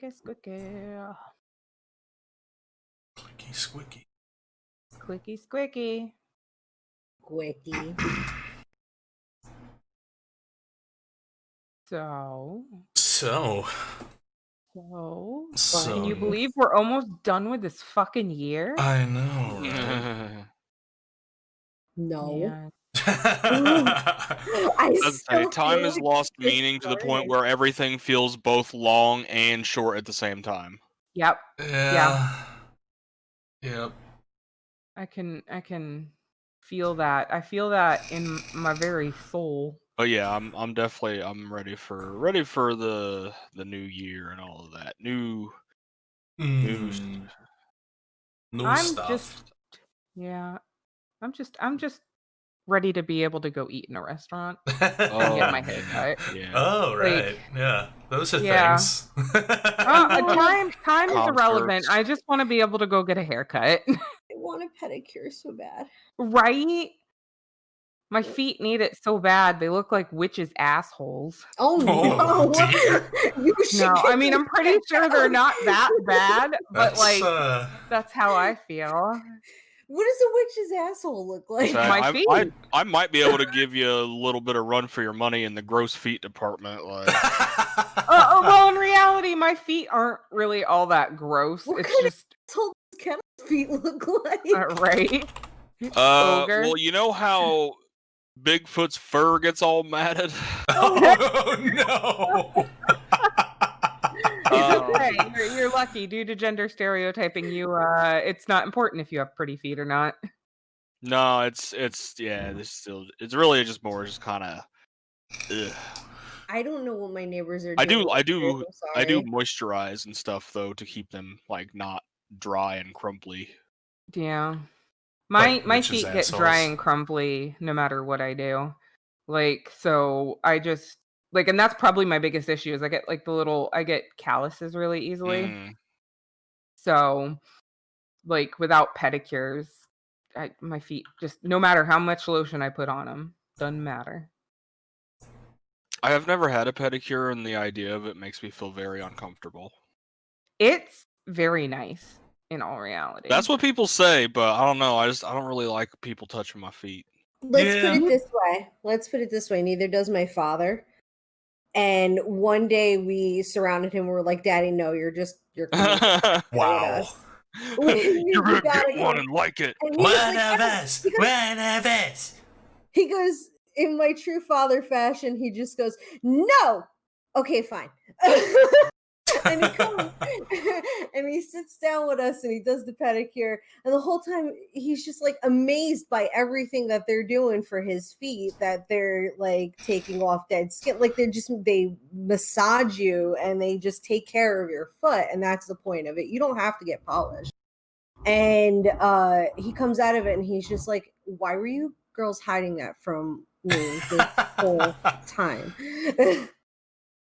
Squicky. Clicky squicky. Squicky squicky. Quickie. So, can you believe we're almost done with this fucking year? I know, right? No. Yeah. I still time feel has like lost this meaning to the point started. where everything feels both long and short at the same time. Yep. Yeah. Yep. I can feel that. I feel that in my very soul. But yeah, I'm ready for the new year and all of that. New I'm stuff. I'm just ready to be able to go eat in a restaurant and get my hair cut. Yeah. Oh, right. Like, yeah. Those are things. Time is Comp irrelevant. jerks. I just want to be able to go get a haircut. I want a pedicure so bad. Right? My feet need it so bad. They look like witches' assholes. Oh no! Dear. You should No, get I mean, I'm pretty sure they're not that bad, but That's, that's how I feel. What does a witch's asshole look like? So My feet. I might be able to give you a little bit of run for your money in the gross feet department. Like, well, in reality, my feet aren't really all that gross. What It's kind just Asshole does Kevin's feet look like? right. Ogre. well, you know how Bigfoot's fur gets all matted? Oh, no! Hey, you're lucky. Due to gender stereotyping, it's not important if you have pretty feet or not. No, it's really just more just kind of. I don't know what my neighbors are I doing. do I'm sorry. moisturize and stuff though to keep them like not dry and crumply. Yeah. Like My witches' feet get dry assholes. and crumbly no matter what I do. Like, so I just and that's probably my biggest issue is I get calluses really easily. So without pedicures, my feet just, no matter how much lotion I put on them, doesn't matter. I have never had a pedicure, and the idea of it makes me feel very uncomfortable. It's very nice in all reality. That's what people say, but I don't know. I don't really like people touching my feet. Let's put it this way. Neither does my father. And one day we surrounded him. We were like, "Daddy, no, you're coming to Wow. us. You're gonna get one and like it. One of us. He goes, in my true father fashion, he just goes, "No, okay, fine." And he comes and he sits down with us and he does the pedicure, and the whole time he's just like amazed by everything that they're doing for his feet, that they're like taking off dead skin, like they massage you and they just take care of your foot, and that's the point of it. You don't have to get polished. And he comes out of it and he's just like, "Why were you girls hiding that from me this whole time?"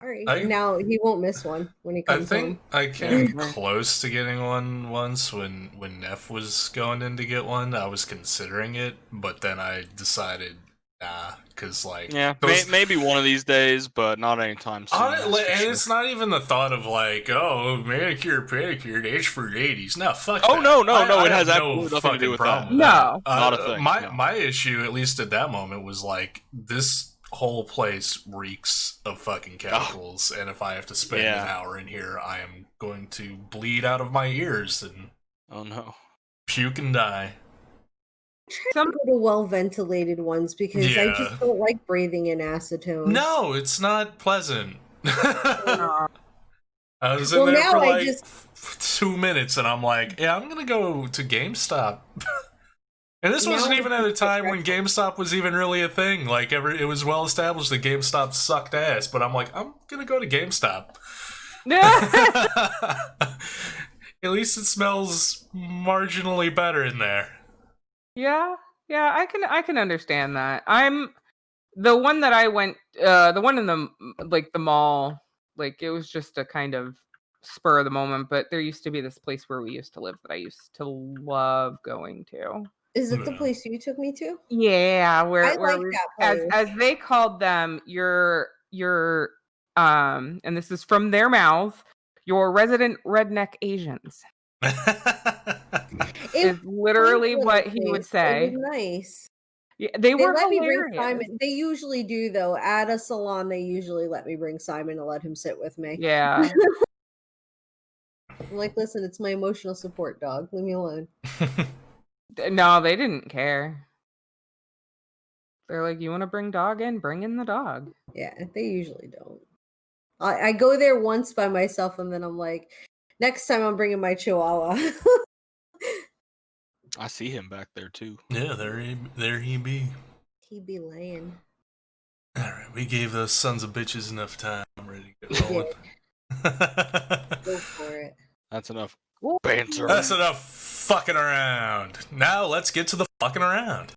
All right, now he won't miss one when he comes home. I came close to getting one once when Neff was going in to get one. I was considering it, but then I decided nah, because maybe one of these days, but not anytime soon. And it's not even the thought of manicure, pedicure, age for ladies. No, fuck. Oh that. no, it has absolutely nothing to do with problem that. No, not a thing. My issue, at least at that moment, was like this whole place reeks of fucking chemicals, and if I have to spend an hour in here, I am going to bleed out of my ears and puke and die. Try to go to well-ventilated ones because I just don't like breathing in acetone. No, it's not pleasant. I was in there for 2 minutes, and I'm like, yeah, I'm gonna go to GameStop. And this wasn't even at a time when GameStop was even really a thing. Like, it was well established that GameStop sucked ass, but I'm like, I'm gonna go to GameStop. At least it smells marginally better in there. Yeah, I can understand that. I'm the one that I went, the one in the mall. It was just a kind of spur of the moment. But there used to be this place where we used to live that I used to love going to. Is it the place you took me to? Yeah, where like that place. as they called them, your and this is from their mouth, Your resident redneck Asians. Is literally what he would say. It was nice. Yeah, they were let hilarious. me bring Simon. They usually do, though. At a salon, they usually let me bring Simon to let him sit with me. Yeah. I'm like, listen, it's my emotional support dog. Leave me alone. No, they didn't care. They're like, you want to bring dog in? Bring in the dog. Yeah, they usually don't. I go there once by myself, and then I'm like, next time I'm bringing my Chihuahua. I see him back there too. Yeah, there he be. He be laying. All right, we gave those sons of bitches enough time. I'm ready to get rolling. Go for it. That's enough banter. That's enough fucking around. Now let's get to the fucking around.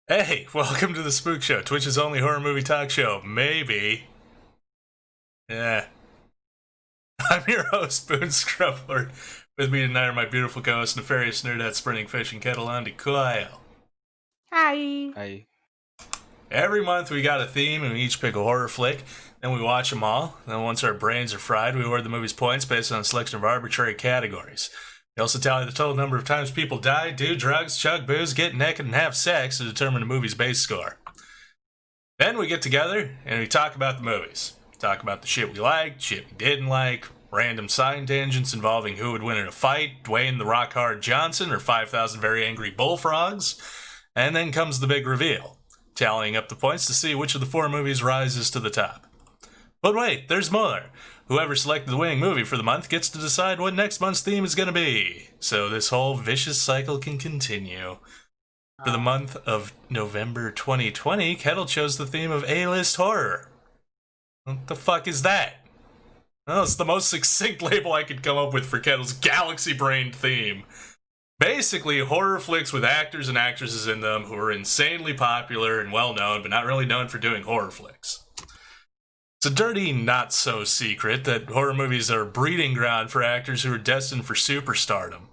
Hey, welcome to the Spookshow, Twitch's only horror movie talk show. Maybe. Yeah. I'm your host, Boone Scruffler. With me tonight are my beautiful co-host, Nefarious Nerdette, Sprinting Fish, and Kettle on Kyle. Hi. Hi. Every month we got a theme and we each pick a horror flick, then we watch them all. Then once our brains are fried, we award the movie's points based on a selection of arbitrary categories. We also tally the total number of times people die, do drugs, chug booze, get naked, and have sex to determine the movie's base score. Then we get together and we talk about the movies. Talk about the shit we liked, shit we didn't like, random side tangents involving who would win in a fight, Dwayne the Rock Hard Johnson or 5,000 Very Angry Bullfrogs. And then comes the big reveal, tallying up the points to see which of the four movies rises to the top. But wait, there's more. Whoever selected the winning movie for the month gets to decide what next month's theme is going to be. So this whole vicious cycle can continue. For the month of November 2020, Kettle chose the theme of A-list horror. What the fuck is that? Well, it's the most succinct label I could come up with for Kettle's galaxy-brained theme. Basically, horror flicks with actors and actresses in them who are insanely popular and well-known, but not really known for doing horror flicks. It's a dirty not-so-secret that horror movies are a breeding ground for actors who are destined for superstardom.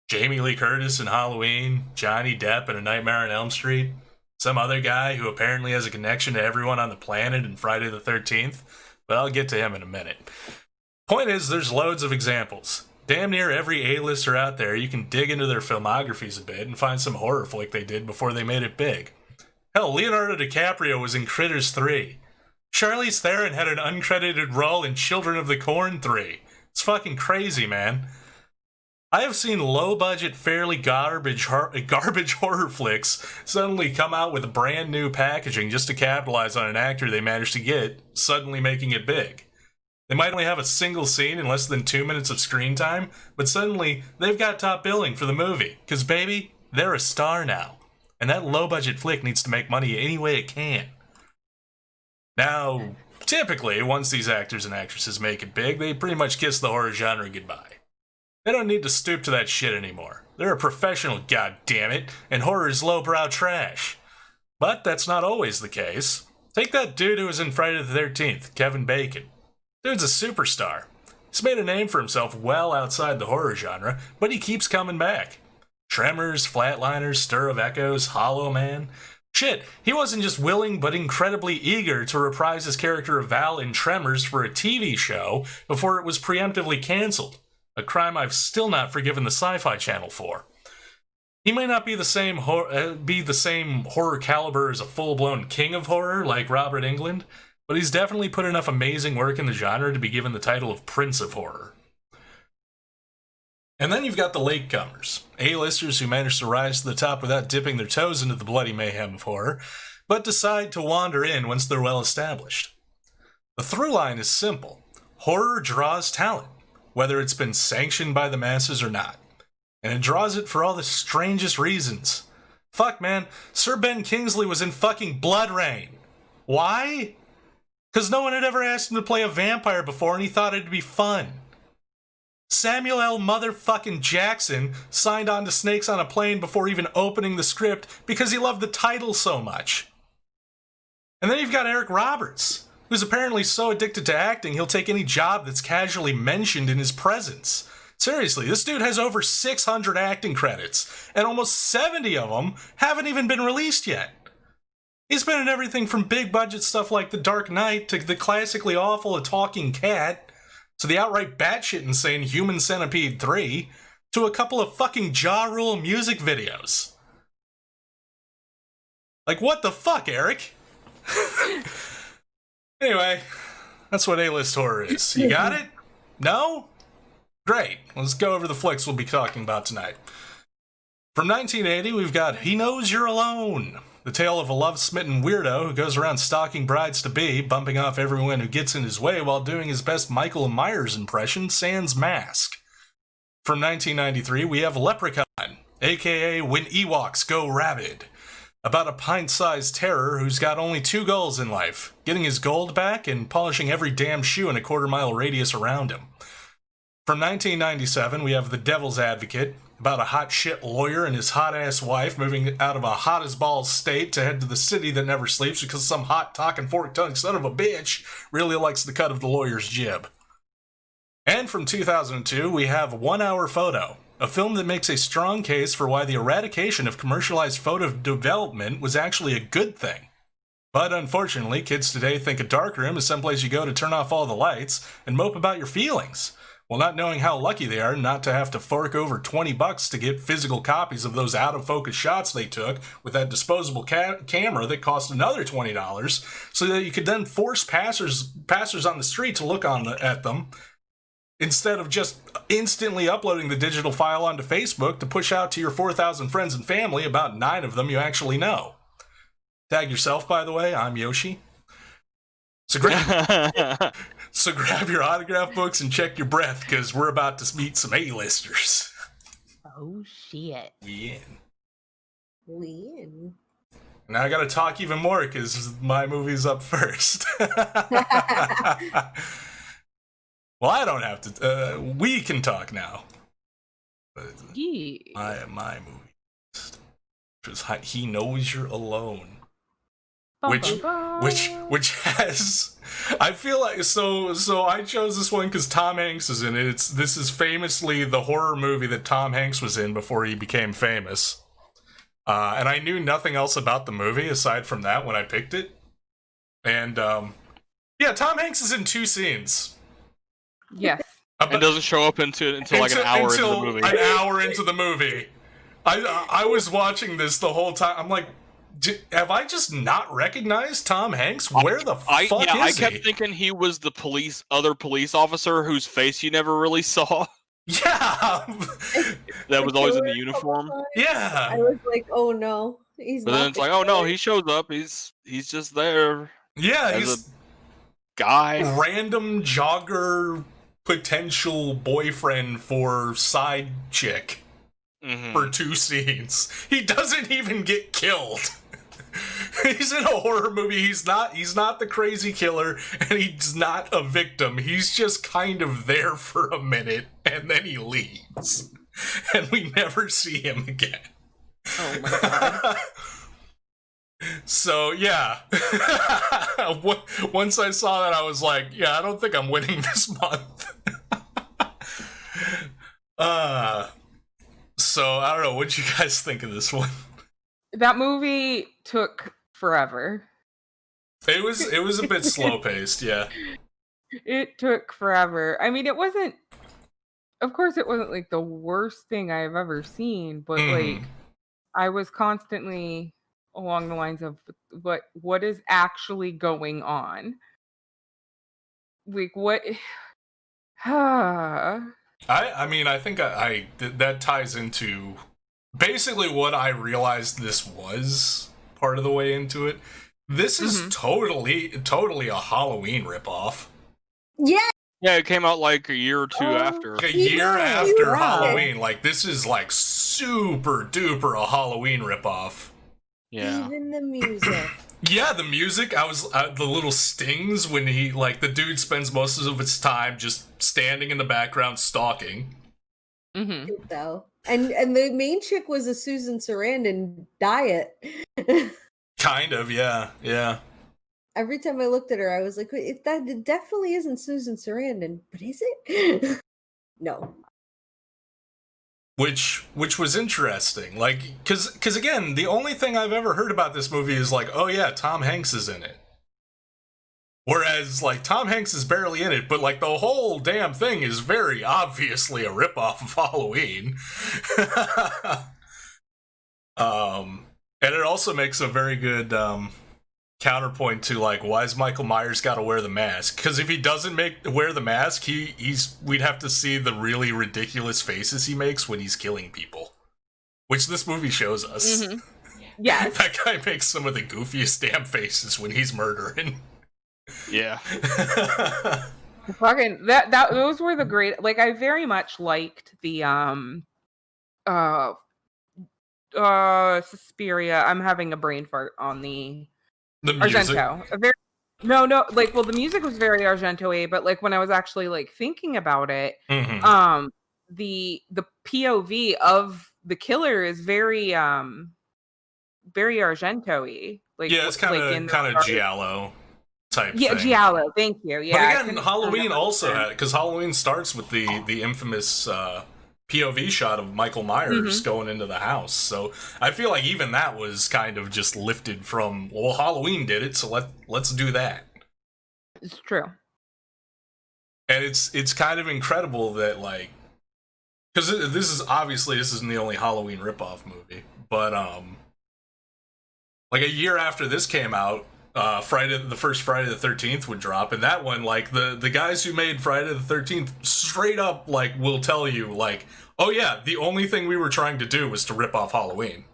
Jamie Lee Curtis in Halloween, Johnny Depp in A Nightmare on Elm Street, some other guy who apparently has a connection to everyone on the planet in Friday the 13th, but I'll get to him in a minute. Point is, there's loads of examples. Damn near every A-lister out there, you can dig into their filmographies a bit and find some horror flick they did before they made it big. Hell, Leonardo DiCaprio was in Critters 3. Charlize Theron had an uncredited role in Children of the Corn 3. It's fucking crazy, man. I have seen low-budget, fairly garbage horror flicks suddenly come out with brand new packaging just to capitalize on an actor they managed to get, suddenly making it big. They might only have a single scene in less than 2 minutes of screen time, but suddenly they've got top billing for the movie. Because, baby, they're a star now. And that low-budget flick needs to make money any way it can. Now, typically, once these actors and actresses make it big, they pretty much kiss the horror genre goodbye. They don't need to stoop to that shit anymore. They're a professional, goddammit, and horror is lowbrow trash. But that's not always the case. Take that dude who was in Friday the 13th, Kevin Bacon. Dude's a superstar. He's made a name for himself well outside the horror genre, but he keeps coming back. Tremors, Flatliners, Stir of Echoes, Hollow Man. Shit, he wasn't just willing but incredibly eager to reprise his character of Val in Tremors for a TV show before it was preemptively canceled. A crime I've still not forgiven the Sci-Fi Channel for. He may not be the same horror caliber as a full-blown king of horror like Robert Englund, but he's definitely put enough amazing work in the genre to be given the title of Prince of Horror. And then you've got the latecomers, A-listers who manage to rise to the top without dipping their toes into the bloody mayhem of horror, but decide to wander in once they're well established. The through line is simple. Horror draws talent, whether it's been sanctioned by the masses or not. And it draws it for all the strangest reasons. Fuck, man, Sir Ben Kingsley was in fucking Blood Rain. Why? Because no one had ever asked him to play a vampire before and he thought it'd be fun. Samuel L. motherfucking Jackson signed on to Snakes on a Plane before even opening the script because he loved the title so much. And then you've got Eric Roberts, who's apparently so addicted to acting he'll take any job that's casually mentioned in his presence. Seriously, this dude has over 600 acting credits, and almost 70 of them haven't even been released yet. He's been in everything from big budget stuff like The Dark Knight to the classically awful A Talking Cat to the outright batshit insane Human Centipede 3 to a couple of fucking Ja Rule music videos. Like, what the fuck, Eric? Anyway, that's what A-list horror is. You got it? No? Great. Let's go over the flicks we'll be talking about tonight. From 1980, we've got He Knows You're Alone, the tale of a love-smitten weirdo who goes around stalking brides-to-be, bumping off everyone who gets in his way while doing his best Michael Myers impression, sans mask. From 1993, we have Leprechaun, aka When Ewoks Go Rabid, about a pint-sized terror who's got only two goals in life, getting his gold back and polishing every damn shoe in a quarter-mile radius around him. From 1997, we have The Devil's Advocate, about a hot shit lawyer and his hot-ass wife moving out of a hot-as-balls state to head to the city that never sleeps because some hot-talking, fork-tongued son of a bitch really likes the cut of the lawyer's jib. And from 2002, we have 1 Hour Photo, a film that makes a strong case for why the eradication of commercialized photo development was actually a good thing. But unfortunately, kids today think a darkroom is someplace you go to turn off all the lights and mope about your feelings, while not knowing how lucky they are not to have to fork over $20 to get physical copies of those out-of-focus shots they took with that disposable camera that cost another $20, so that you could then force passers on the street to look at them, instead of just instantly uploading the digital file onto Facebook to push out to your 4,000 friends and family, about 9 of them you actually know. Tag yourself, by the way, I'm Yoshi. So grab your autograph books and check your breath, because we're about to meet some A-listers. Oh, shit. We in. Now I gotta talk even more, because my movie's up first. Well, I don't have to. We can talk now. Yeah. My movie. Which was He Knows You're Alone. Which has, I feel like, so I chose this one because Tom Hanks is in it. This is famously the horror movie that Tom Hanks was in before he became famous. And I knew nothing else about the movie aside from that when I picked it. And, yeah, Tom Hanks is in 2 scenes. Yes. And doesn't show up until like an hour into the movie. An hour into the movie. I was watching this the whole time. I'm like, have I just not recognized Tom Hanks? Where the fuck is he? I kept thinking he was the other police officer whose face you never really saw. Yeah. That was always in the uniform. Yeah. I was like, oh no. But then it's like, oh no, he shows up. He's just there. Yeah, he's a guy. Random jogger, potential boyfriend for side chick. Mm-hmm. For 2 scenes. He doesn't even get killed. He's in a horror movie. He's not the crazy killer, and he's not a victim. He's just kind of there for a minute, and then he leaves. And we never see him again. Oh my god. So, yeah. Once I saw that, I was like, yeah, I don't think I'm winning this month. So, I don't know. What'd you guys think of this one? That movie took forever. It was a bit slow-paced, yeah. It took forever. I mean, it wasn't... Of course, it wasn't, like, the worst thing I've ever seen, but, like, I was constantly along the lines of, what is actually going on? Like, what... I mean, I think that ties into basically what I realized this was part of the way into it. This is totally a Halloween ripoff. Yeah. Yeah, it came out like a year or 2 after. A year after Halloween. Like, this is like super duper a Halloween ripoff. Yeah. Even the music. Yeah, the music. I was the little stings when he, like, the dude spends most of his time just standing in the background stalking. Though, and the main chick was a Susan Sarandon diet. Kind of, yeah. Every time I looked at her, I was like, it definitely isn't Susan Sarandon, but is it? No. which was interesting. Like, because again, the only thing I've ever heard about this movie is like, oh yeah, Tom Hanks is in it. Whereas, like, Tom Hanks is barely in it, but, like, the whole damn thing is very obviously a ripoff of Halloween. And it also makes a very good counterpoint to, like, why is Michael Myers got to wear the mask? Because if he doesn't wear the mask, we'd have to see the really ridiculous faces he makes when he's killing people, which this movie shows us. Mm-hmm. Yes. That guy makes some of the goofiest damn faces when he's murdering. Yeah. Fucking those were the great. Like, I very much liked the Suspiria. I'm having a brain fart on the music. Argento. No, like, well, the music was very Argento-y, but like when I was actually like thinking about it, mm-hmm. The POV of the killer is very very Argento-y. Like, yeah, it's kind of giallo type thing. Giallo, thank you. Yeah. But again, Halloween also had, because Halloween starts with the infamous POV shot of Michael Myers going into the house. So I feel like even that was kind of just lifted from, well, Halloween did it, so let's do that. It's true. And it's kind of incredible that, like, because this isn't the only Halloween ripoff movie, but like a year after this came out, the first Friday the 13th would drop, and that one, like, the guys who made Friday the 13th straight up, like, will tell you, like, oh yeah, the only thing we were trying to do was to rip off Halloween.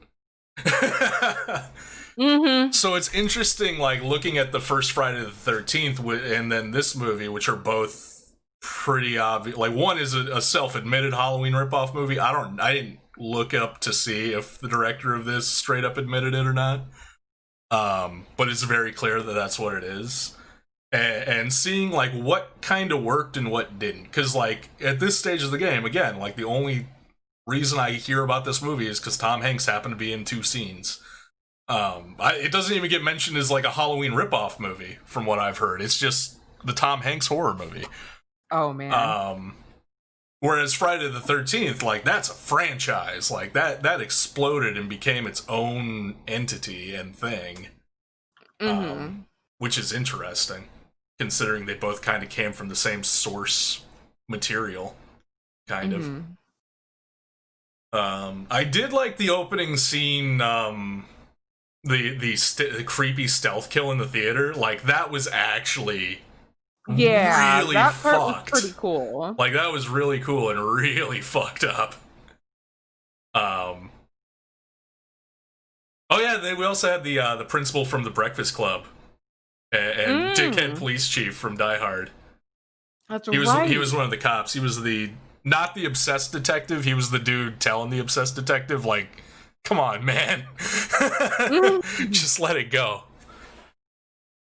So it's interesting, like, looking at the first Friday the 13th and then this movie, which are both pretty obvious. Like, one is a self-admitted Halloween ripoff movie. I didn't look up to see if the director of this straight up admitted it or not. But it's very clear that that's what it is. And seeing, like, what kind of worked and what didn't. Because, like, at this stage of the game, again, like, the only reason I hear about this movie is because Tom Hanks happened to be in 2 scenes. It doesn't even get mentioned as, like, a Halloween ripoff movie, from what I've heard. It's just the Tom Hanks horror movie. Oh, man. Whereas Friday the 13th, like, that's a franchise. Like, that exploded and became its own entity and thing. Which is interesting, considering they both kind of came from the same source material, kind of. I did like the opening scene, the creepy stealth kill in the theater. Like, that was actually... really that fucked. Part was pretty cool. Like, that was really cool and really fucked up. Oh yeah, we also had the principal from The Breakfast Club and Dickhead Police Chief from Die Hard. That's right. He was one of the cops. He was not the obsessed detective. He was the dude telling the obsessed detective, like, come on, man, just let it go.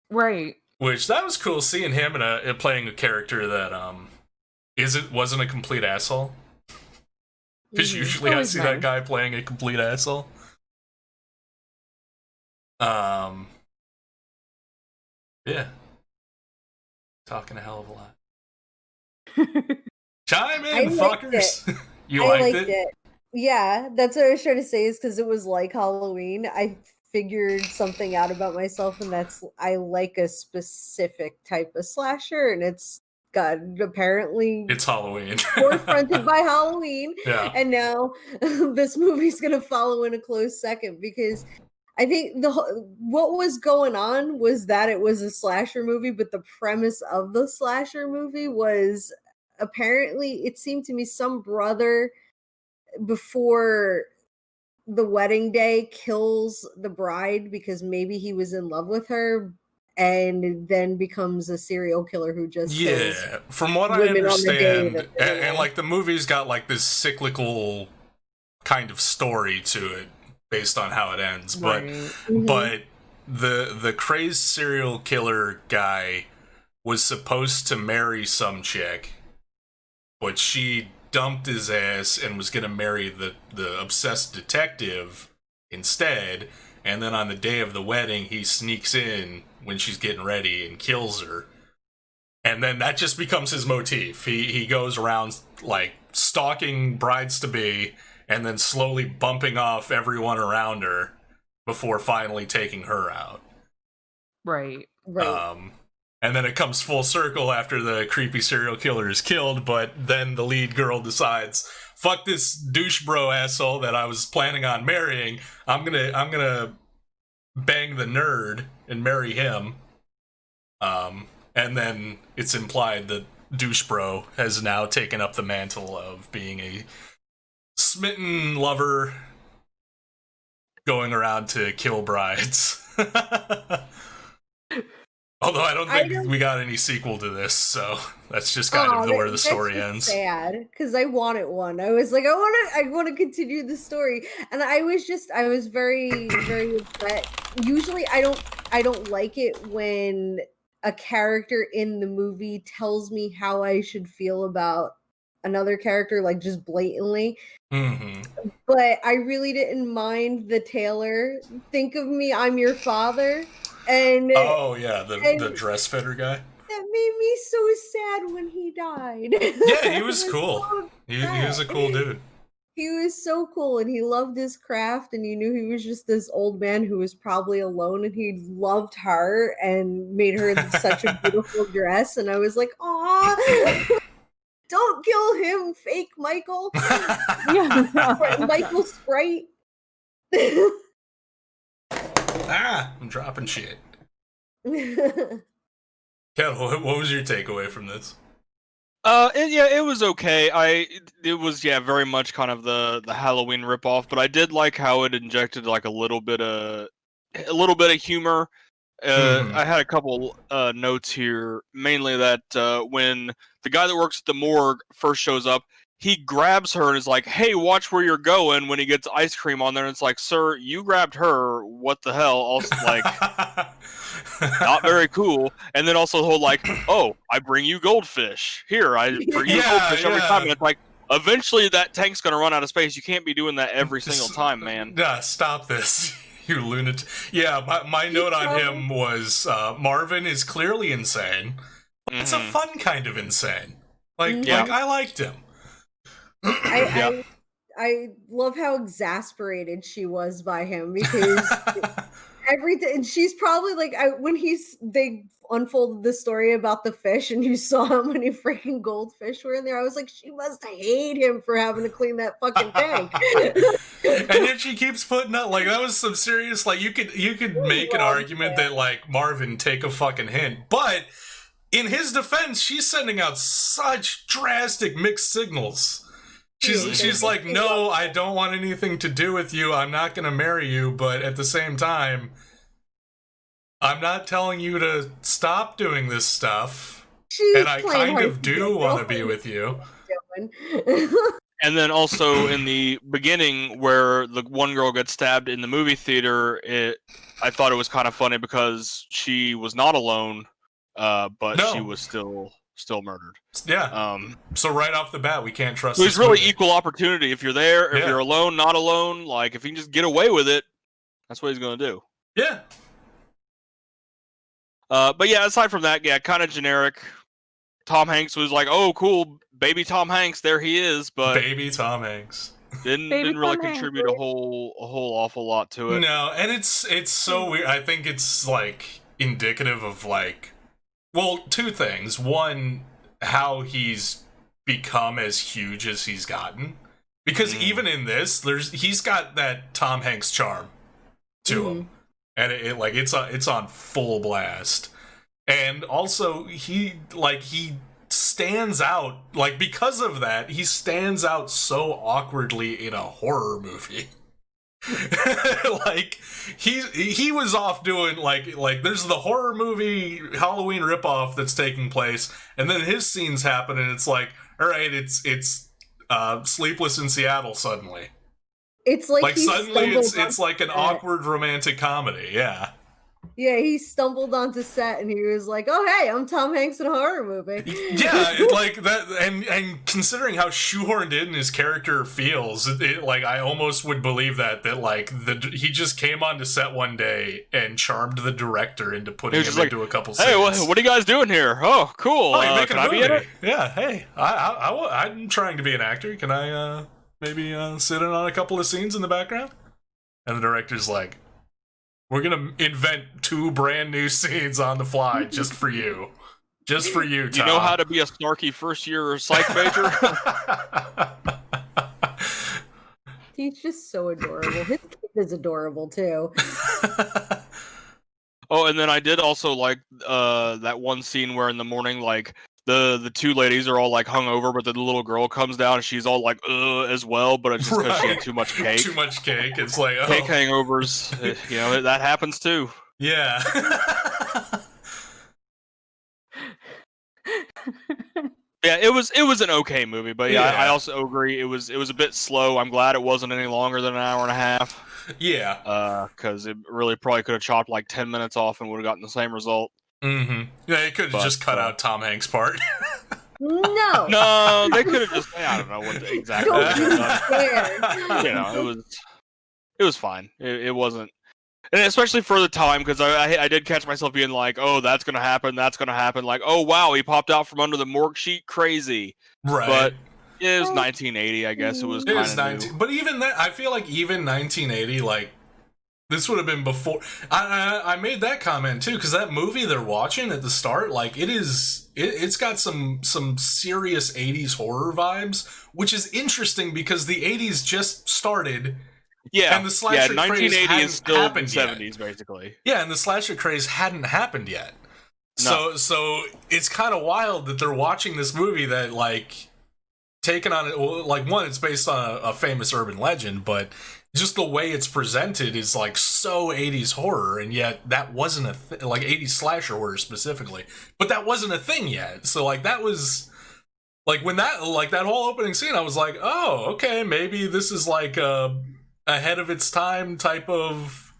Right. Which, that was cool, seeing him in playing a character that wasn't a complete asshole. Because usually I see that guy playing a complete asshole. Yeah. Talking a hell of a lot. Chime in, fuckers! You liked it? Yeah, that's what I was trying to say, is because it was like Halloween. I figured something out about myself, and that's, I like a specific type of slasher, and it's apparently it's Halloween. Forefronted by Halloween. Yeah. And now this movie's gonna follow in a close second, because I think what was going on was that it was a slasher movie, but the premise of the slasher movie was, apparently, it seemed to me, some brother before the wedding day kills the bride because maybe he was in love with her, and then becomes a serial killer who just kills from what I understand, and like, the movie's got, like, this cyclical kind of story to it based on how it ends, but but the crazed serial killer guy was supposed to marry some chick, but she dumped his ass and was gonna marry the obsessed detective instead, and then on the day of the wedding he sneaks in when she's getting ready and kills her, and then that just becomes his motif. He goes around, like, stalking brides to be and then slowly bumping off everyone around her before finally taking her out. Right. And then it comes full circle after the creepy serial killer is killed, but then the lead girl decides, fuck this douche bro asshole that I was planning on marrying. I'm gonna bang the nerd and marry him. And then it's implied that douche bro has now taken up the mantle of being a smitten lover going around to kill brides. Although I don't think we got any sequel to this, so that's just kind of where the story ends. Sad, because I wanted one. I was like, I want to continue the story, and I was very, very upset. Usually, I don't like it when a character in the movie tells me how I should feel about another character, like just blatantly. Mm-hmm. But I really didn't mind the Taylor. Think of me, I'm your father. And the dress fitter guy. That made me so sad when he died. Yeah, he was cool. So he was a cool dude. He was so cool, and he loved his craft, and you knew he was just this old man who was probably alone, and he loved her and made her such a beautiful dress. And I was like, aw, don't kill him, fake Michael. Michael Sprite. I'm dropping shit. Ken, what was your takeaway from this? It was okay. It was very much kind of the Halloween ripoff, but I did like how it injected like a little bit of humor. I had a couple notes here, mainly that when the guy that works at the morgue first shows up, he grabs her and is like, hey, watch where you're going, when he gets ice cream on there. And it's like, sir, you grabbed her. What the hell? Also, like, not very cool. And then also the whole, like, oh, I bring you goldfish. Here, I bring you goldfish every time. And it's like, eventually that tank's going to run out of space. You can't be doing that every single time, man. Yeah, stop this, you lunatic. Yeah, my note on him was Marvin is clearly insane. It's a fun kind of insane. Like I liked him. I love how exasperated she was by him, because everything, and she's probably like, when they unfolded the story about the fish and you saw how many freaking goldfish were in there, I was like, she must hate him for having to clean that fucking tank. And yet she keeps putting up, like, that was some serious, like, you could make an argument that, like, Marvin, take a fucking hint, but in his defense, she's sending out such drastic mixed signals. She's like, no, I don't want anything to do with you. I'm not going to marry you. But at the same time, I'm not telling you to stop doing this stuff. And I kind of do want to be with you. And then also in the beginning, where the one girl gets stabbed in the movie theater, I thought it was kind of funny because she was not alone, but she was still murdered. Yeah. So right off the bat, we can't trust. So it's really equal opportunity. If you're there, if you're alone, not alone, like if you can just get away with it, that's what he's going to do. Yeah. But yeah, aside from that, kind of generic. Tom Hanks was like, "Oh, cool, baby Tom Hanks, there he is," but baby Tom Hanks didn't really contribute a whole awful lot to it. No, and it's so weird. I think it's like indicative of like, well, two things. One, how he's become as huge as he's gotten, because even in this, he's got that Tom Hanks charm to him, and it's on full blast. And also, he stands out, like, because of that, he stands out so awkwardly in a horror movie. Like, he was off doing, like, there's the horror movie Halloween ripoff that's taking place, and then his scenes happen, and it's like, alright, it's Sleepless in Seattle suddenly. It's like suddenly it's like an awkward romantic comedy, yeah. Yeah, he stumbled onto set and he was like, "Oh, hey, I'm Tom Hanks in a horror movie." Yeah, like that, and considering how shoehorned in his character feels, like I almost would believe that like he just came onto set one day and charmed the director into putting him into a couple scenes. Hey, what are you guys doing here? Oh, cool. Oh, you're making a movie? Yeah, hey, I'm trying to be an actor. Can I maybe sit in on a couple of scenes in the background? And the director's like, we're gonna invent 2 brand new scenes on the fly just for you. Just for you, Tom. You know how to be a snarky first-year psych major? He's just so adorable. His kid is adorable, too. Oh, and then I did also like that one scene where in the morning, like, the 2 ladies are all like hungover, but the little girl comes down and she's all like as well, but it's just because she had too much cake. Too much cake. It's like cake hangovers. You know, that happens too. Yeah. Yeah, it was an okay movie, but yeah, Yeah. I also agree it was a bit slow. I'm glad it wasn't any longer than an hour and a half. Yeah. Because it really probably could have chopped like 10 minutes off and would have gotten the same result. Mm-hmm. Yeah, it could have just cut out Tom Hanks' part. No. No, they could have just, I don't know what exactly. Don't be scared. You know, it was fine. It wasn't, and especially for the time, because I did catch myself being like, oh, that's gonna happen, like, oh wow, he popped out from under the morgue sheet, crazy. Right. But it was 1980, I guess it was kind of 19. But even that, I feel like even 1980, like, this would have been before. I made that comment too, because that movie they're watching at the start, like, it's got some serious 80s horror vibes, which is interesting because the 80s just started. Yeah, and the slasher 1980 craze is still the 70s yet. Basically. Yeah, and the slasher craze hadn't happened yet. No. So it's kind of wild that they're watching this movie that, like, taken on it. Like, one, it's based on a famous urban legend, but just the way it's presented is like so 80s horror, and yet that wasn't like 80s slasher horror specifically, but that wasn't a thing yet. So like that was like when that whole opening scene, I was like, oh, okay, maybe this is like a ahead of its time type of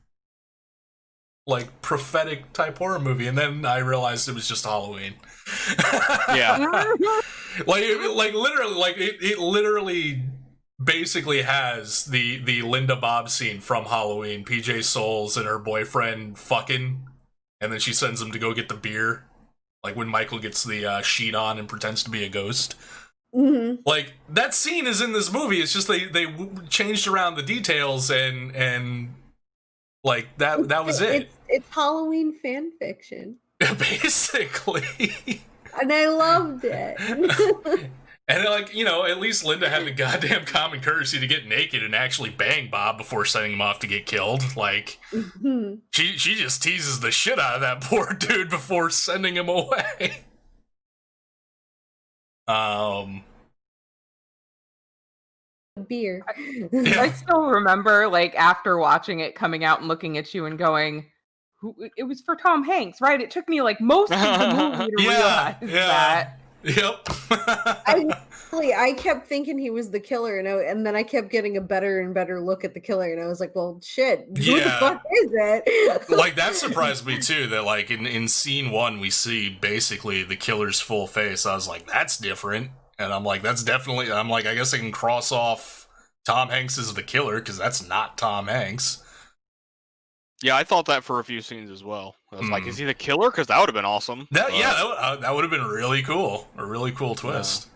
like prophetic type horror movie, and then I realized it was just Halloween. Yeah. like literally, like it literally basically has the Linda Bob scene from Halloween, PJ Souls and her boyfriend fucking, and then she sends him to go get the beer, like when Michael gets the sheet on and pretends to be a ghost. Mm-hmm. Like, that scene is in this movie. It's just they changed around the details and like that was it. It's Halloween fan fiction. Basically. And I loved it. And, like, you know, at least Linda had the goddamn common courtesy to get naked and actually bang Bob before sending him off to get killed. Like, she just teases the shit out of that poor dude before sending him away. Beer. Yeah. I still remember, like, after watching it, coming out and looking at you and going, it was for Tom Hanks, right? It took me, like, most of the movie to realize that. Yep. I kept thinking he was the killer, and then I kept getting a better and better look at the killer, and I was like, well, shit, who the fuck is it? Like, that surprised me too, that, like, in scene 1 we see basically the killer's full face. I was like, that's different. And I'm like, that's definitely, I'm like, I guess I can cross off Tom Hanks as the killer, because that's not Tom Hanks. Yeah, I thought that for a few scenes as well. I was like, is he the killer? Because that would have been awesome. That that would have been really cool. A really cool twist.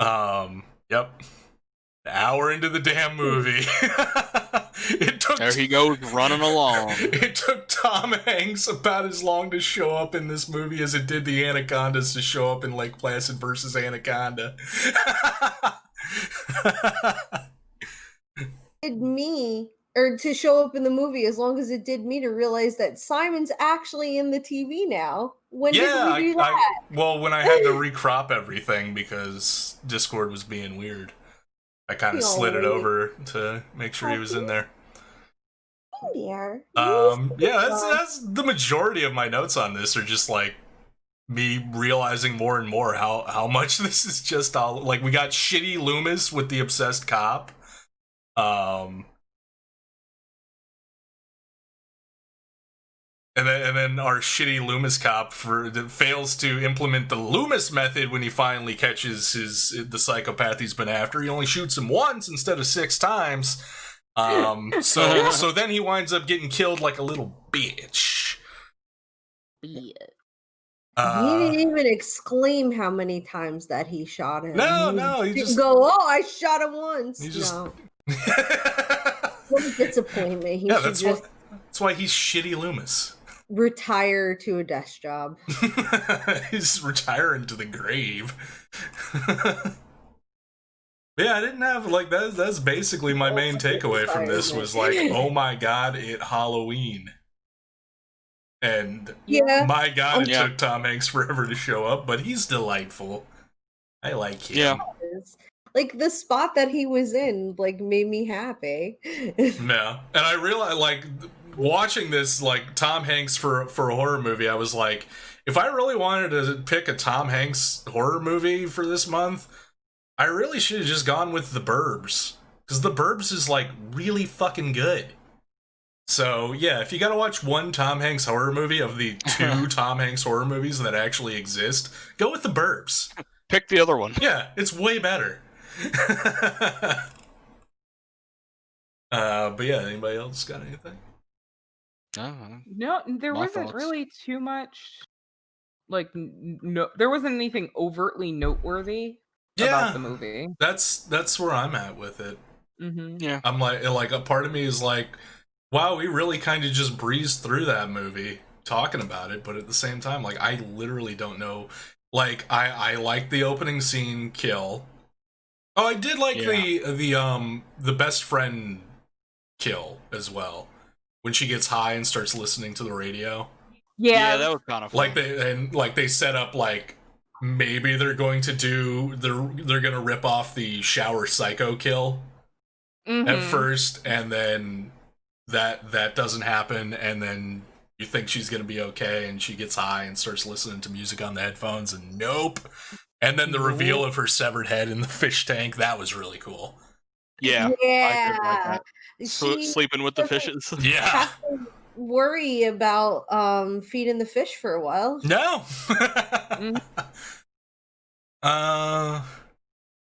Yep. An hour into the damn movie. There he goes running along. It took Tom Hanks about as long to show up in this movie as it did the Anacondas to show up in Lake Placid versus Anaconda. To show up in the movie as long as it did me to realize that Simon's actually in the TV now. When did we do that? Well, when I had to recrop everything because Discord was being weird, I kind of slid it over to make sure he was in there. Yeah, that's the majority of my notes on this are just like me realizing more and more how much this is just all like, we got shitty Loomis with the obsessed cop. And then our shitty Loomis cop fails to implement the Loomis method when he finally catches the psychopath he's been after. He only shoots him once instead of 6 times. So then he winds up getting killed like a little bitch. He didn't even exclaim how many times that he shot him. No, he just go, "Oh, I shot him once." He just... No. What a disappointment. He should that's why he's shitty Loomis. Retire to a desk job. He's retiring to the grave. Yeah, I didn't have like that's basically my main takeaway from this was like, oh my god, it Halloween. And my god, it took Tom Hanks forever to show up, but he's delightful. I like him. Yeah. Like the spot that he was in, like made me happy. Yeah, and I realized, like, watching this, like Tom Hanks for a horror movie, I was like, if I really wanted to pick a Tom Hanks horror movie for this month, I really should have just gone with The Burbs, because The Burbs is like really fucking good. So, yeah, if you gotta watch one Tom Hanks horror movie of the 2 Tom Hanks horror movies that actually exist, go with The Burbs. Pick the other one. Yeah, it's way better. But yeah, anybody else got anything? No, there wasn't really too much, like, no, there wasn't anything overtly noteworthy about the movie. That's where I'm at with it. Mm-hmm. Yeah. I'm like a part of me is like, wow, we really kind of just breezed through that movie talking about it, but at the same time, like, I literally don't know. Like, I like the opening scene kill. Oh, I did like the best friend kill as well, when she gets high and starts listening to the radio. Yeah, that was kind of fun. Like they set up like maybe they're going to rip off the shower psycho kill at first, and then that doesn't happen, and then you think she's gonna be okay, and she gets high and starts listening to music on the headphones, and nope. And then the reveal of her severed head in the fish tank, that was really cool. Yeah. I did like that. Sleeping with the fishes. Yeah. Have to worry about feeding the fish for a while. No.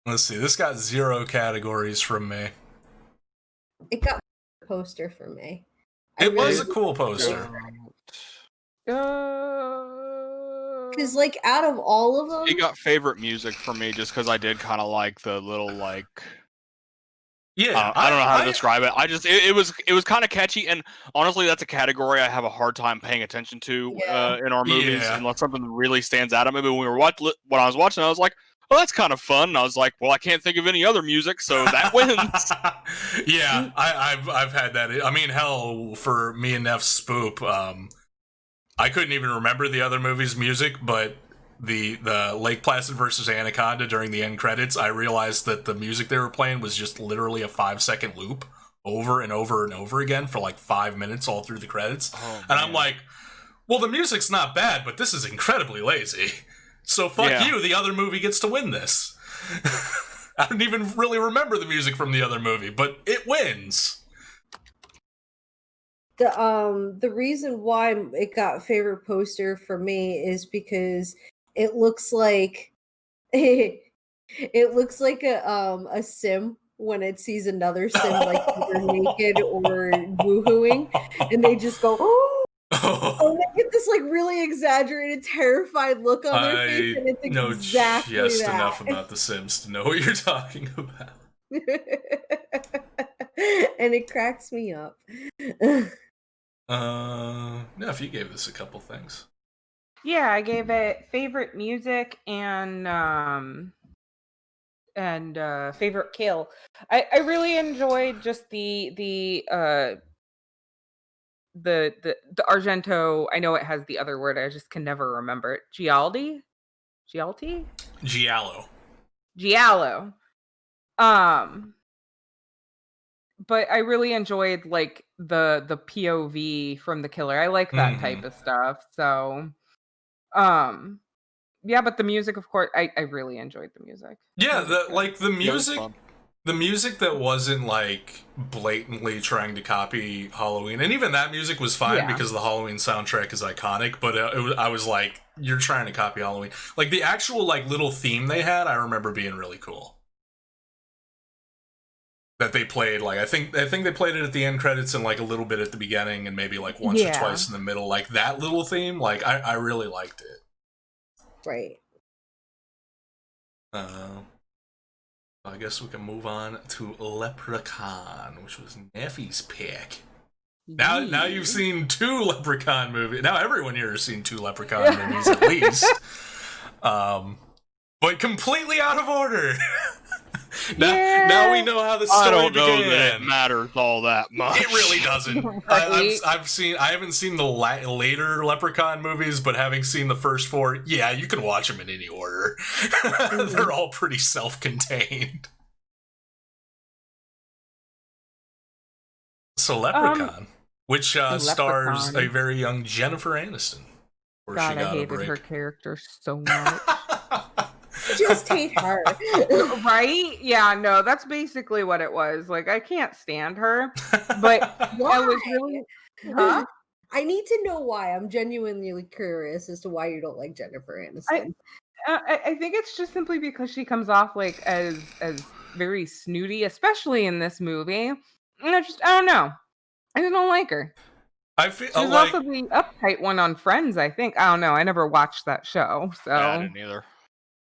Let's see. This got 0 categories from me. It got a poster for me. It was a cool poster. Because, like, out of all of them, it got favorite music for me just because I did kind of like the little, like, yeah, I don't know how to describe it. I just it was kind of catchy, and honestly, that's a category I have a hard time paying attention to in our movies unless something really stands out at me. But when when I was watching, I was like, oh, that's kind of fun. And I was like, well, I can't think of any other music, so that wins. Yeah, I've had that. I mean, hell, for me and Neff's Spoop, I couldn't even remember the other movie's music, but the Lake Placid versus Anaconda during the end credits, I realized that the music they were playing was just literally a 5-second loop over and over and over again for like 5 minutes all through the credits. Oh, and I'm like, well, the music's not bad, but this is incredibly lazy. So fuck you, the other movie gets to win this. I don't even really remember the music from the other movie, but it wins. The reason why it got favorite poster for me is because it looks like a sim when it sees another sim like either naked or woohooing, and they just go, oh, and they get this like really exaggerated, terrified look on their face, and it's exactly just that. enough about the Sims to know what you're talking about. And it cracks me up. If you gave this a couple things. Yeah, I gave it favorite music and favorite kill. I really enjoyed just the Argento. I know it has the other word, I just can never remember it. Giallo. But I really enjoyed like the POV from the killer. I like that type of stuff. So yeah, but the music, of course, I really enjoyed the music. Yeah, the music that wasn't like blatantly trying to copy Halloween, and even that music was fine because the Halloween soundtrack is iconic. But I was like, you're trying to copy Halloween. Like the actual like little theme they had, I remember being really cool. That they played, like I think they played it at the end credits and like a little bit at the beginning and maybe like once or twice in the middle. Like that little theme, like I really liked it. Right. I guess we can move on to Leprechaun, which was Neffy's pick. Now you've seen 2 Leprechaun movies. Now everyone here has seen 2 Leprechaun movies at least. But completely out of order. Now we know how the story I don't began. know that it matters all that much. It really doesn't. Right? I haven't seen the later Leprechaun movies, but having seen the first 4, yeah, you can watch them in any order. They're all pretty self-contained. So Leprechaun, which stars a very young Jennifer Aniston. God, I hated her character so much. Just hate her. Right? Yeah, no, that's basically what it was. Like, I can't stand her, but I was really... Huh? I need to know why. I'm genuinely curious as to why you don't like Jennifer Aniston. I think it's just simply because she comes off like as very snooty, especially in this movie. And I don't know. I just don't like her. I feel She's also the uptight one on Friends, I think. I don't know. I never watched that show, so I didn't either.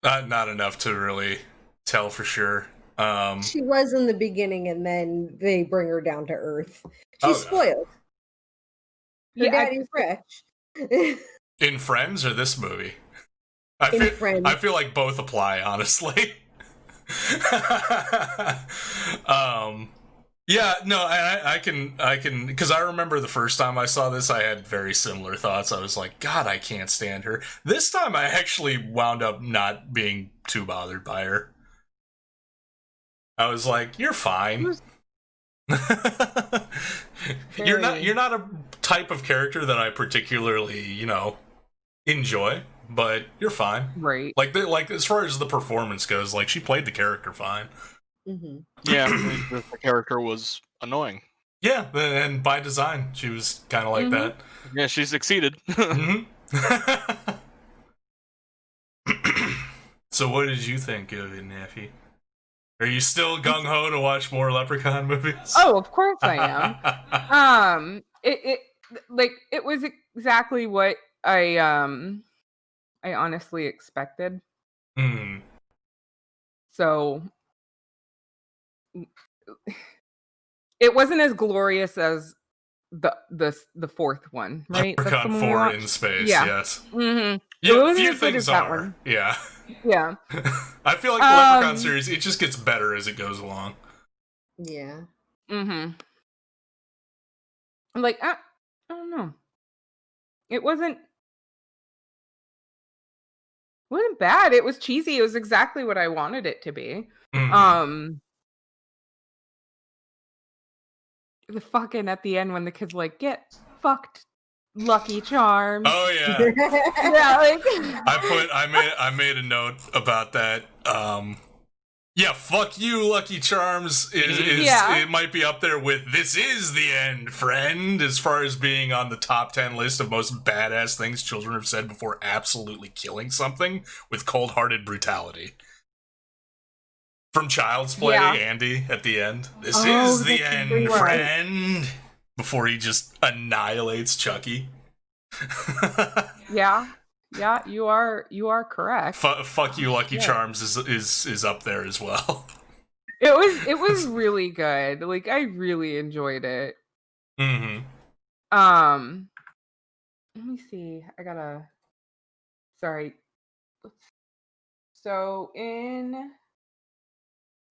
Not enough to really tell for sure. She was in the beginning, and then they bring her down to earth. She's spoiled. Her daddy's rich. In Friends or this movie? Friends. I feel like both apply, honestly. Yeah, no, I can, because I remember the first time I saw this, I had very similar thoughts. I was like, God, I can't stand her. This time I actually wound up not being too bothered by her. I was like, you're fine. You're not a type of character that I particularly, enjoy, but you're fine. Right. Like as far as the performance goes, like she played the character fine. Mm-hmm. Yeah, the character was annoying. Yeah, and by design, she was kind of like that. Yeah, she succeeded. So what did you think of it, Naffy? Are you still gung-ho to watch more Leprechaun movies? Oh, of course I am. It was exactly what I honestly expected. So it wasn't as glorious as the fourth one, right? Leprechaun 4 in space, yes. Mm-hmm. Yeah, few things are. Yeah. Yeah. I feel like the Leprechaun series, it just gets better as it goes along. Yeah. Mm-hmm. Like, I don't know. It wasn't bad. It was cheesy. It was exactly what I wanted it to be. Mm-hmm. The fucking at the end when the kid's like, get fucked, Lucky Charms. Oh yeah. Yeah, like I made a note about that. Yeah, fuck you, Lucky Charms it might be up there with "This is the end, friend," as far as being on the top 10 list of most badass things children have said before absolutely killing something with cold-hearted brutality. From Child's Play, Andy at the end. This is the end, friend. Before he just annihilates Chucky. Yeah, you are correct. Fuck you, Lucky Charms is up there as well. It was really good. Like I really enjoyed it. Mm-hmm. Let me see. Sorry. So in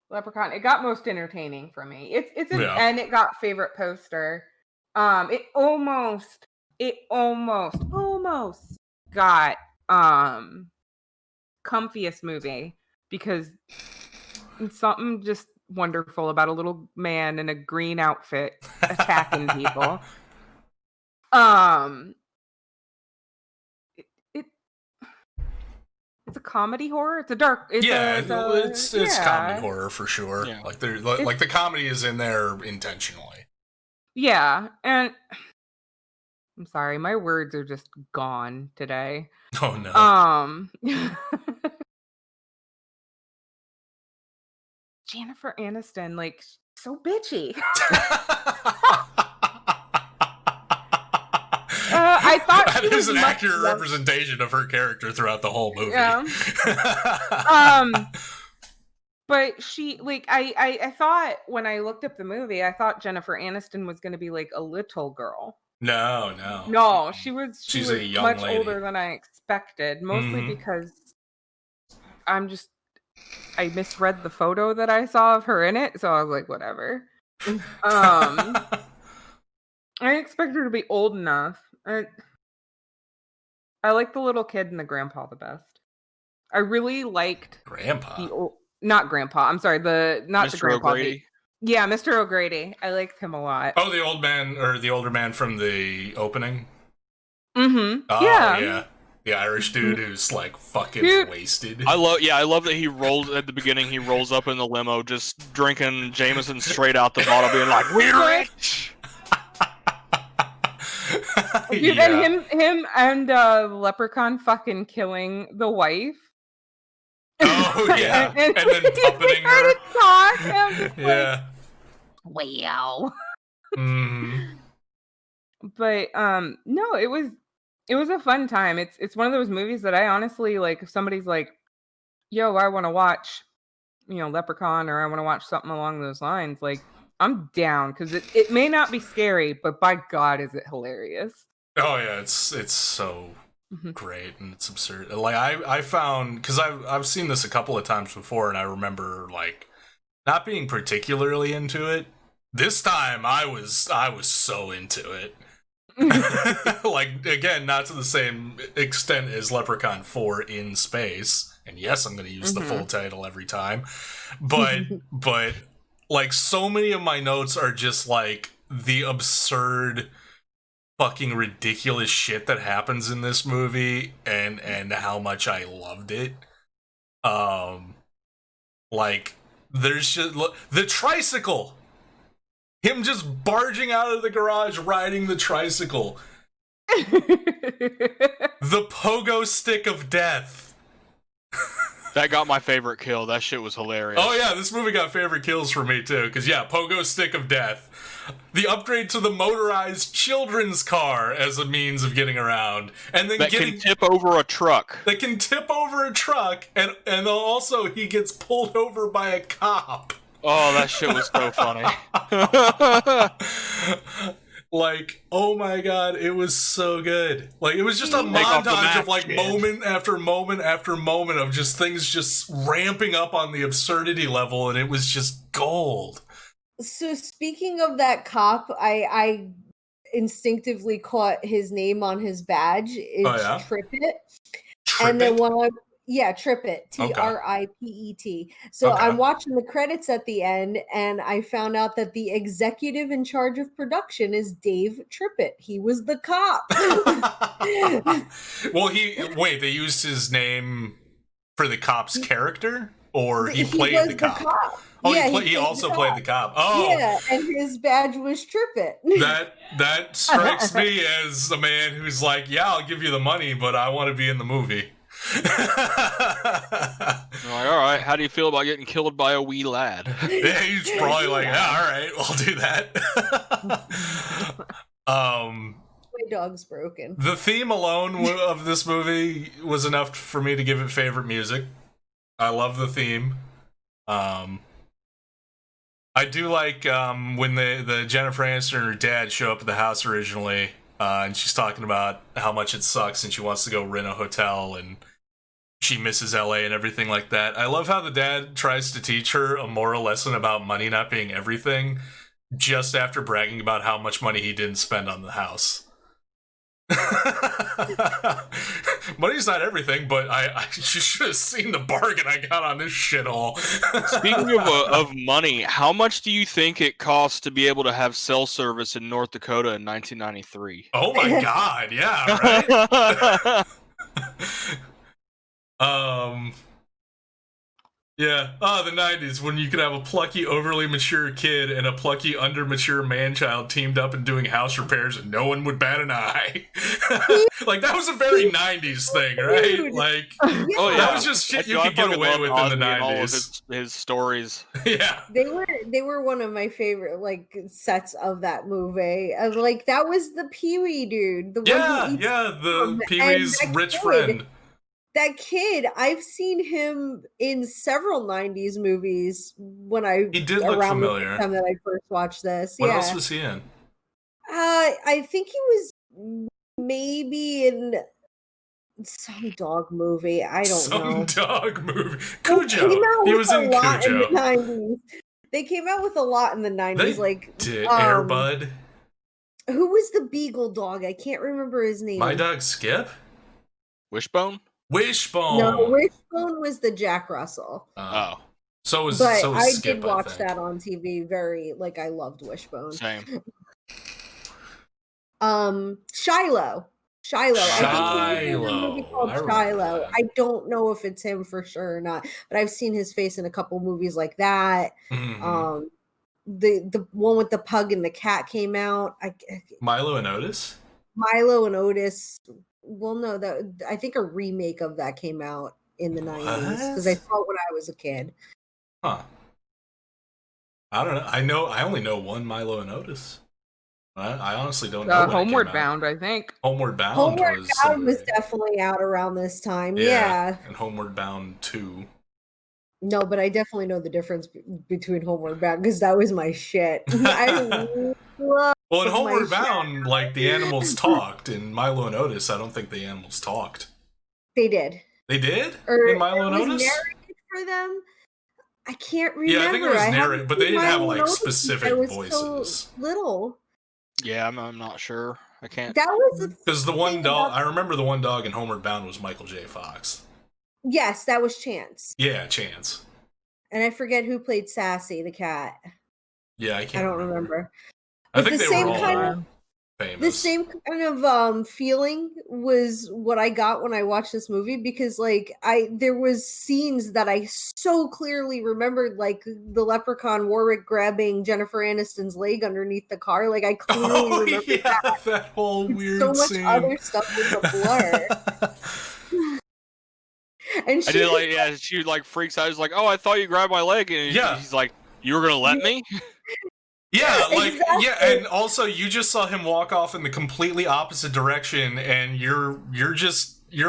Leprechaun, it got most entertaining for me. And it got favorite poster. It almost got comfiest movie because it's something just wonderful about a little man in a green outfit attacking people. It's a comedy horror. It's a dark. It's comedy horror for sure. Yeah. Like the comedy is in there intentionally. Yeah, and I'm sorry, my words are just gone today. Oh no. Jennifer Aniston, like so bitchy. I thought that is an accurate younger. representation of her character throughout the whole movie. Yeah. But she, like, I thought when I looked up the movie, I thought Jennifer Aniston was going to be like a little girl. No, She's a young much lady. older than I expected, mostly because I misread the photo that I saw of her in it, so I was like, whatever. I expect her to be old enough. I like the little kid and the grandpa the best. I really liked Grandpa. Not grandpa. I'm sorry, not Mr. the grandpa. O'Grady? Yeah, Mr. O'Grady. I liked him a lot. Oh, the old man, or the older man from the opening? Mm-hmm. Oh, yeah. The Irish dude who's like fucking wasted. I love that he rolls at the beginning. He rolls up in the limo, just drinking Jameson straight out the bottle, being like, "We're rich." Dude, and him and Leprechaun fucking killing the wife. Oh yeah, and then puppeting her. Yeah. Like, wow. But no, it was a fun time. It's one of those movies that I honestly like. If somebody's like, "Yo, I want to watch, Leprechaun," or "I want to watch something along those lines," like, I'm down, because it may not be scary, but by God, is it hilarious? Oh yeah, it's so great, and it's absurd. Like I found, because I've seen this a couple of times before, and I remember like not being particularly into it. This time I was so into it. Like, again, not to the same extent as Leprechaun 4 in space, and yes, I'm going to use the full title every time, but like, so many of my notes are just like the absurd fucking ridiculous shit that happens in this movie, and how much I loved it. Like, there's just the tricycle. Him just barging out of the garage, riding the tricycle. The pogo stick of death. That got my favorite kill. That shit was hilarious. Oh yeah, this movie got favorite kills for me too. Because yeah, pogo stick of death. The upgrade to the motorized children's car as a means of getting around. And then can tip over a truck. That can tip over a truck, and also he gets pulled over by a cop. Oh, that shit was so funny. Like, oh my God, it was so good. Like, it was just a montage of like moment after moment after moment of just things just ramping up on the absurdity level, and it was just gold. So speaking of that cop, I instinctively caught his name on his badge. It's Trippet. And then Trippet, Tripet. So I'm watching the credits at the end, and I found out that the executive in charge of production is Dave Trippet. He was the cop. Well, they used his name for the cop's character, or he played the cop? Oh, yeah, he also played the cop. Oh, yeah, and his badge was Trippet. That strikes me as a man who's like, yeah, I'll give you the money, but I want to be in the movie. Like, all right, how do you feel about getting killed by a wee lad? Yeah, he's probably like, yeah, all right, I'll do that. My dog's broken. The theme alone of this movie was enough for me to give it favorite music. I love the theme. I do like when the Jennifer Aniston and her dad show up at the house originally, and she's talking about how much it sucks and she wants to go rent a hotel and she misses LA and everything like that. I love how the dad tries to teach her a moral lesson about money not being everything just after bragging about how much money he didn't spend on the house. Money's not everything, but I should have seen the bargain I got on this shithole. Speaking of money, how much do you think it costs to be able to have cell service in North Dakota in 1993? Oh my God, yeah, right? Yeah. Oh, the 90s, when you could have a plucky, overly mature kid and a plucky, under-mature man-child teamed up and doing house repairs and no one would bat an eye. Like, that was a very 90s thing, right? Like, that was just shit you could get away with in the 90s. All of his stories. Yeah. They were one of my favorite, like, sets of that movie. Like, that was the Pee-wee dude. The one who eats the Pee-wee's rich friend. That kid, I've seen him in several 90s movies when he did look familiar. The time that I first watched this. What else was he in? I think he was maybe in some dog movie. I don't know. Some dog movie. Cujo. He was in Cujo. In the 90s. They came out with a lot in the 90s. Air Bud. Who was the beagle dog? I can't remember his name. My Dog Skip? Wishbone? Wishbone. No, Wishbone was the Jack Russell. So was Skip, I did watch that on TV. I loved Wishbone. Same. Shiloh. I think he was in a movie called Shiloh. I don't know if it's him for sure or not, but I've seen his face in a couple movies like that. Mm-hmm. The one with the pug and the cat came out. Milo and Otis. Well, no, I think a remake of that came out in the 90s because I saw it when I was a kid. Huh. I don't know. I only know one Milo and Otis. I honestly don't know. Homeward Bound, I think. Homeward Bound was definitely out around this time. Yeah. And Homeward Bound 2. No, but I definitely know the difference between Homeward Bound because that was my shit. I love in Homeward Bound, like, the animals talked. In Milo and Otis, I don't think the animals talked. They did. They did? In Milo and Otis? Narrated for them? I can't remember. Yeah, I think it was narrated, but they didn't have, like, specific voices. So little. Yeah, I'm not sure. I can't. That was because the one dog. I remember the one dog in Homeward Bound was Michael J. Fox. Yes, that was Chance. Yeah, Chance. And I forget who played Sassy, the cat. Yeah, I don't remember. I think they were all famous. The same kind of feeling was what I got when I watched this movie because, like, there was scenes that I so clearly remembered, like the Leprechaun Warwick grabbing Jennifer Aniston's leg underneath the car. Like, I clearly remember that whole weird so much scene. other stuff was a blur. And she like freaks out. She's like, "Oh, I thought you grabbed my leg," and he's like, "You were gonna let me?" Yeah, like, exactly. And also you just saw him walk off in the completely opposite direction, and your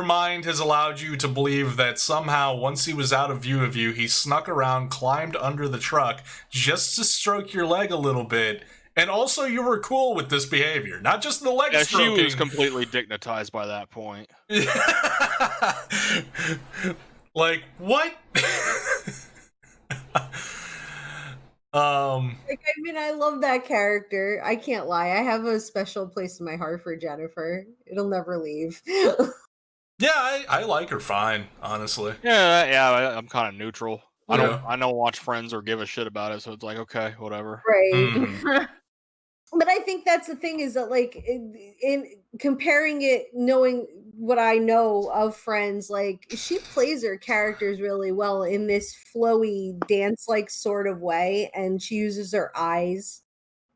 mind has allowed you to believe that somehow once he was out of view of you, he snuck around, climbed under the truck just to stroke your leg a little bit. And also, you were cool with this behavior, not just the leg stroking. She was completely dignitized by that point. Like, what? I love that character. I can't lie. I have a special place in my heart for Jennifer. It'll never leave. Yeah, I like her fine, honestly. Yeah, I'm kind of neutral. I don't watch Friends or give a shit about it, so it's like, okay, whatever. Right. Mm-hmm. But I think that's the thing is that, like, in comparing it, knowing what I know of Friends, like, she plays her characters really well in this flowy dance-like sort of way, and she uses her eyes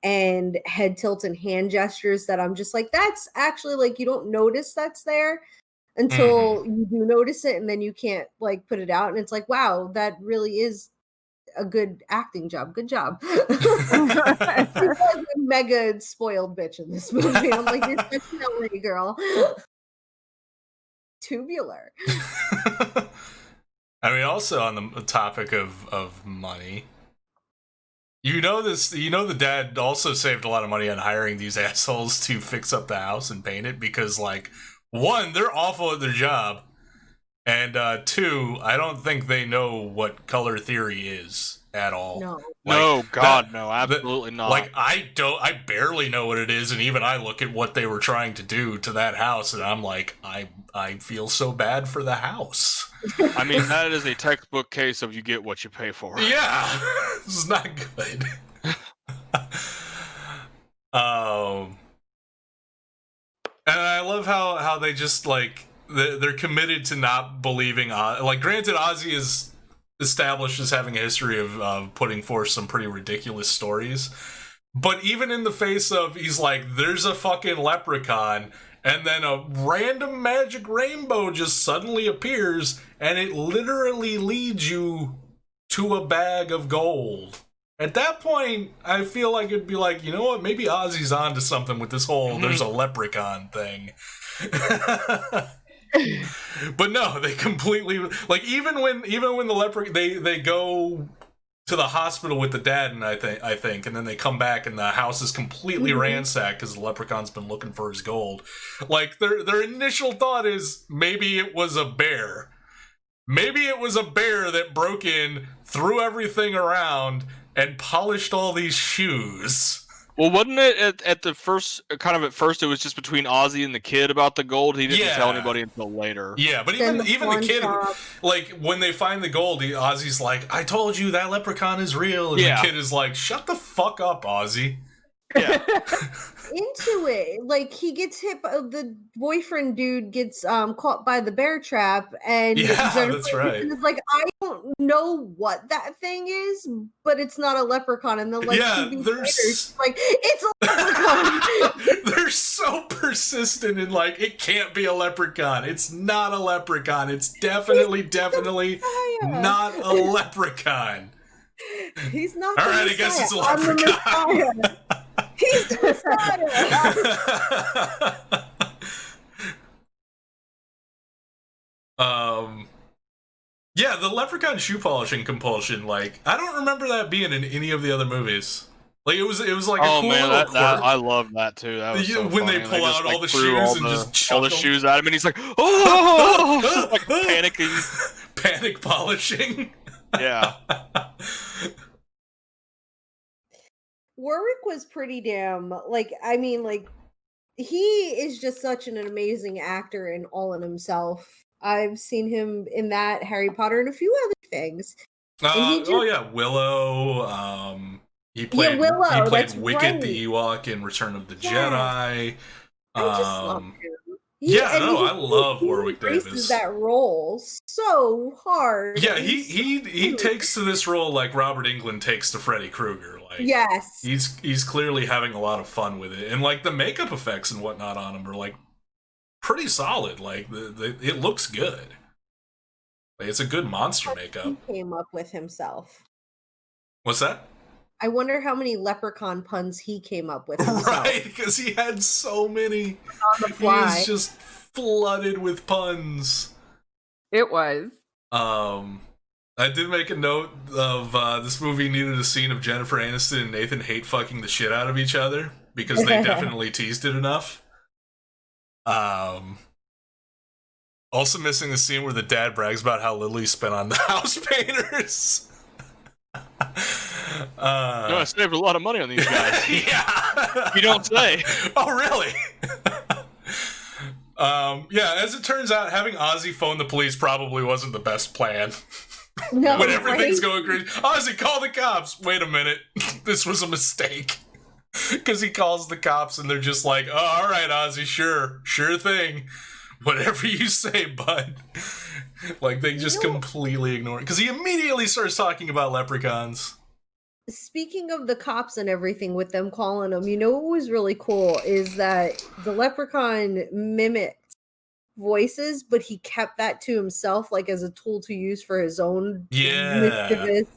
and head tilt and hand gestures that I'm just like, that's actually, like, you don't notice that's there until you do notice it, and then you can't, like, put it out, and it's like, wow, that really is a good acting job. Good job. She's like a mega spoiled bitch in this movie. I'm like, you're such an LA girl. Tubular. I mean, also on the topic of money, the dad also saved a lot of money on hiring these assholes to fix up the house and paint it because, like, one, they're awful at their job. And two, I don't think they know what color theory is at all. No. Like, no, absolutely not. Like, I barely know what it is, and even I look at what they were trying to do to that house, and I'm like, I feel so bad for the house. I mean, that is a textbook case of you get what you pay for. Yeah, this is not good. And I love how they just, like, they're committed to not believing. Like, granted, Ozzy is established as having a history of putting forth some pretty ridiculous stories. But even in the face of, he's like, there's a fucking leprechaun, and then a random magic rainbow just suddenly appears, and it literally leads you to a bag of gold. At that point, I feel like it'd be like, you know what, maybe Ozzy's onto something with this whole there's a leprechaun thing. But no, they completely, like, even when the leprechaun, they go to the hospital with the dad, and I think, and then they come back and the house is completely ransacked because the leprechaun's been looking for his gold. Like, their initial thought is maybe it was a bear. Maybe it was a bear that broke in, threw everything around, and polished all these shoes. Well, wasn't it at the first, kind of at first, it was just between Ozzy and the kid about the gold? He didn't tell anybody until later. Yeah, but even the kid, like, when they find the gold, Ozzy's like, I told you that leprechaun is real. And the kid is like, shut the fuck up, Ozzy. Yeah. Into it. Like, he gets hit by, the boyfriend dude gets caught by the bear trap, and that's right. Is like, I don't know what that thing is, but it's not a leprechaun. And then, like, like, it's a leprechaun. They're so persistent in, like, it can't be a leprechaun. It's not a leprechaun. It's definitely not a leprechaun. He's not. All right, I guess it's a leprechaun. He's the Messiah. Yeah, the leprechaun shoe polishing compulsion, like, I don't remember that being in any of the other movies. Like, it was like a cool little quirk. I love that too. That was so when funny. they pull out all the shoes and just chuck all the shoes at him, and he's like, oh, just like panicking, panic polishing. Yeah. Warwick was pretty damn, like, I mean, like, he is just such an amazing actor in all in himself. I've seen him in that, Harry Potter, and a few other things. Willow. He played Wicket the Ewok in Return of the Jedi. I just love him. I love Warwick Davis. That role so hard. Yeah, he takes to this role like Robert Englund takes to Freddy Krueger. Like, yes, he's clearly having a lot of fun with it, and like the makeup effects and whatnot on him are like pretty solid. Like it looks good. Like, it's a good monster makeup. He came up with himself. What's that? I wonder how many leprechaun puns he came up with himself. Right, because he had so many. On the fly. He was just flooded with puns. It was. I did make a note of this movie needed a scene of Jennifer Aniston and Nathan Haight fucking the shit out of each other, because they definitely teased it enough. Also missing the scene where the dad brags about how little he spent on the house painters. I saved a lot of money on these guys. Yeah. You don't say. Oh, really? As it turns out, having Ozzy phone the police probably wasn't the best plan. No, when everything's going crazy. Ozzy, call the cops. Wait a minute. This was a mistake. Because he calls the cops and they're just like, oh, all right, Ozzy, sure thing. Whatever you say, bud. Like, they just completely ignore it. Because he immediately starts talking about leprechauns. Speaking of the cops and everything with them calling them, you know what was really cool is that the leprechaun mimicked voices, but he kept that to himself, like as a tool to use for his own mischievous.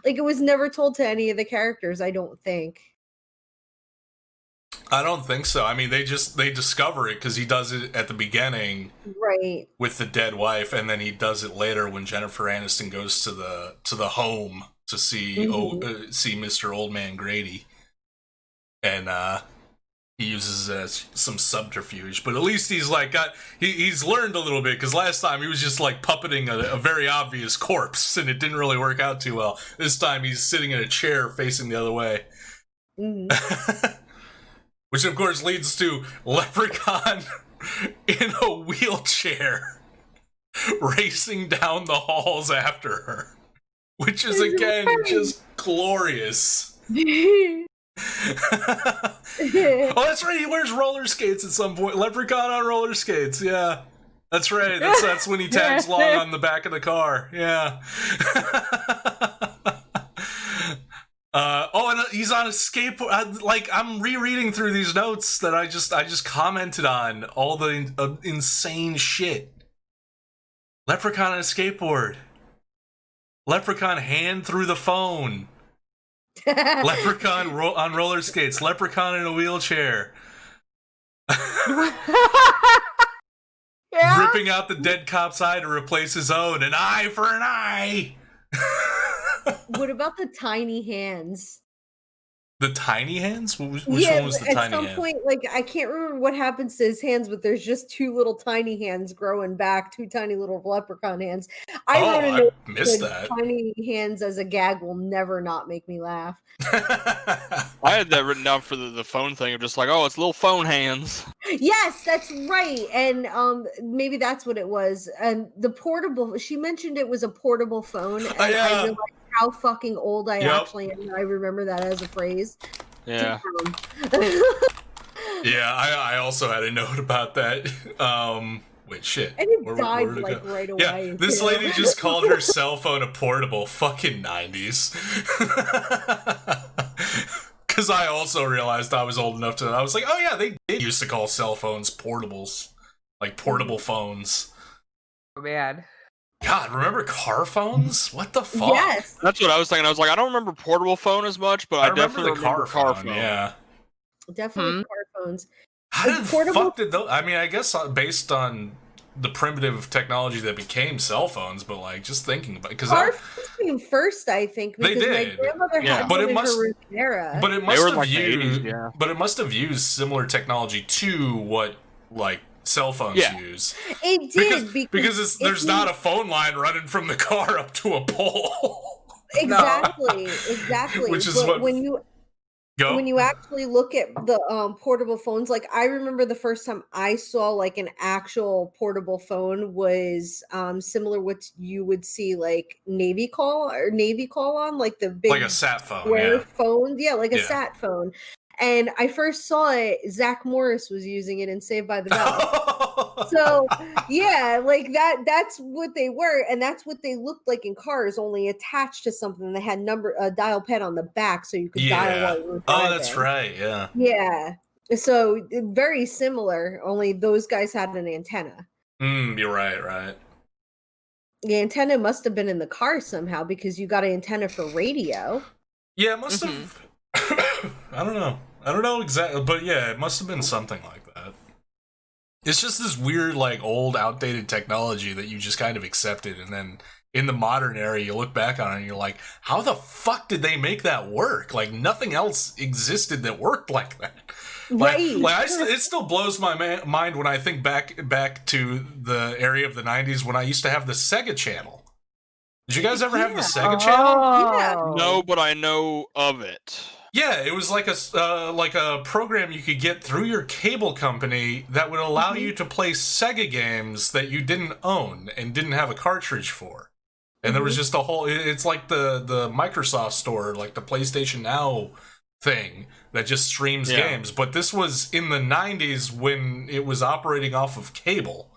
Like, it was never told to any of the characters, I don't think. I don't think so. I mean, they discover it because he does it at the beginning, right, with the dead wife, and then he does it later when Jennifer Aniston goes to the home to see see Mr. Old Man Grady, and he uses some subterfuge. But at least he's like he's learned a little bit, because last time he was just like puppeting a very obvious corpse, and it didn't really work out too well. This time he's sitting in a chair facing the other way. Which, of course, leads to Leprechaun in a wheelchair racing down the halls after her. Which is, again, just glorious. Oh, that's right, he wears roller skates at some point. Leprechaun on roller skates, yeah. That's right. That's when he tags along on the back of the car. Yeah. And he's on a skateboard. I'm rereading through these notes that I just commented on all the insane shit. Leprechaun on a skateboard. Leprechaun hand through the phone. Leprechaun on roller skates. Leprechaun in a wheelchair. Yeah. Ripping out the dead cop's eye to replace his own. An eye for an eye. What about the tiny hands? The tiny hands? Which one was the tiny hand? At some point, I can't remember what happens to his hands, but there's just two little tiny hands growing back, two tiny little leprechaun hands. I missed that. Tiny hands as a gag will never not make me laugh. I had that written down for the phone thing of just it's little phone hands. Yes, that's right. And maybe that's what it was. And the portable, she mentioned it was a portable phone. And I realized how fucking old I actually am. I remember that as a phrase. Yeah. Yeah, I also had a note about that. Wait, shit. And it died right away. Yeah, this lady just called her cell phone a portable. Fucking 90s. Because I also realized I was old enough to... I was like, oh yeah, they did used to call cell phones portables. Like portable phones. So bad. God, remember car phones? What the fuck? Yes. That's what I was thinking. I was like, I don't remember portable phone as much, but I definitely remember car phone. Yeah. Definitely car phones. How the fuck did those... I mean, I guess based on the primitive technology that became cell phones, but just thinking about it, because car phones came first, I think, because my grandmother had one in her era. But it must have used similar technology to what cell phones use. It did because there's not a phone line running from the car up to a pole. Exactly. Which is when you actually look at the portable phones, I remember the first time I saw an actual portable phone was similar what you would see Navy call on, the big a sat phone, phone, a sat phone. And I first saw it, Zach Morris was using it in Saved by the Bell. So, yeah, that's what they were. And that's what they looked like in cars, only attached to something that had a dial pad on the back so you could dial while you were driving. Oh, that's right, yeah. Yeah. So, very similar, only those guys had an antenna. You're right. The antenna must have been in the car somehow because you got an antenna for radio. Yeah, it must have... I don't know exactly, but yeah, it must have been something like that. It's just this weird, old, outdated technology that you just kind of accepted, and then in the modern era, you look back on it and you're like, how the fuck did they make that work? Nothing else existed that worked like that. Right. It still blows my mind when I think back to the area of the 90s when I used to have the Sega Channel. Did you guys ever have the Sega Channel? Yeah. No, but I know of it. Yeah, it was like a program you could get through your cable company that would allow you to play Sega games that you didn't own and didn't have a cartridge for. And there was just a whole... It's like the Microsoft Store, the PlayStation Now thing that just streams games. But this was in the 90s when it was operating off of cable.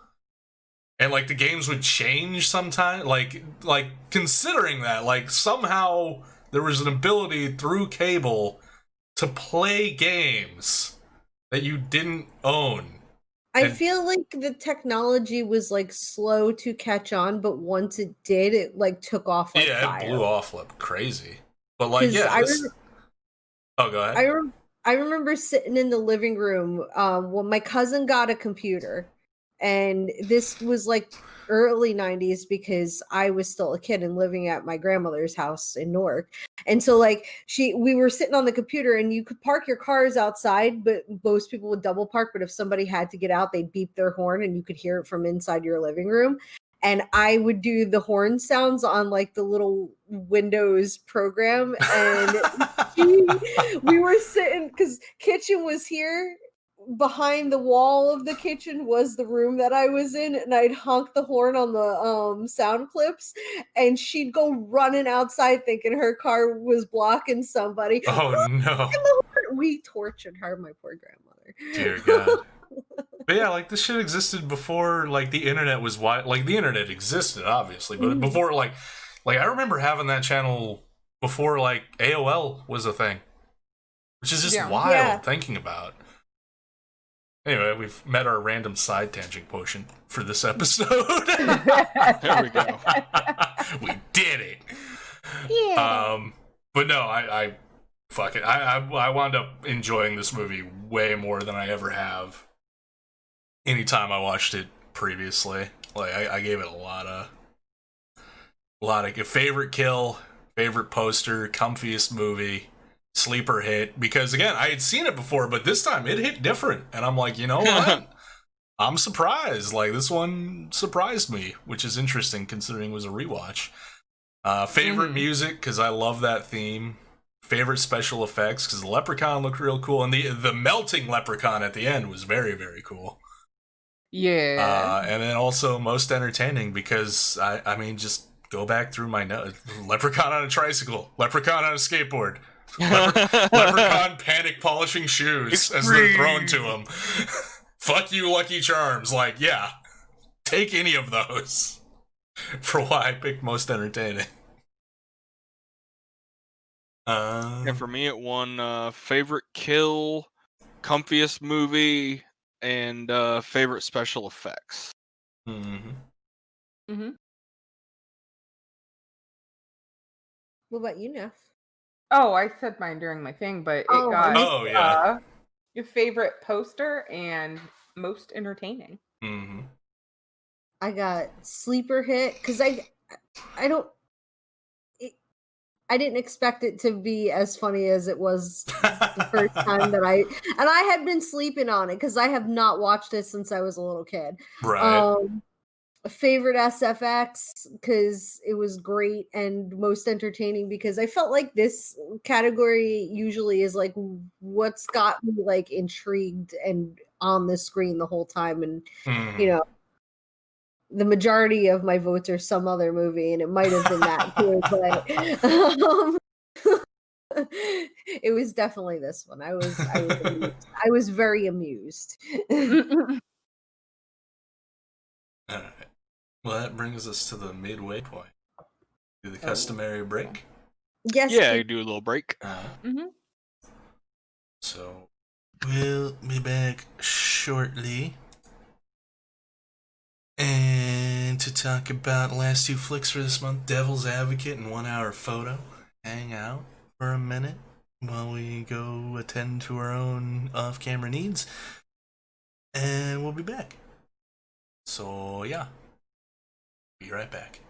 And, the games would change sometime. Considering that, somehow... There was an ability through cable to play games that you didn't own. I feel like the technology was slow to catch on, but once it did, it took off fire. It blew off like crazy. But go ahead. I remember sitting in the living room when my cousin got a computer, and this was early 90s because I was still a kid and living at my grandmother's house in Newark. And so we were sitting on the computer and you could park your cars outside, but most people would double park. But if somebody had to get out, they'd beep their horn and you could hear it from inside your living room. And I would do the horn sounds on the little Windows program. And we were sitting because kitchen was here. Behind the wall of the kitchen was the room that I was in, and I'd honk the horn on the sound clips, and she'd go running outside thinking her car was blocking somebody. Oh no. We tortured her, my poor grandmother. Dear God. But yeah, like this shit existed before like the internet was wide. Like the internet existed, obviously, but before like I remember having that channel before like AOL was a thing, which is just wild thinking about. Anyway, we've met our random side tangent quotient for this episode. There we go. We did it. Yeah. But no, I fuck it. I wound up enjoying this movie way more than I ever have. Anytime I watched it previously, like I gave it a lot of favorite kill, favorite poster, comfiest movie. Sleeper hit, because again I had seen it before, but this time it hit different, and I'm like, you know what? I'm surprised. Like this one surprised me, which is interesting considering it was a rewatch. Favorite music, because I love that theme. Favorite special effects, because the Leprechaun looked real cool, and the melting Leprechaun at the end was very, very cool. Yeah. And then also most entertaining, because I mean, just go back through my notes. Leprechaun on a tricycle, Leprechaun on a skateboard. Leprechaun panic polishing shoes as they're thrown to him. Fuck you, Lucky Charms. Like, yeah, take any of those for why I picked most entertaining. Yeah, for me it won favorite kill, comfiest movie, and favorite special effects. What about you, Neff? Oh, I said mine during my thing, but it got your favorite poster and most entertaining. I got sleeper hit because I didn't expect it to be as funny as it was the first time that I had been sleeping on it because I have not watched it since I was a little kid. Right. Favorite SFX because it was great, and most entertaining because I felt like this category usually is like what's got me like intrigued and on the screen the whole time, and you know, the majority of my votes are some other movie, and it might have been that too, but it was definitely this one. I was amused. I was very amused. All right. Well, that brings us to the midway point. Do the customary break. Yes. Yeah, you do a little break. So we'll be back shortly. And to talk about last two flicks for this month, Devil's Advocate and 1 Hour Photo. Hang out for a minute while we go attend to our own off-camera needs. And we'll be back. So yeah, be right back.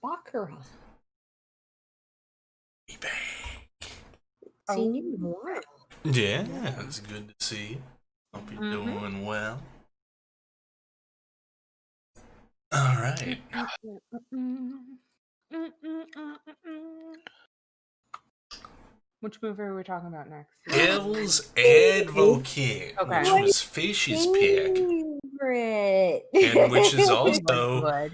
Baccarat. Back. Seen you in a while. Yeah, it's good to see you. Hope you're doing well. All right. Which movie are we talking about next? Devil's Advocate, which was Fishy's pick. And which is also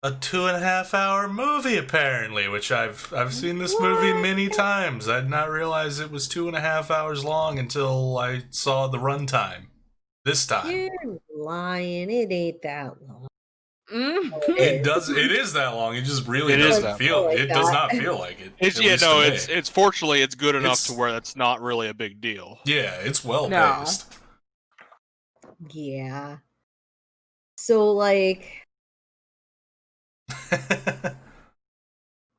a 2.5-hour movie, apparently, which I've seen this movie many times. I did not realize it was 2.5 hours long until I saw the runtime. This time. You're lying. It ain't that long. It is that long. It just really doesn't feel. It does not feel like it. It's fortunately it's good enough to where that's not really a big deal. Yeah, it's well paced. Yeah. So like,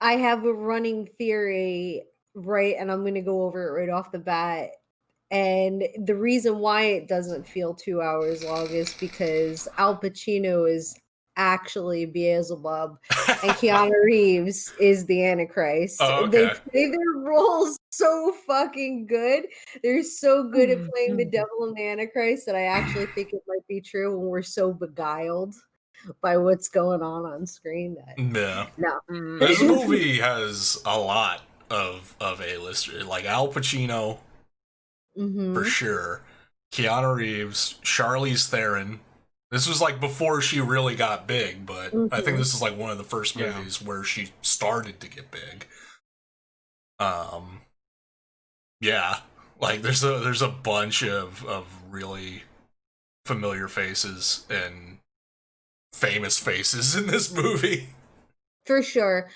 I have a running theory, right? And I'm going to go over it right off the bat. And the reason why it doesn't feel 2 hours long is because Al Pacino is actually Beelzebub and Keanu Reeves is the Antichrist. Oh, okay. They play their roles so fucking good. They're so good at playing the devil and the Antichrist that I actually think it might be true when we're so beguiled by what's going on screen. Yeah. No. This movie has a lot of A-listers. Like Al Pacino, for sure. Keanu Reeves, Charlize Theron. This was like before she really got big, but I think this is like one of the first movies where she started to get big. Yeah, like there's a bunch of really familiar faces and famous faces in this movie. For sure.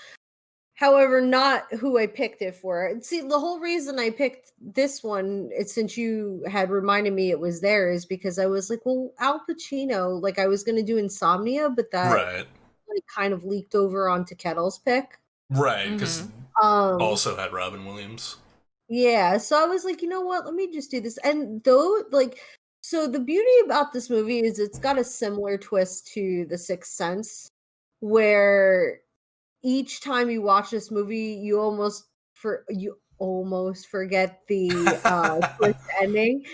However, not who I picked it for. See, the whole reason I picked this one, since you had reminded me it was there, is because I was like, well, Al Pacino, like I was going to do Insomnia, but that like kind of leaked over onto Kettle's pick. Right, because also had Robin Williams. Yeah, so I was like, you know what, let me just do this. And though, like, so the beauty about this movie is it's got a similar twist to The Sixth Sense, where each time you watch this movie, you almost forget the twist ending.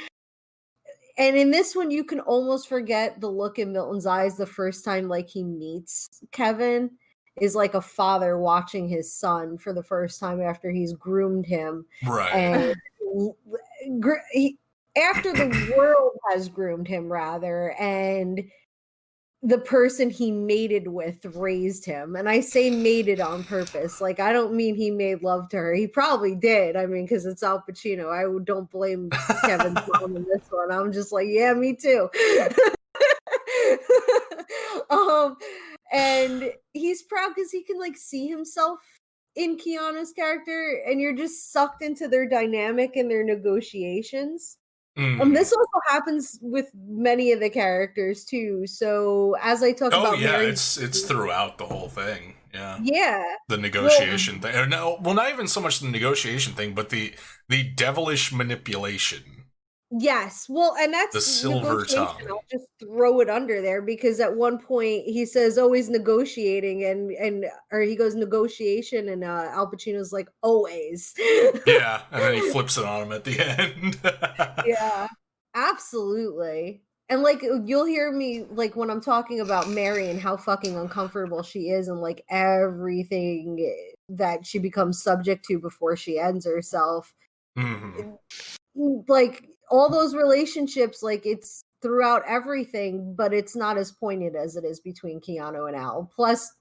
And in this one, you can almost forget the look in Milton's eyes the first time, like he meets Kevin, is like a father watching his son for the first time after he's groomed him. Right. And after the world has groomed him, rather, and the person he mated with raised him. And I say mated on purpose. Like, I don't mean he made love to her. He probably did. I mean, because it's Al Pacino. I don't blame Kevin's mom in this one. I'm just like, yeah, me too. And he's proud because he can like see himself in Keanu's character, and you're just sucked into their dynamic and their negotiations. This also happens with many of the characters too. So as I talk about, it's throughout the whole thing. Yeah, the negotiation thing. Well, not even so much the negotiation thing, but the devilish manipulation. Yes, well, and that's the silver tongue. I'll just throw it under there because at one point he says always negotiating, or he goes negotiation, and Al Pacino's like always. Yeah, and then he flips it on him at the end. Yeah, absolutely. And like you'll hear me like when I'm talking about Mary and how fucking uncomfortable she is, and like everything that she becomes subject to before she ends herself. Like all those relationships, like it's throughout everything, but it's not as pointed as it is between Keanu and Al. Plus,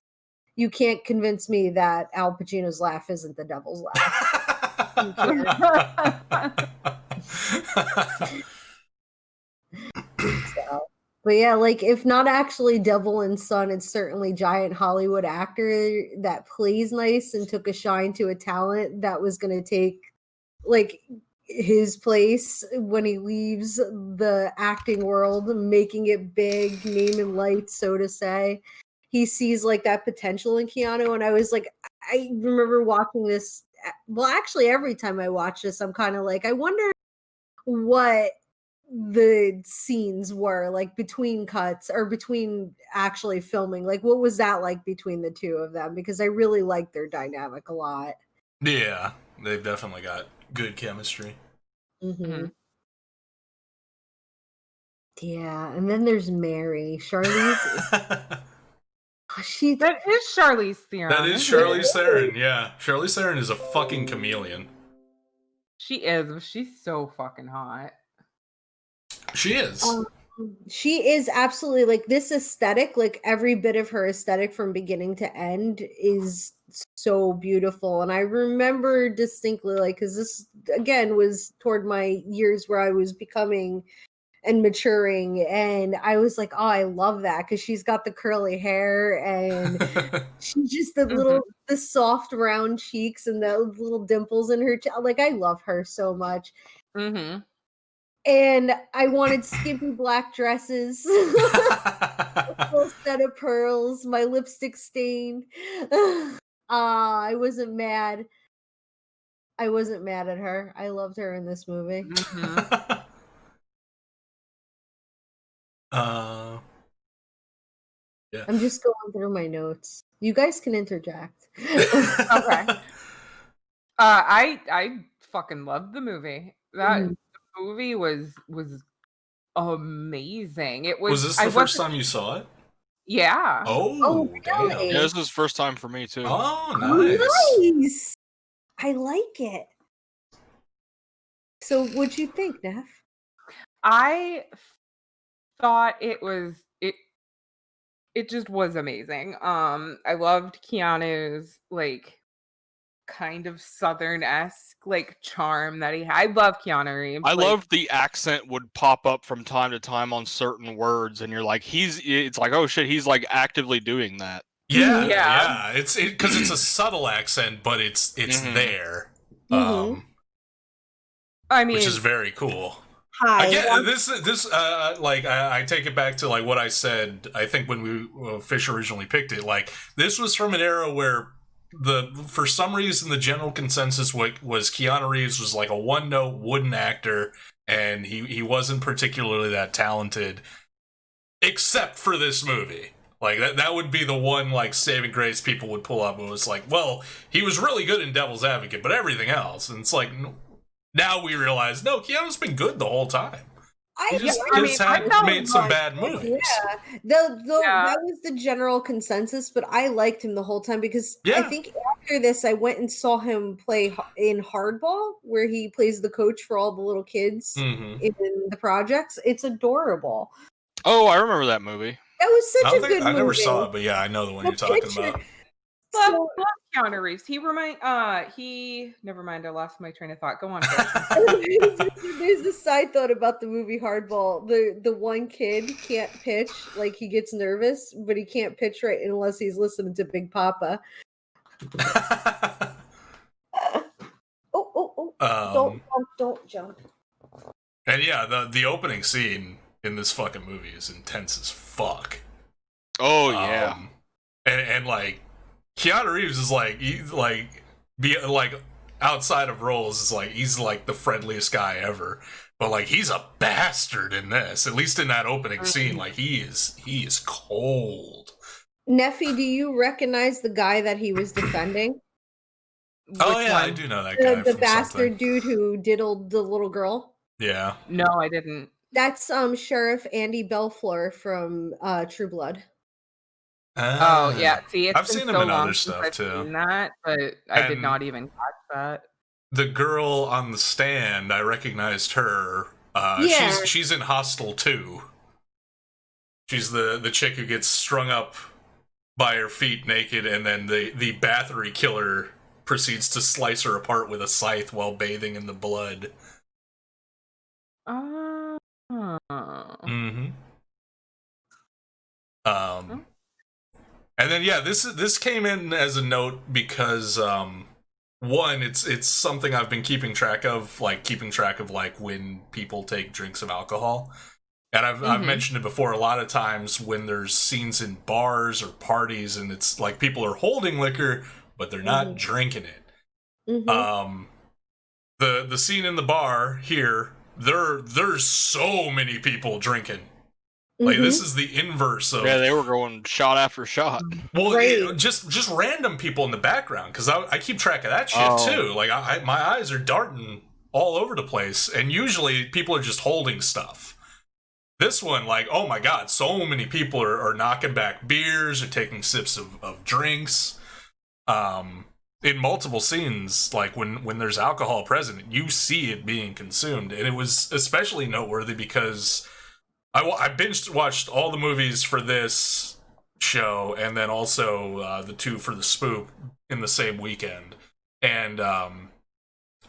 you can't convince me that Al Pacino's laugh isn't the devil's laugh. But yeah, like if not actually Devil and Son, it's certainly giant Hollywood actor that plays nice and took a shine to a talent that was going to take like his place when he leaves the acting world, making it big, name and light, so to say. He sees like that potential in Keanu, and I was like, I remember watching this. Well, actually, every time I watch this, I'm kind of like, I wonder what the scenes were like between cuts or between actually filming. Like, what was that like between the two of them? Because I really like their dynamic a lot. Yeah, they've definitely got good chemistry. Mm-hmm. Yeah, and then there's Mary, Charlize. That is Charlize Theron. That is Charlize Theron. Yeah, Charlize Theron is a fucking chameleon. She is. She's so fucking hot. She is. She is absolutely like this aesthetic. Like every bit of her aesthetic from beginning to end is so beautiful. And I remember distinctly, like, because this again was toward my years where I was becoming and maturing, and I was like, oh, I love that because she's got the curly hair and she's just the soft round cheeks and the little dimples in her like I love her so much. And I wanted skimpy black dresses, a full set of pearls, my lipstick stained. I wasn't mad. I wasn't mad at her. I loved her in this movie. Yeah. I'm just going through my notes. You guys can interject. Okay. I fucking loved the movie. That movie was amazing. It was. Was this the first time you saw it? Yeah. Oh, damn. Really? Yeah, this was first time for me too. Oh, nice. Nice. I like it. So, what'd you think, Neff? I thought it just was amazing. I loved Keanu's like kind of Southern-esque like charm that he had. I love Keanu Reeves. I loved the accent would pop up from time to time on certain words, and you're like, it's like, oh shit, he's like actively doing that. Yeah. It's because it's a subtle accent, but it's there. I mean, which is very cool. Hi. Again, this like I take it back to like what I said. I think when we Fish originally picked it, like this was from an era where for some reason the general consensus was Keanu Reeves was like a one-note wooden actor, and he wasn't particularly that talented, except for this movie. Like that would be the one like saving grace people would pull up. It was like, well, he was really good in Devil's Advocate, but everything else, and it's like. Now we realize, no, Keanu's been good the whole time. He just made some bad movies. Yeah, that was the general consensus, but I liked him the whole time because I think after this, I went and saw him play in Hardball, where he plays the coach for all the little kids in the projects. It's adorable. Oh, I remember that movie. That was such a good movie. I never saw it, but yeah, I know the one you're talking about. Love Keanu Reeves. Never mind, I lost my train of thought. Go on. There's a side thought about the movie Hardball. The one kid can't pitch, like he gets nervous, but he can't pitch right unless he's listening to Big Papa. Don't jump. And yeah, the opening scene in this fucking movie is intense as fuck. Oh yeah. And like Keanu Reeves is like outside of roles is like he's like the friendliest guy ever, but like he's a bastard in this. At least in that opening scene, like he is cold. Neffy, do you recognize the guy that he was defending? Oh yeah, I do know that guy. The bastard dude who diddled the little girl. Yeah. No, I didn't. That's Sheriff Andy Belfleur from True Blood. Oh yeah, see, I've seen him in other stuff too. That, but I did not even catch that. The girl on the stand, I recognized her. She's in Hostel 2. She's the chick who gets strung up by her feet naked, and then the battery killer proceeds to slice her apart with a scythe while bathing in the blood. And then yeah, this came in as a note because one, it's something I've been keeping track of like when people take drinks of alcohol. And I've mentioned it before, a lot of times when there's scenes in bars or parties and it's like people are holding liquor, but they're not drinking it. The scene in the bar here there's so many people drinking. Like, this is the inverse of... Yeah, they were going shot after shot. Well, just random people in the background, because I keep track of that shit, too. Like, my eyes are darting all over the place, and usually people are just holding stuff. This one, like, oh my god, so many people are knocking back beers, or taking sips of drinks. In multiple scenes, like, when there's alcohol present, you see it being consumed. And it was especially noteworthy because... I binge-watched all the movies for this show, and then also the 2 for the Spook in the same weekend. And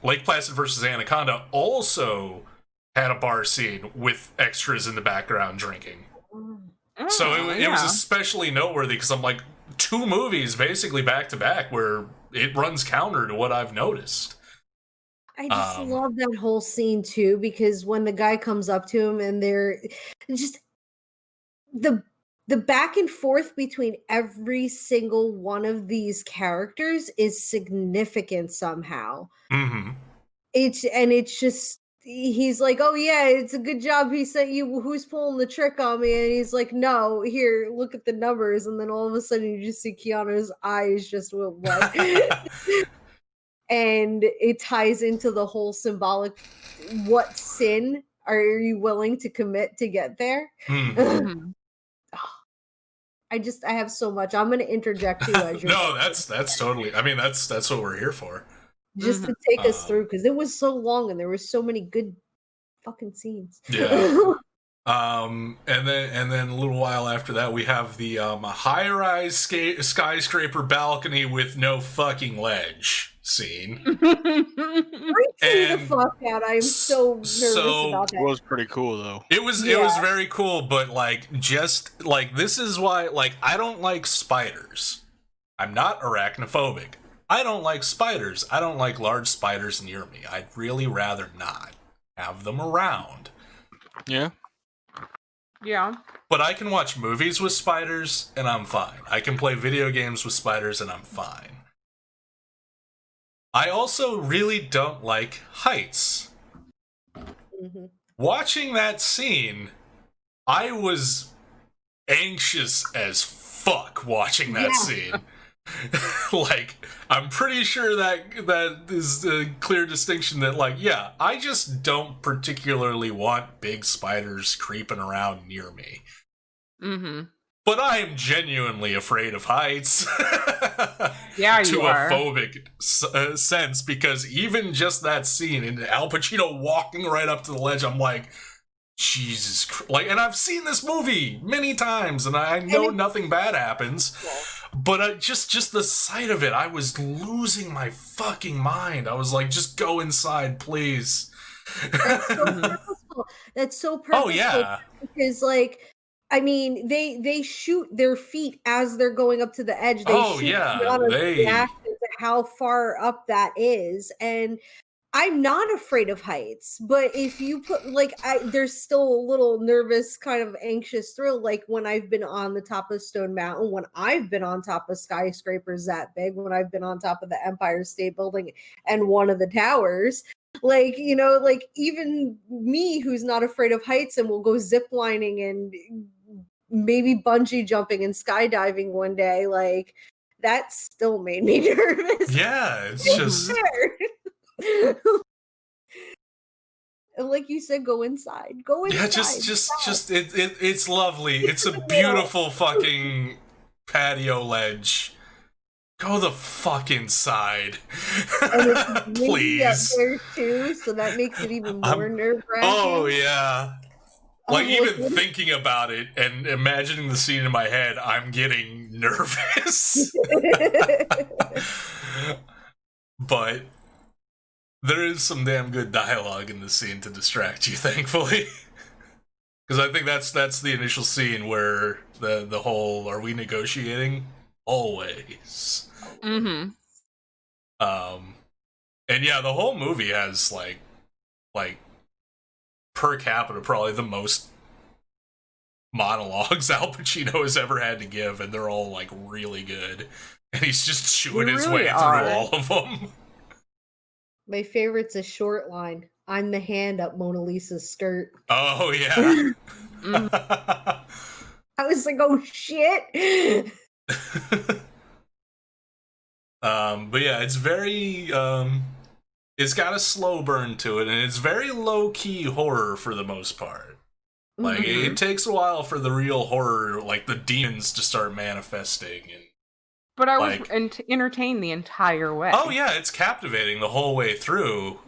Lake Placid versus Anaconda also had a bar scene with extras in the background drinking. So it was especially noteworthy because I'm like, 2 movies basically back-to-back where it runs counter to what I've noticed. I just love that whole scene too, because when the guy comes up to him and they're just the back and forth between every single one of these characters is significant somehow. Mm-hmm. It's just, he's like, oh yeah, it's a good job he sent you, who's pulling the trick on me? And he's like, no, here, look at the numbers. And then all of a sudden you just see Keanu's eyes just went white. And it ties into the whole symbolic, what sin are you willing to commit to get there? Mm-hmm. I have so much. I'm going to interject too. As no, that's totally, I mean, that's what we're here for. Just to take us through, because it was so long and there were so many good fucking scenes. Yeah. And then a little while after that, we have the high-rise skyscraper balcony with no fucking ledge scene. The fuck out! I'm so nervous about that. It was pretty cool though. It was very cool, but like, just like, this is why, like, I don't like spiders. I'm not arachnophobic. I don't like spiders. I don't like large spiders near me. I'd really rather not have them around. Yeah. Yeah. But I can watch movies with spiders, and I'm fine. I can play video games with spiders, and I'm fine. I also really don't like heights. Mm-hmm. Watching that scene, I was anxious as fuck watching that scene. Like, I'm pretty sure that is a clear distinction that, like, yeah, I just don't particularly want big spiders creeping around near me. Mm-hmm. But I am genuinely afraid of heights. Yeah, to you are. a phobic sense, because even just that scene and Al Pacino walking right up to the ledge, I'm like, Jesus Christ. Like, and I've seen this movie many times, and I know nothing bad happens. But just the sight of it, I was losing my fucking mind. I was like, just go inside, please. That's so purposeful. That's so purposeful. Oh, yeah. Because, like, I mean, they shoot their feet as they're going up to the edge. They react to how far up that is. And I'm not afraid of heights, but if you put, like, there's still a little nervous, kind of anxious thrill, like when I've been on the top of Stone Mountain, when I've been on top of skyscrapers that big, when I've been on top of the Empire State Building and one of the towers. Like, you know, like, even me, who's not afraid of heights and will go ziplining and maybe bungee jumping and skydiving one day, like, that still made me nervous. Yeah, it's just... like you said, go inside. Go inside. Yeah, just it's lovely. It's a beautiful fucking patio ledge. Go the fuck inside. And it's please. Up there too, so that makes it even more nerve-wracking. Oh yeah. Like, even thinking about it and imagining the scene in my head, I'm getting nervous. But there is some damn good dialogue in the scene to distract you, thankfully. Because I think that's the initial scene where the whole, are we negotiating? Always. Mm-hmm. And yeah, the whole movie has like per capita probably the most monologues Al Pacino has ever had to give, and they're all like really good. And he's just chewing his way through all of them. My favorite's a short line. I'm the hand up Mona Lisa's skirt. Oh yeah. I was like, oh shit. But yeah, it's very it's got a slow burn to it, and it's very low key horror for the most part. Like it takes a while for the real horror, like the demons, to start manifesting. But I was entertained the entire way. Oh yeah, it's captivating the whole way through.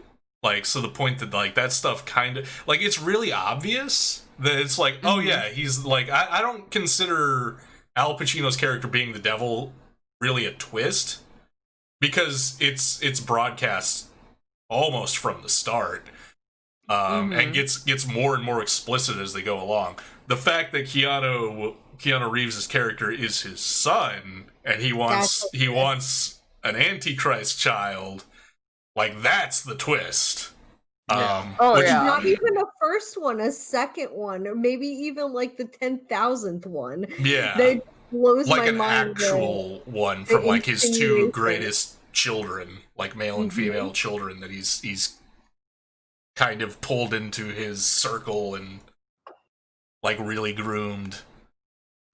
Like, so the point that like that stuff kind of like it's really obvious that it's like, oh yeah, he's like I don't consider Al Pacino's character being the devil really a twist, because it's broadcast almost from the start, and gets more and more explicit as they go along. The fact that Keanu Reeves' character is his son, and he wants an Antichrist child, like that's the twist. Yeah. Not even a first one, a second one, or maybe even like the 10,000th one. Yeah, that blows like my an mind. Actual one from like his two greatest children, like male and female children, that he's kind of pulled into his circle and like really groomed.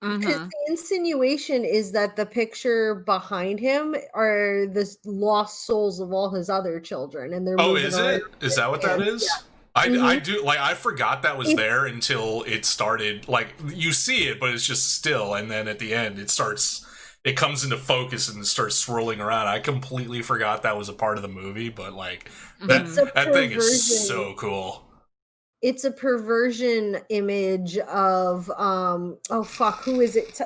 Because the insinuation is that the picture behind him are the lost souls of all his other children, and they're moving is it? Is that what that is? Yeah. I do, like, I forgot that was there until it started. Like, you see it, but it's just still, and then at the end it comes into focus and starts swirling around. I completely forgot that was a part of the movie, but like that thing is so cool. It's a perversion image of who is it?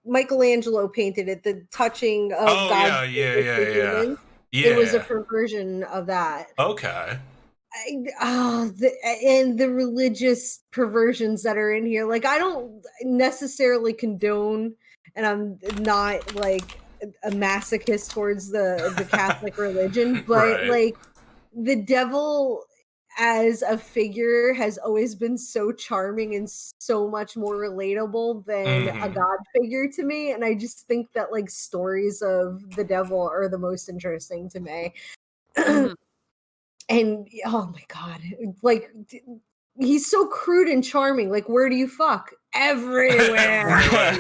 Michelangelo painted it, the touching of God. Yeah. It was a perversion of that. Okay. And the religious perversions that are in here, like, I don't necessarily condone, and I'm not like a masochist towards the Catholic religion, but like the devil as a figure has always been so charming and so much more relatable than a god figure to me, and I just think that like stories of the devil are the most interesting to me. And oh my god, like he's so crude and charming. Like, where do you fuck? Everywhere. I'm like,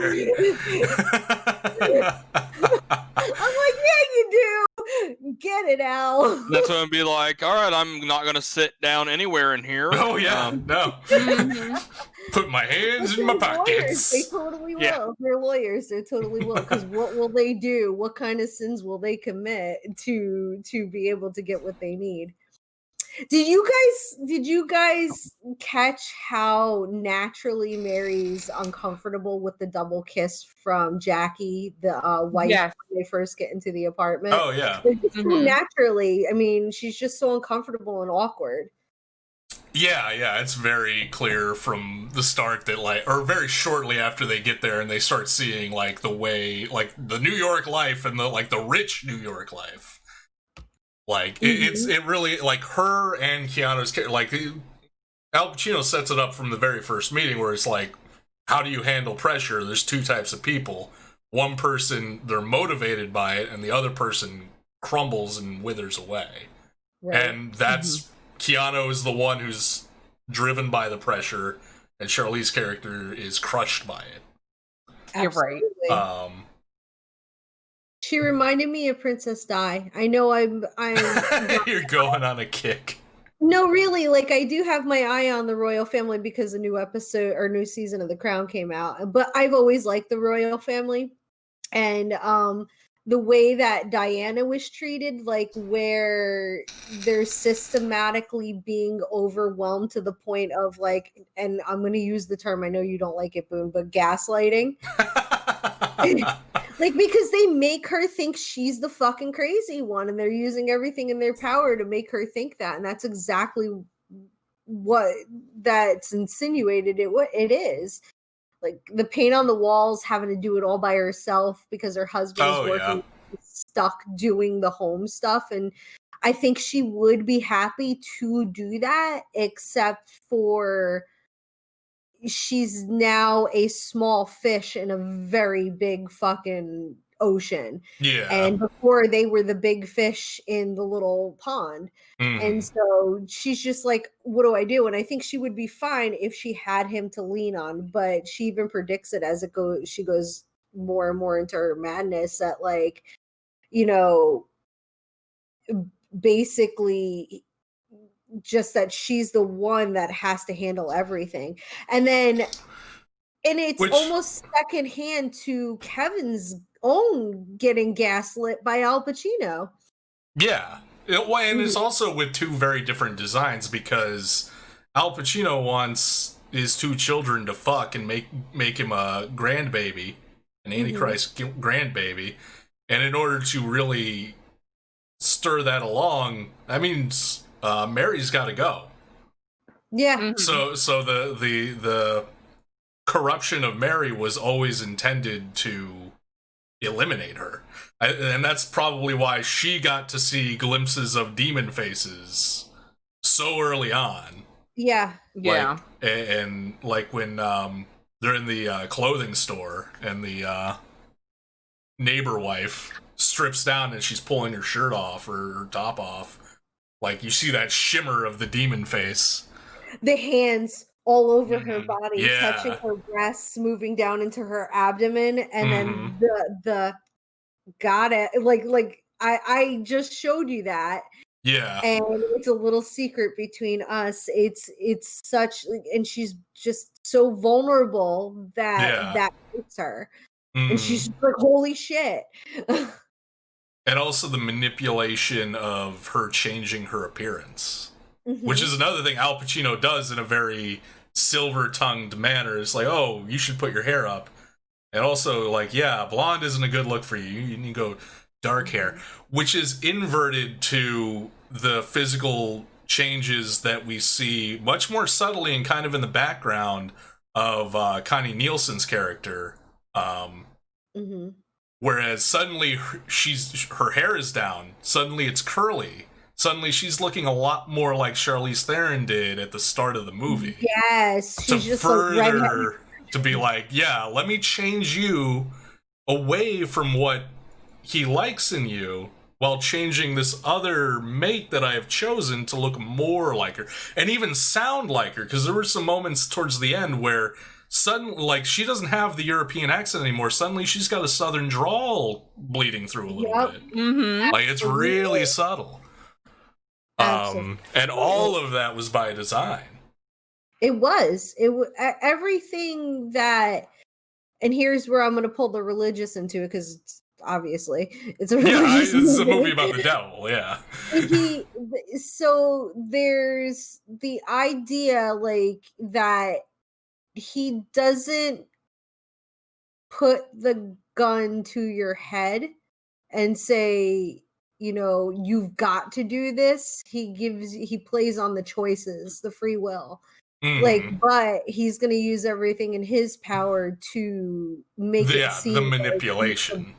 yeah, you do. Get it, Al. That's when I'd be like, all right, I'm not going to sit down anywhere in here. Oh, yeah, no. Put my hands in my pockets. Lawyers, they totally will. Yeah. They're lawyers. They totally will. Because what will they do? What kind of sins will they commit to be able to get what they need? Did you guys catch how naturally Mary's uncomfortable with the double kiss from Jackie, the wife, when they first get into the apartment? Oh yeah. So naturally, I mean, she's just so uncomfortable and awkward. Yeah, it's very clear from the start that or very shortly after they get there and they start seeing like the way, like the New York life and the rich New York life. Like, it really, like, her and Keanu's, like, Al Pacino sets it up from the very first meeting where it's like, how do you handle pressure? There's two types of people. One person, they're motivated by it, and the other person crumbles and withers away. Right. And that's, Keanu is the one who's driven by the pressure, and Charlize's character is crushed by it. Absolutely. You're right. She reminded me of Princess Di. I know I'm You're going on a kick. No, really, like I do have my eye on the royal family because a new episode or new season of The Crown came out. But I've always liked the royal family. And the way that Diana was treated, like where they're systematically being overwhelmed to the point of like, and I'm going to use the term, I know you don't like it, Boone, but gaslighting. Like, because they make her think she's the fucking crazy one, and they're using everything in their power to make her think that, and that's exactly what that's insinuated it is. Like, the paint on the walls, having to do it all by herself because her husband's working, stuck doing the home stuff, and I think she would be happy to do that, except for she's now a small fish in a very big fucking ocean. Yeah. And before they were the big fish in the little pond. And so she's just like, what do I do? And I think she would be fine if she had him to lean on, but she even predicts it as she goes more and more into her madness that, like, you know, basically just that she's the one that has to handle everything. And it's almost secondhand to Kevin's own getting gaslit by Al Pacino. Yeah. And it's also with two very different designs, because Al Pacino wants his two children to fuck and make him a grandbaby, an Antichrist grandbaby. And in order to really stir that along, that means Mary's got to go. Yeah. So the corruption of Mary was always intended to eliminate her. And that's probably why she got to see glimpses of demon faces so early on. Yeah. Yeah. And like when they're in the clothing store and the neighbor wife strips down and she's pulling her shirt off or her top off, like you see that shimmer of the demon face. The hands all over her body, touching her breasts, moving down into her abdomen, and then the got it. Like I just showed you that. Yeah. And it's a little secret between us. It's such, and she's just so vulnerable that hurts her. And she's like, holy shit. And also the manipulation of her changing her appearance, which is another thing Al Pacino does in a very silver-tongued manner. It's like, oh, you should put your hair up. And also, like, yeah, blonde isn't a good look for you. You need to go dark hair, which is inverted to the physical changes that we see much more subtly and kind of in the background of Connie Nielsen's character. Whereas suddenly her hair is down. Suddenly it's curly. Suddenly she's looking a lot more like Charlize Theron did at the start of the movie. Yes, she's just further to be like, yeah, let me change you away from what he likes in you while changing this other mate that I have chosen to look more like her and even sound like her. Because there were some moments towards the end where suddenly, like, she doesn't have the European accent anymore. Suddenly she's got a southern drawl bleeding through a little bit. Like, it's really subtle. And all of that was by design. It was everything that, and here's where I'm going to pull the religious into it, because obviously it's a religious it's a movie about the devil. Yeah. So there's the idea, like, that he doesn't put the gun to your head and say, you know, you've got to do this. He plays on the choices, the free will. Like, but he's going to use everything in his power to make it seem the manipulation. Like the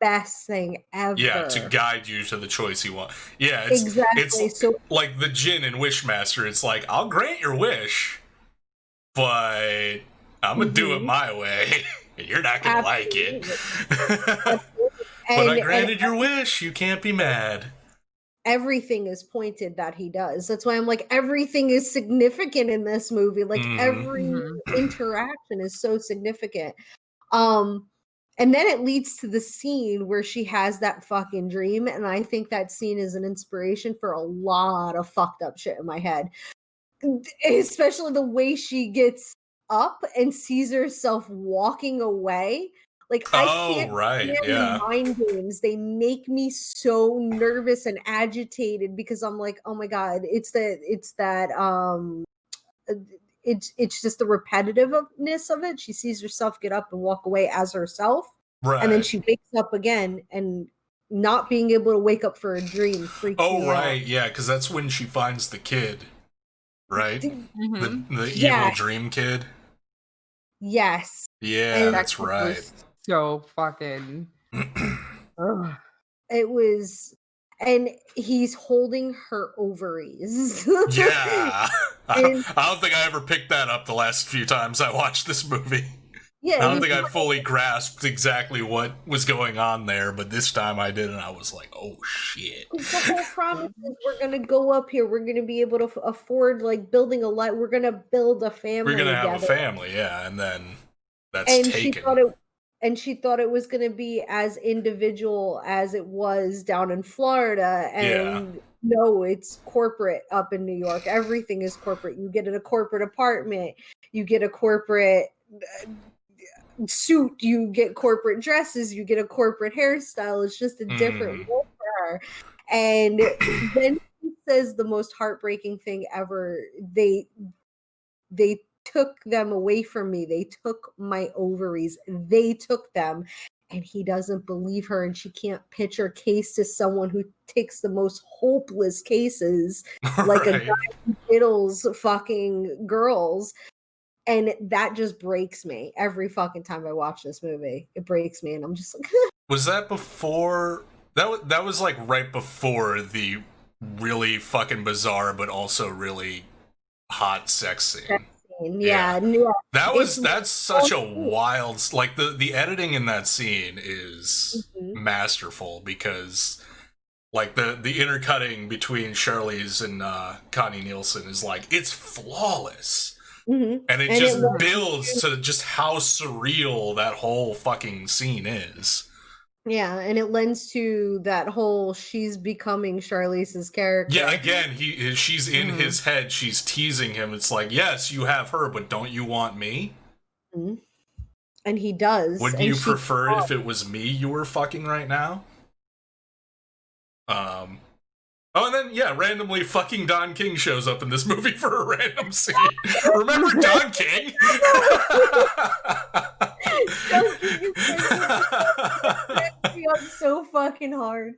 best thing ever. Yeah, to guide you to the choice you want. Yeah, it's so, like the djinn in Wishmaster. It's like, I'll grant your wish, but I'm going to do it my way. You're not going to like it. But I granted your wish. You can't be mad. Everything is pointed that he does. That's why I'm like, everything is significant in this movie. Like, every interaction is so significant. And then it leads to the scene where she has that fucking dream. And I think that scene is an inspiration for a lot of fucked up shit in my head. Especially the way she gets up and sees herself walking away. Like, I can't stand mind games. They make me so nervous and agitated because I'm like, oh my God, it's just the repetitiveness of it. She sees herself get up and walk away as herself. Right. And then she wakes up again, and not being able to wake up for a dream freaks me out. Yeah, because that's when she finds the kid, right? The evil dream kid. Yes. Yeah, and that's right. So fucking it was, and he's holding her ovaries. Yeah. I don't think I ever picked that up the last few times I watched this movie. Yeah, I don't think I fully grasped exactly what was going on there, but this time I did, and I was like, "Oh shit!" The whole promise is we're gonna go up here. We're gonna be able to afford like building a life. We're gonna build a family. We're gonna together. have a family, yeah, and then that's and taken. she thought it was gonna be as individual as it was down in Florida, and no, it's corporate up in New York. Everything is corporate. You get in a corporate apartment. You get a corporate suit, you get corporate dresses, you get a corporate hairstyle. It's just a different world for her. And then he says the most heartbreaking thing ever. They took them away from me. They took my ovaries. They took them. And he doesn't believe her, and she can't pitch her case to someone who takes the most hopeless cases, like a guy who diddles fucking girls. And that just breaks me every fucking time I watch this movie. It breaks me, and I'm just like, was that before? That was like right before the really fucking bizarre, but also really hot sex scene. Yeah. That's such a wild, like the editing in that scene is masterful, because like the intercutting between Charlize and Connie Nielsen is like, it's flawless. And it just builds to just how surreal that whole fucking scene is. Yeah, and it lends to that whole she's becoming Charlize's character. Yeah, again, she's in his head. She's teasing him. It's like, yes, you have her, but don't you want me? And he does. Would you prefer if it was me you were fucking right now? Oh, and then, yeah, randomly fucking Don King shows up in this movie for a random scene. Remember Don King? I'm so fucking hard.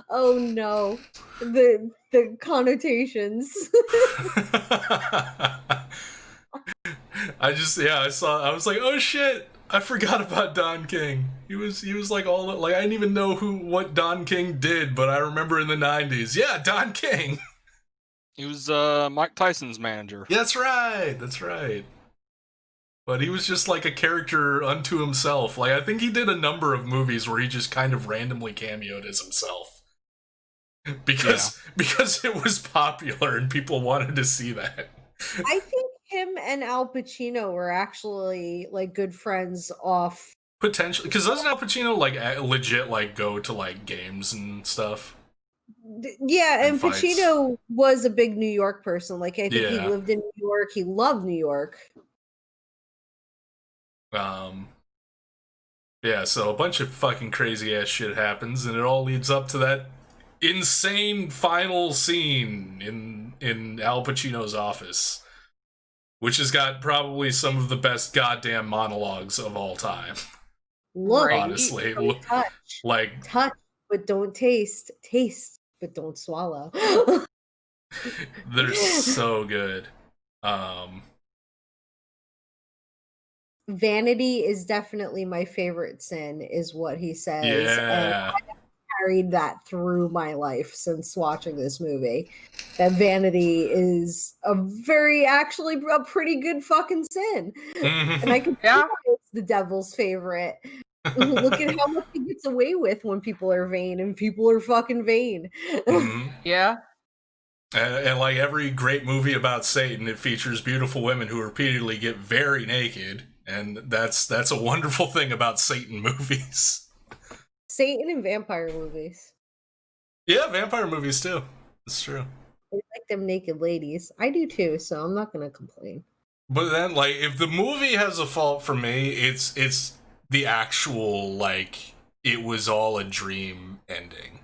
Oh no. The connotations. I was like, oh shit, I forgot about Don King. He was like all like, I didn't even know what Don King did, but I remember in the 90s. Yeah, Don King. He was Mike Tyson's manager. Yeah, that's right. But he was just like a character unto himself. Like, I think he did a number of movies where he just kind of randomly cameoed as himself. Because it was popular and people wanted to see that. I think him and Al Pacino were actually like good friends off. Potentially, because doesn't Al Pacino like legit like go to like games and stuff? Yeah, and Pacino was a big New York person. Like, I think he lived in New York. He loved New York. Yeah, so a bunch of fucking crazy ass shit happens, and it all leads up to that insane final scene in Al Pacino's office, which has got probably some of the best goddamn monologues of all time. Look, honestly, touch but don't taste, taste but don't swallow. They're so good. Vanity is definitely my favorite sin, is what he says. Yeah. And I carried that through my life since watching this movie. That vanity is a pretty good fucking sin. And I can tell it's the devil's favorite. Look at how much he gets away with when people are vain, and people are fucking vain. Yeah. And like every great movie about Satan, it features beautiful women who repeatedly get very naked. And that's a wonderful thing about Satan movies. Satan and vampire movies. Yeah, vampire movies too. It's true. I like them naked ladies. I do too, so I'm not gonna complain. But then, like, if the movie has a fault for me, it's the actual, like, it was all a dream ending.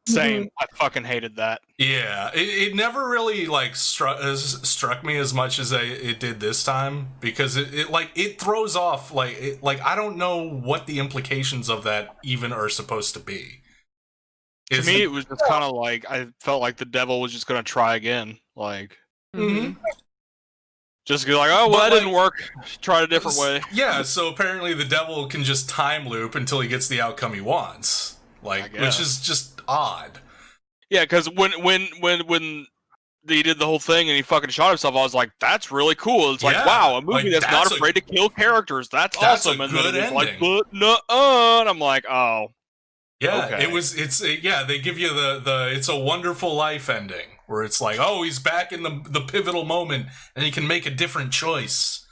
Same. I fucking hated that. Yeah, it never really like struck me as much as it did this time, because it throws off like I don't know what the implications of that even are supposed to be. To me, it was just kind of like I felt like the devil was just gonna try again, like just be like, oh well, that didn't work. Try it a different way. Yeah, so apparently the devil can just time loop until he gets the outcome he wants, like, which is just odd. Yeah, because when he did the whole thing and he fucking shot himself, I was like, that's really cool. It's like, Yeah, wow, a movie like, that's not afraid to kill characters. That's awesome. And then it was like, but and I'm like, oh. Yeah, okay. They give you the It's a Wonderful Life ending where it's like, oh, he's back in the pivotal moment and he can make a different choice.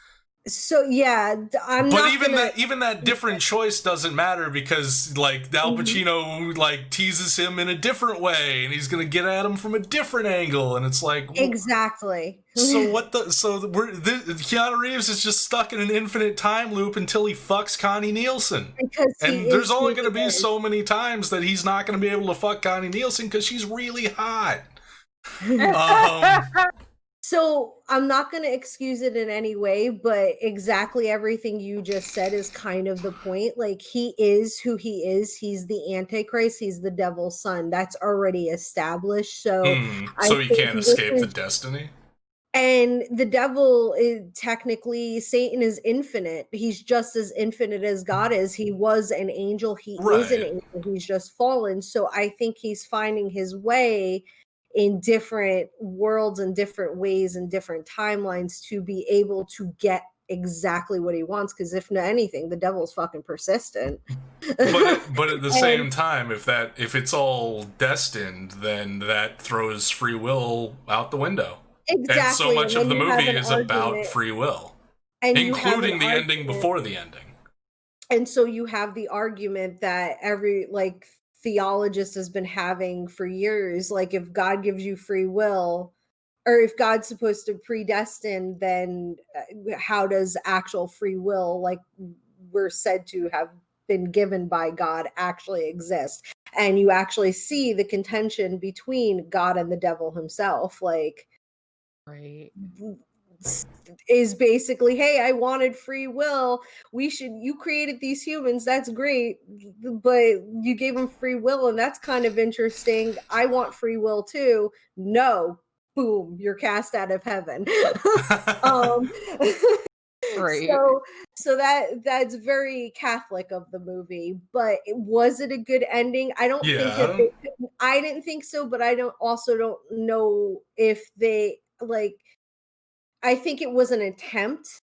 So yeah, even that different choice doesn't matter because like Al Pacino like teases him in a different way and he's gonna get at him from a different angle and it's like exactly. Keanu Reeves is just stuck in an infinite time loop until he fucks Connie Nielsen. And there's only gonna be so many times that he's not gonna be able to fuck Connie Nielsen because she's really hot. So I'm not going to excuse it in any way, but exactly everything you just said is kind of the point. Like, he is who he is. He's the Antichrist. He's the devil's son. That's already established. So he can't escape the destiny. And the devil is technically, Satan is infinite. He's just as infinite as God is. He was an angel. He is an angel. He's just fallen. So I think he's finding his way in different worlds and different ways and different timelines to be able to get exactly what he wants. Because if not anything, the devil's fucking persistent. but at the same time, if it's all destined, then that throws free will out the window. Exactly. And so much of the movie is about free will, including the ending before the ending. And so you have the argument that every theologist has been having for years, like, if God gives you free will, or if God's supposed to predestine, then how does actual free will, like we're said to have been given by God, actually exist? And you actually see the contention between God and the devil himself, like, right, is basically, hey, I wanted free will. You created these humans. That's great. But you gave them free will. And that's kind of interesting. I want free will too. No, boom, you're cast out of heaven. Right. So that's very Catholic of the movie, but was it a good ending? I don't think that I didn't think so, but I don't know if they I think it was an attempt,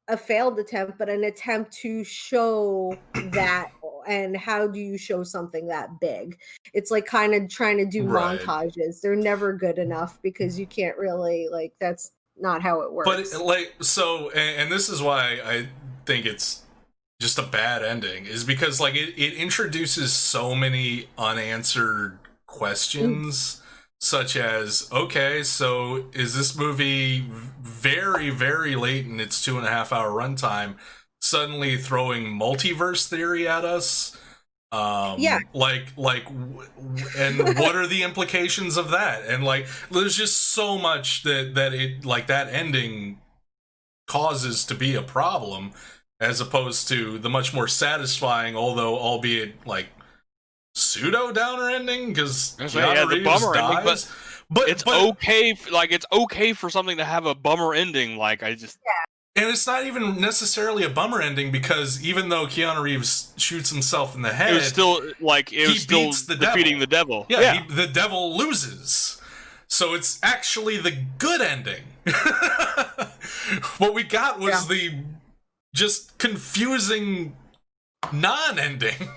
a failed attempt, but an attempt to show that. And how do you show something that big? It's like kind of trying to do montages. They're never good enough because you can't really, that's not how it works. But and this is why I think it's just a bad ending, is because it introduces so many unanswered questions. Such as, okay, so is this movie very, very late in its 2.5-hour runtime suddenly throwing multiverse theory at us? And what are the implications of that? And there's just so much that it that ending causes to be a problem, as opposed to the much more satisfying, although albeit pseudo downer ending, because Keanu Reeves bummer dies. Ending, but it's okay. It's okay for something to have a bummer ending. And it's not even necessarily a bummer ending, because even though Keanu Reeves shoots himself in the head, it was still beats defeating the devil. Yeah. The devil loses. So it's actually the good ending. What we got was the just confusing non-ending.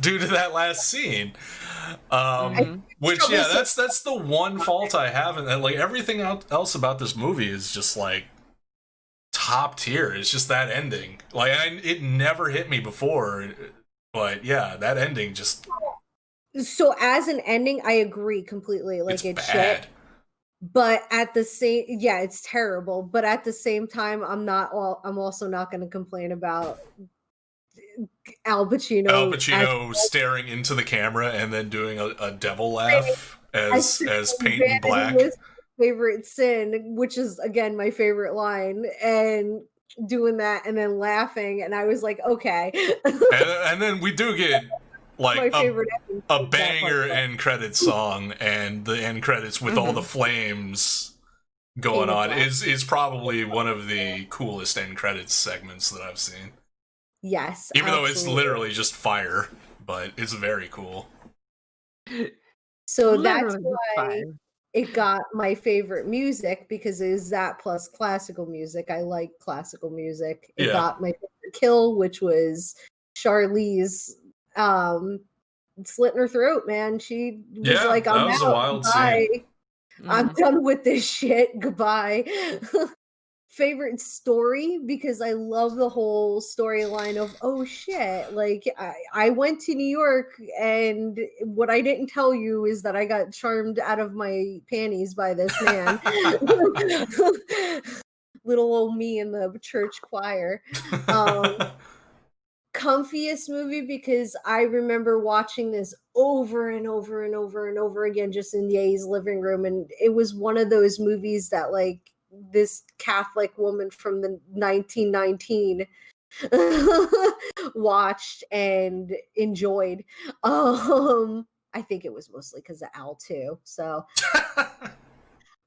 Due to that last scene, which that's the one fault I have, and everything else about this movie is just top tier. It's just that ending. It never hit me before, but yeah, that ending just. So as an ending, I agree completely. It's bad. Shit. But at the same, it's terrible. But at the same time, I'm also not going to complain about Al Pacino staring into the camera and then doing a devil laugh as paint in black. Favorite sin, which is again my favorite line, and doing that and then laughing, and I was like, okay. and then we do get a banger end credits song, and the end credits with all the flames going on is probably one of the coolest end credits segments that I've seen. Yes. Even though it's literally just fire, but it's very cool. So that's Literally why 5. it got my favorite music, because it is that plus classical music. I like classical music. It got my favorite kill, which was Charlize slitting her throat, man. She was like, that I'm was a out. wild Bye. scene. I'm done with this shit. Goodbye. Favorite story, because I love the whole storyline of, oh shit, like I went to New York, and what I didn't tell you is that I got charmed out of my panties by this man. Little old me in the church choir. Comfiest movie, because I remember watching this over and over and over and over again just in Ye's living room, and it was one of those movies that like this Catholic woman from the 1919 watched and enjoyed. I think it was mostly because of Al too. So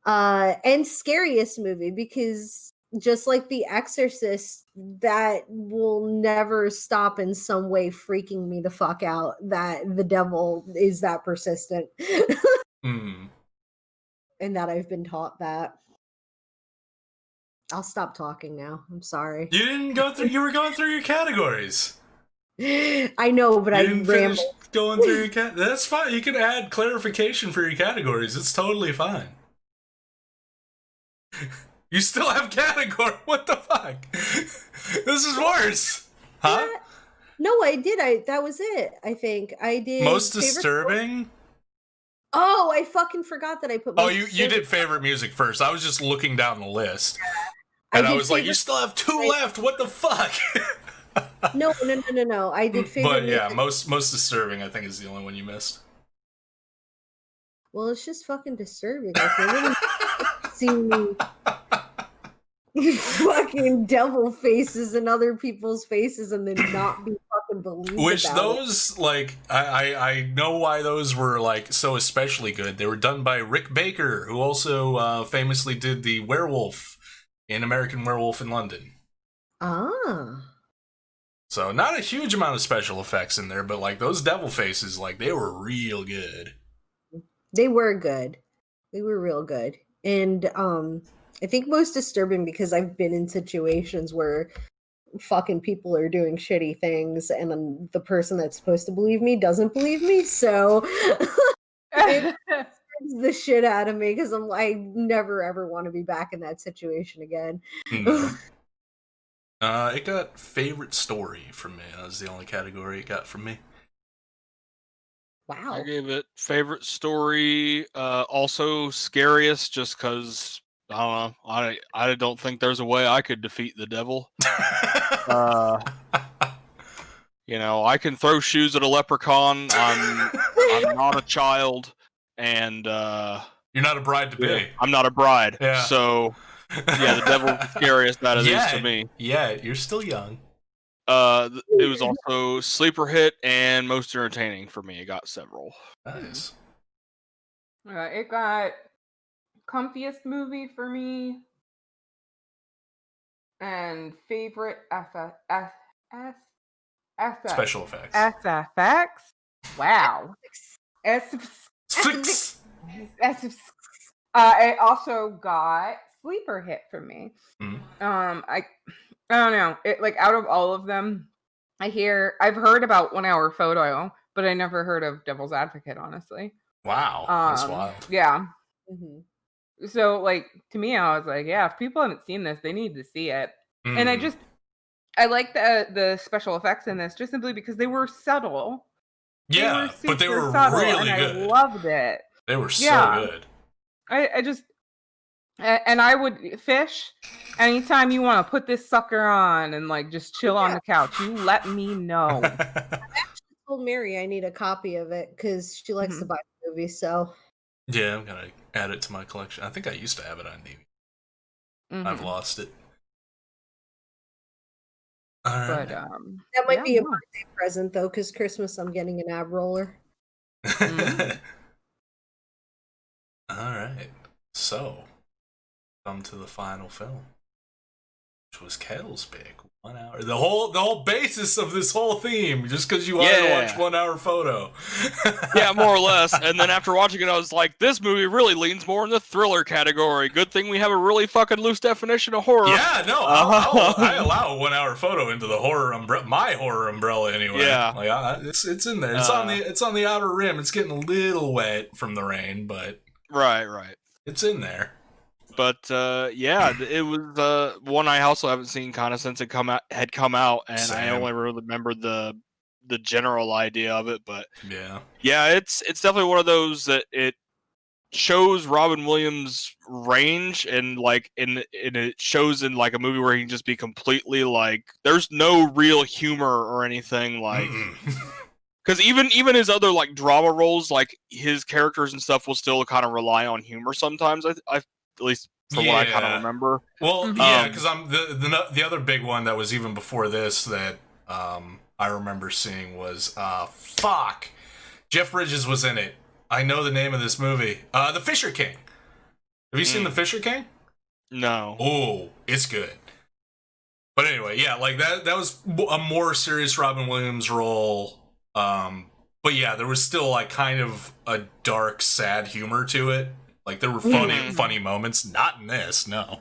and scariest movie, because just like The Exorcist, that will never stop in some way freaking me the fuck out that the devil is that persistent. And that I've been taught that. I'll stop talking now. I'm sorry. You didn't go through. You were going through your categories. I know, but I didn't finish going through your That's fine. You can add clarification for your categories. It's totally fine. You still have category. What the fuck? This is worse. Huh? No, I did. That was it. I think I did. Most disturbing. Oh, I fucking forgot that I put. Oh, you did favorite music first. I was just looking down the list, and I was like, you still have 2 left. What the fuck? No. I did favorite. But yeah, music. most disturbing, I think, is the only one you missed. Well, it's just fucking disturbing. Like, see fucking devil faces in other people's faces and then not be fucking believed. Which those, like, I know why those were, like, so especially good. They were done by Rick Baker, who also famously did the werewolf in American Werewolf in London. Ah. So not a huge amount of special effects in there, but, like, those devil faces, like, they were real good. They were good. They were real good. And I think most disturbing, because I've been in situations where fucking people are doing shitty things and the person that's supposed to believe me doesn't believe me. So it scares the shit out of me, because I never ever want to be back in that situation again. It got favorite story from me. That was the only category it got from me. Wow. I gave it favorite story, also scariest, just because I don't know. I don't think there's a way I could defeat the devil. You know, I can throw shoes at a leprechaun. I'm not a child, and you're not a bride to be. Yeah, I'm not a bride. Yeah. So yeah, the devil's the scariest that it is to me. Yeah, you're still young. It was also sleeper hit and most entertaining for me. It got several. Nice. It got comfiest movie for me, and favorite special effects. SFX. Wow. It also got sleeper hit for me. I don't know. It, like, out of all of them, I've heard about 1 Hour Photo, but I never heard of Devil's Advocate, honestly. Wow, that's wild. Yeah. Mm-hmm. So, like, to me, I was like, yeah, if people haven't seen this, they need to see it. And I like the special effects in this, just simply because they were subtle. Yeah, but they were subtle, really and good. I loved it. They were so good. I just, and I would fish anytime you want to put this sucker on and, like, just chill on the couch. You let me know. I actually told Mary I need a copy of it because she likes to buy the movie. So yeah, I'm gonna add it to my collection. I think I used to have it on DVD. I've lost it. All right. But that might be a birthday present, though, because Christmas I'm getting an ab roller. All right. So, come to the final film. which was Kettle's pick. 1 hour. The whole basis of this whole theme, just because you wanted to watch 1 hour photo. Yeah, more or less. And then after watching it, I was like, this movie really leans more in the thriller category. Good thing we have a really fucking loose definition of horror. Yeah, no, I allow a 1 hour photo into the horror umbrella, my horror umbrella anyway. Yeah, like it's in there. It's on the outer rim. It's getting a little wet from the rain, but right. It's in there. But yeah, it was one I also haven't seen kind of since it had come out, and Same. I only really remember the general idea of it. But yeah, it's definitely one of those that it shows Robin Williams' range, and it shows in like a movie where he can just be completely like, there's no real humor or anything like. Because even his other like drama roles, like his characters and stuff, will still kind of rely on humor sometimes. I at least from what I kind of remember. Well, yeah, because I'm the other big one that was even before this that I remember seeing was Jeff Bridges was in it. I know the name of this movie. The Fisher King. Have you seen The Fisher King? No. Oh, it's good. But anyway, yeah, like that was a more serious Robin Williams role. But yeah, there was still like kind of a dark, sad humor to it. Like there were funny moments. Not in this, no.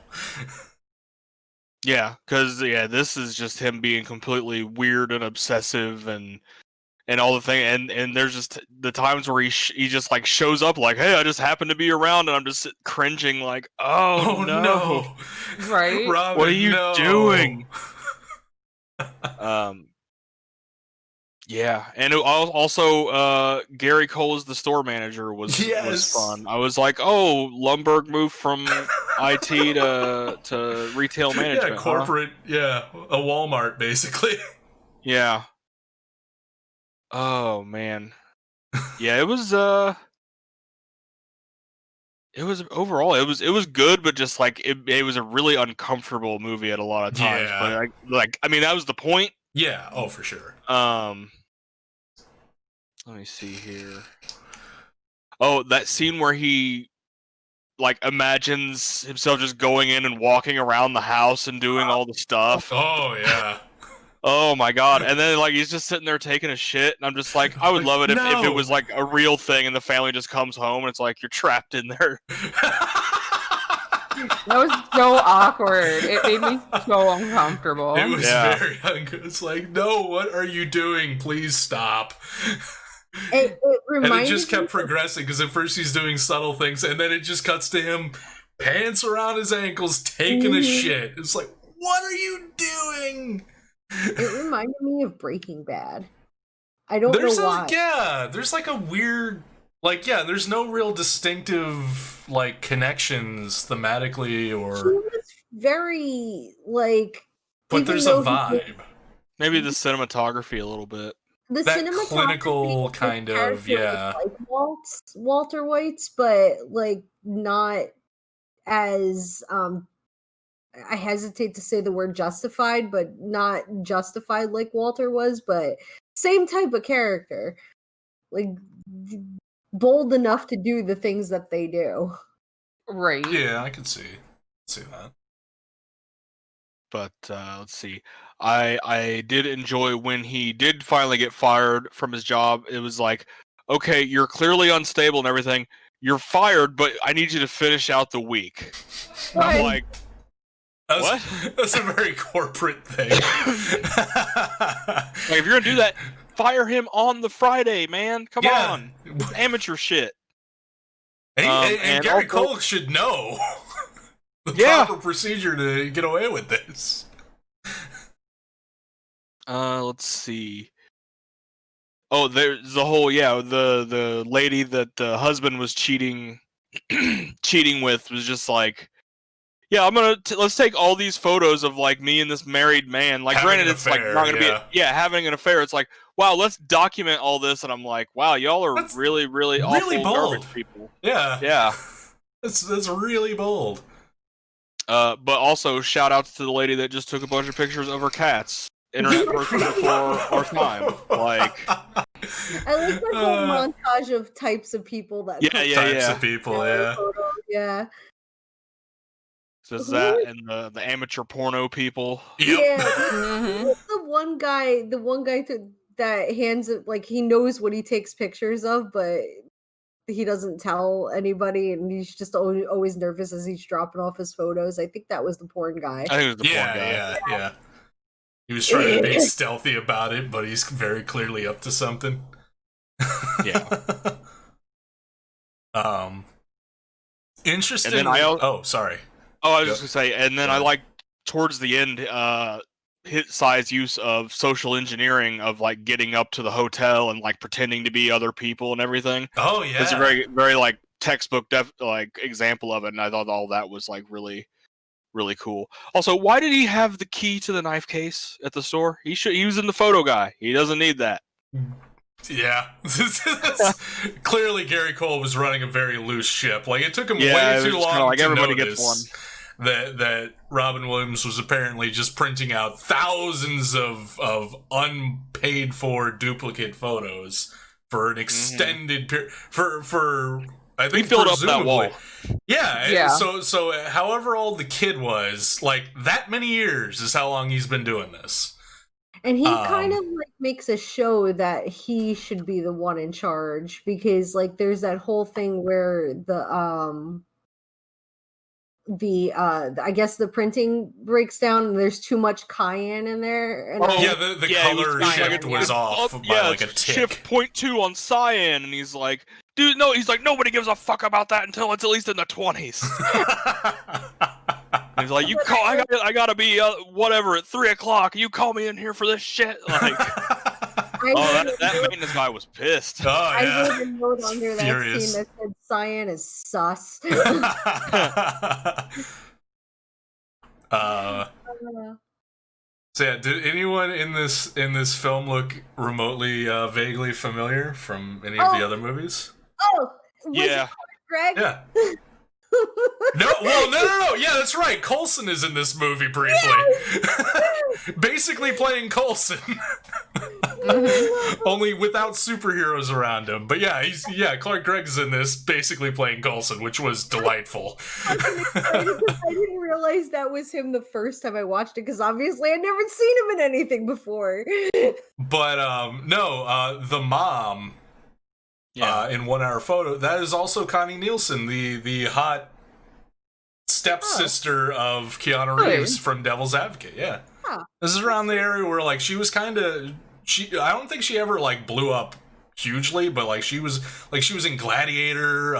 Yeah, because this is just him being completely weird and obsessive and all the thing. And there's just the times where he just like shows up like, hey, I just happened to be around, and I'm just cringing like, oh no. Right? Robin, what are you doing? Yeah, and also Gary Cole as the store manager was fun. I was like, oh, Lumbergh moved from IT to retail management. Yeah, corporate, a Walmart basically. Yeah. Oh man. Yeah, it was overall it was good, but just like it was a really uncomfortable movie at a lot of times. Yeah. But I mean that was the point. Yeah, oh for sure. Let me see here. Oh, that scene where he like imagines himself just going in and walking around the house and doing all the stuff. Oh yeah. Oh my god. And then like he's just sitting there taking a shit, and I'm just like, I would love it if it was like a real thing and the family just comes home and it's like you're trapped in there. That was so awkward. It made me so uncomfortable. It was very uncomfortable. It's like, no, what are you doing? Please stop. It and it just kept progressing because at first he's doing subtle things, and then it just cuts to him pants around his ankles taking a shit. It's like, what are you doing? It reminded me of Breaking Bad. I don't know why. There's like a weird, like, there's no real distinctive like connections thematically or. He was very like. But there's a vibe. Maybe the cinematography a little bit. The that clinical kind of, like Walter White's, but like not as I hesitate to say the word justified, but not justified like Walter was, but same type of character, like bold enough to do the things that they do. Right. Yeah, I can see that. But let's see. I did enjoy when he did finally get fired from his job. It was like, okay, you're clearly unstable and everything. You're fired, but I need you to finish out the week. Right. I'm like, what? That's a very corporate thing. Like, if you're gonna do that, fire him on the Friday, man. Come on, it's amateur shit. And Gary Cole should know the proper procedure to get away with this. Let's see. Oh, there's the whole the lady that the husband was cheating with was just like, yeah, I'm gonna let's take all these photos of like me and this married man. Like, granted, it's like not gonna be having an affair. It's like, wow, let's document all this, and I'm like, wow, y'all are really awful bold. garbage people. Yeah. That's really bold. But also shout out to the lady that just took a bunch of pictures of her cats. Internet person before our time. Like, I like that whole montage of types of people that types of people, yeah. Says that and the amateur porno people. Yep. Yeah, the one guy that hands it, like, he knows what he takes pictures of, but he doesn't tell anybody, and he's just always nervous as he's dropping off his photos. I think that was the porn guy. I think it was the porn guy. Yeah. He was trying to be stealthy about it, but he's very clearly up to something. Yeah. Interesting. And then sorry. Oh, I was just gonna say, and then I like towards the end, hit Sai's use of social engineering of like getting up to the hotel and like pretending to be other people and everything. Oh yeah, it's a very, very like textbook like example of it, and I thought all that was like really, really cool. Also, why did he have the key to the knife case at the store? He was in the photo guy. He doesn't need that. Yeah. Clearly Gary Cole was running a very loose ship. Like, it took him way too long like to everybody notice gets one. That Robin Williams was apparently just printing out thousands of unpaid for duplicate photos for an extended period for I think he filled up that wall. Yeah. So however old the kid was, like, that many years is how long he's been doing this. And he kind of like makes a show that he should be the one in charge, because like there's that whole thing where I guess the printing breaks down and there's too much cayenne in there. And the color shift was off by like a tick. Shift 0.2 on cyan, and he's like, dude, no, he's like, nobody gives a fuck about that until it's at least in the 20s. He's like, you call, I gotta be whatever at 3:00. You call me in here for this shit, like. That maintenance guy was pissed. Oh yeah, I wrote a note on here that scene that said cyan is sus. So yeah, did anyone in this film look remotely vaguely familiar from any of the other movies? Oh, yeah, Greg. Yeah. No. Yeah, that's right. Coulson is in this movie briefly. Yes! Basically playing Coulson. Only without superheroes around him. But yeah, Clark Gregg's in this basically playing Coulson, which was delightful. I didn't realize that was him the first time I watched it, because obviously I'd never seen him in anything before. But the mom in 1 Hour Photo, that is also Connie Nielsen, the hot stepsister of Keanu Reeves from Devil's Advocate. Yeah. This is around the area where like she was kind of I don't think she ever like blew up hugely, but like she was in Gladiator.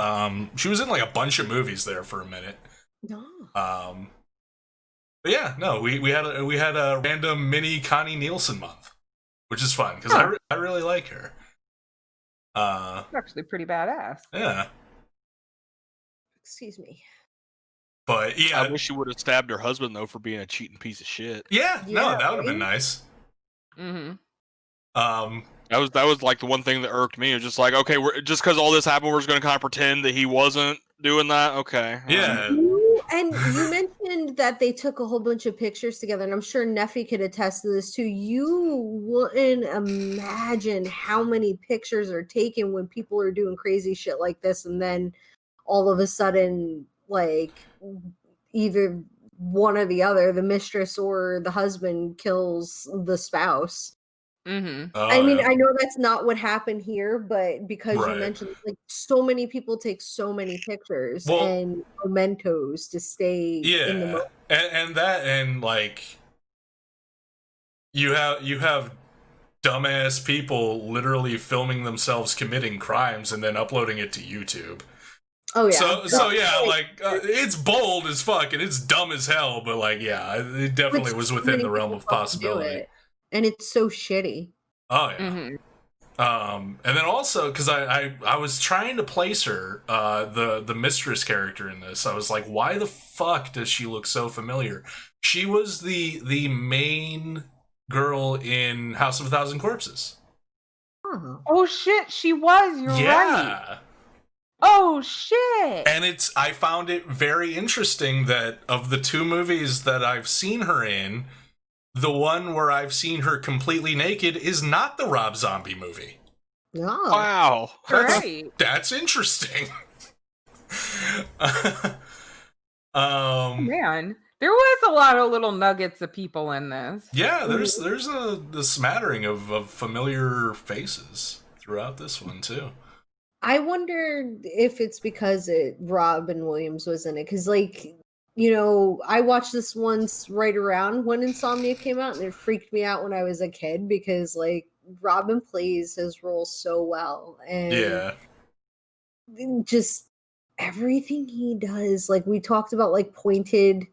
She was in like a bunch of movies there for a minute. No. But yeah, no, we had a random mini Connie Nielsen month, which is fun because I really like her. It's actually pretty badass. Yeah. Excuse me. But yeah, I wish she would have stabbed her husband though for being a cheating piece of shit. Yeah, no, that would have been nice. Mm-hmm. That was like the one thing that irked me. It was just like, okay, we're just because all this happened, we're just gonna kind of pretend that he wasn't doing that. Okay. Yeah. And you mentioned that they took a whole bunch of pictures together, and I'm sure Neffy could attest to this too. You wouldn't imagine how many pictures are taken when people are doing crazy shit like this, and then all of a sudden, like, either one or the other, the mistress or the husband, kills the spouse. Mm-hmm. I mean, I know that's not what happened here, but because you mentioned, like, so many people take so many pictures and mementos to stay in the moment. and like you have dumbass people literally filming themselves committing crimes and then uploading it to YouTube. Oh yeah. So yeah, like it's bold as fuck and it's dumb as hell, but like it definitely was within the realm of possibility. And it's so shitty. Oh yeah. Mm-hmm. And then also because I was trying to place her, the mistress character in this. I was like, why the fuck does she look so familiar? She was the main girl in House of a Thousand Corpses. Oh shit, she was. You're right. Oh shit. And I found it very interesting that of the two movies that I've seen her in, the one where I've seen her completely naked is not the Rob Zombie movie. Oh. Wow. That's interesting. Man, there was a lot of little nuggets of people in this. Yeah, there's a smattering of familiar faces throughout this one too. I wonder if it's because Robin Williams was in it, because like, I watched this once right around when Insomnia came out, and it freaked me out when I was a kid because like Robin plays his role so well, and just everything he does, like we talked about, like pointed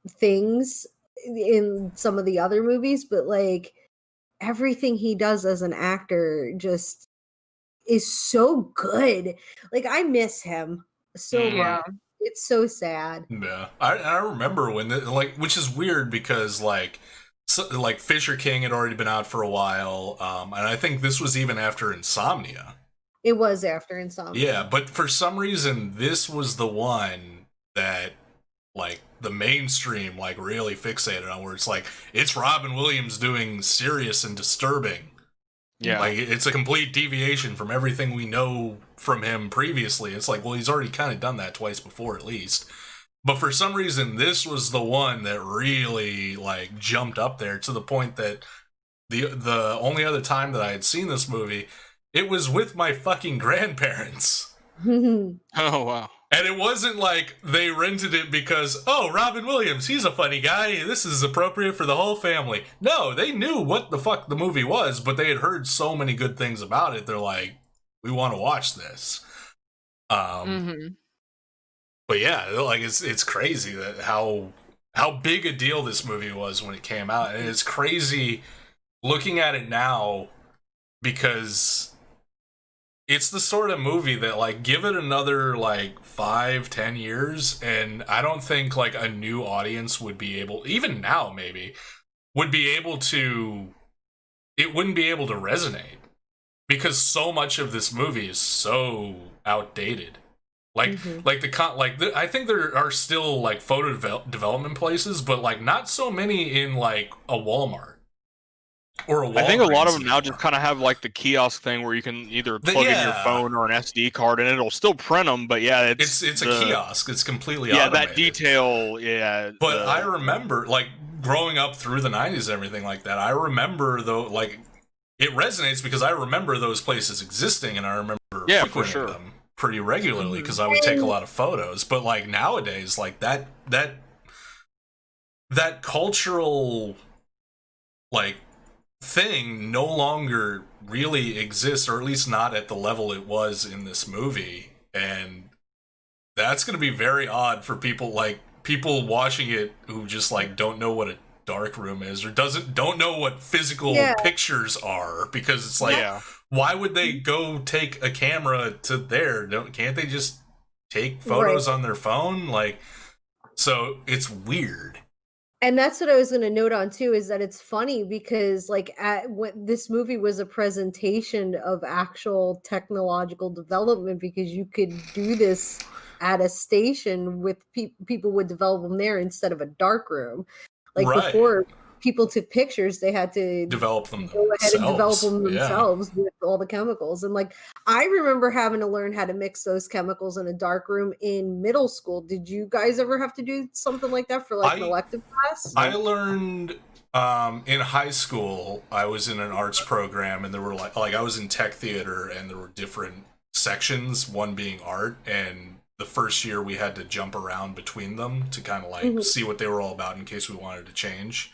things in some of the other movies, but like everything he does as an actor just is so good. Like I miss him so much. It's so sad. Yeah, I remember when which is weird because like Fisher King had already been out for a while, and I think this was even after Insomnia. It was after Insomnia. Yeah, but for some reason this was the one that like the mainstream like really fixated on, where it's like it's Robin Williams doing serious and disturbing. Yeah, like it's a complete deviation from everything we know from him previously. It's like, well, he's already kind of done that twice before at least. But for some reason, this was the one that really like jumped up there to the point that the only other time that I had seen this movie, it was with my fucking grandparents. Oh, wow. And it wasn't like they rented it because, oh, Robin Williams, he's a funny guy, this is appropriate for the whole family. No, they knew what the fuck the movie was, but they had heard so many good things about it, they're like, we want to watch this. But yeah, like it's crazy that how big a deal this movie was when it came out. And it's crazy looking at it now because it's the sort of movie that, like, give it another, like, 5-10 years, and I don't think, like, a new audience would be able, even now, maybe, would be able to, it wouldn't be able to resonate. Because so much of this movie is so outdated. Like, I think there are still, like, photo development places, but, like, not so many in, like, a Walmart. Or I think a lot of them now just kind of have like the kiosk thing where you can either plug in your phone or an SD card and it'll still print them. But yeah, it's a kiosk. It's completely automated. That detail. Yeah. But I remember like growing up through the 90s and everything like that. I remember though, like it resonates because I remember those places existing and I remember frequenting them pretty regularly because I would take a lot of photos. But like nowadays, like that cultural like thing no longer really exists, or at least not at the level it was in this movie, and that's going to be very odd for people watching it who just like don't know what a dark room is or don't know what physical pictures are, because it's like why would they go take a camera to there? Can't they just take photos on their phone? Like, so it's weird. And that's what I was going to note on too, is that it's funny because like when this movie was a presentation of actual technological development, because you could do this at a station with people would develop them there instead of a dark room. Like before people took pictures, they had to develop them themselves with all the chemicals. And like, I remember having to learn how to mix those chemicals in a dark room in middle school. Did you guys ever have to do something like that for like an elective class? I learned in high school. I was in an arts program, and there were like I was in tech theater, and there were different sections, one being art, and the first year we had to jump around between them to kind of like see what they were all about in case we wanted to change.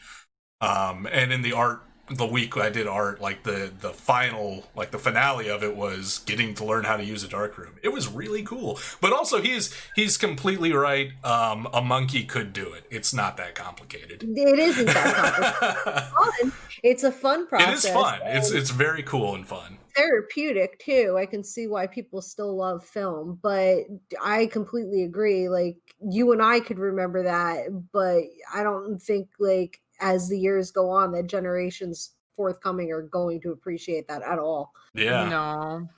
And in the week I did art, like the final, like the finale of it was getting to learn how to use a darkroom. It was really cool. But also he's completely right. A monkey could do it. It's not that complicated. It isn't that complicated. It's a fun process. It is fun. It's very cool and fun. Therapeutic too. I can see why people still love film, but I completely agree. Like you and I could remember that, but I don't think like as the years go on that generations forthcoming are going to appreciate that at all. Yeah. No.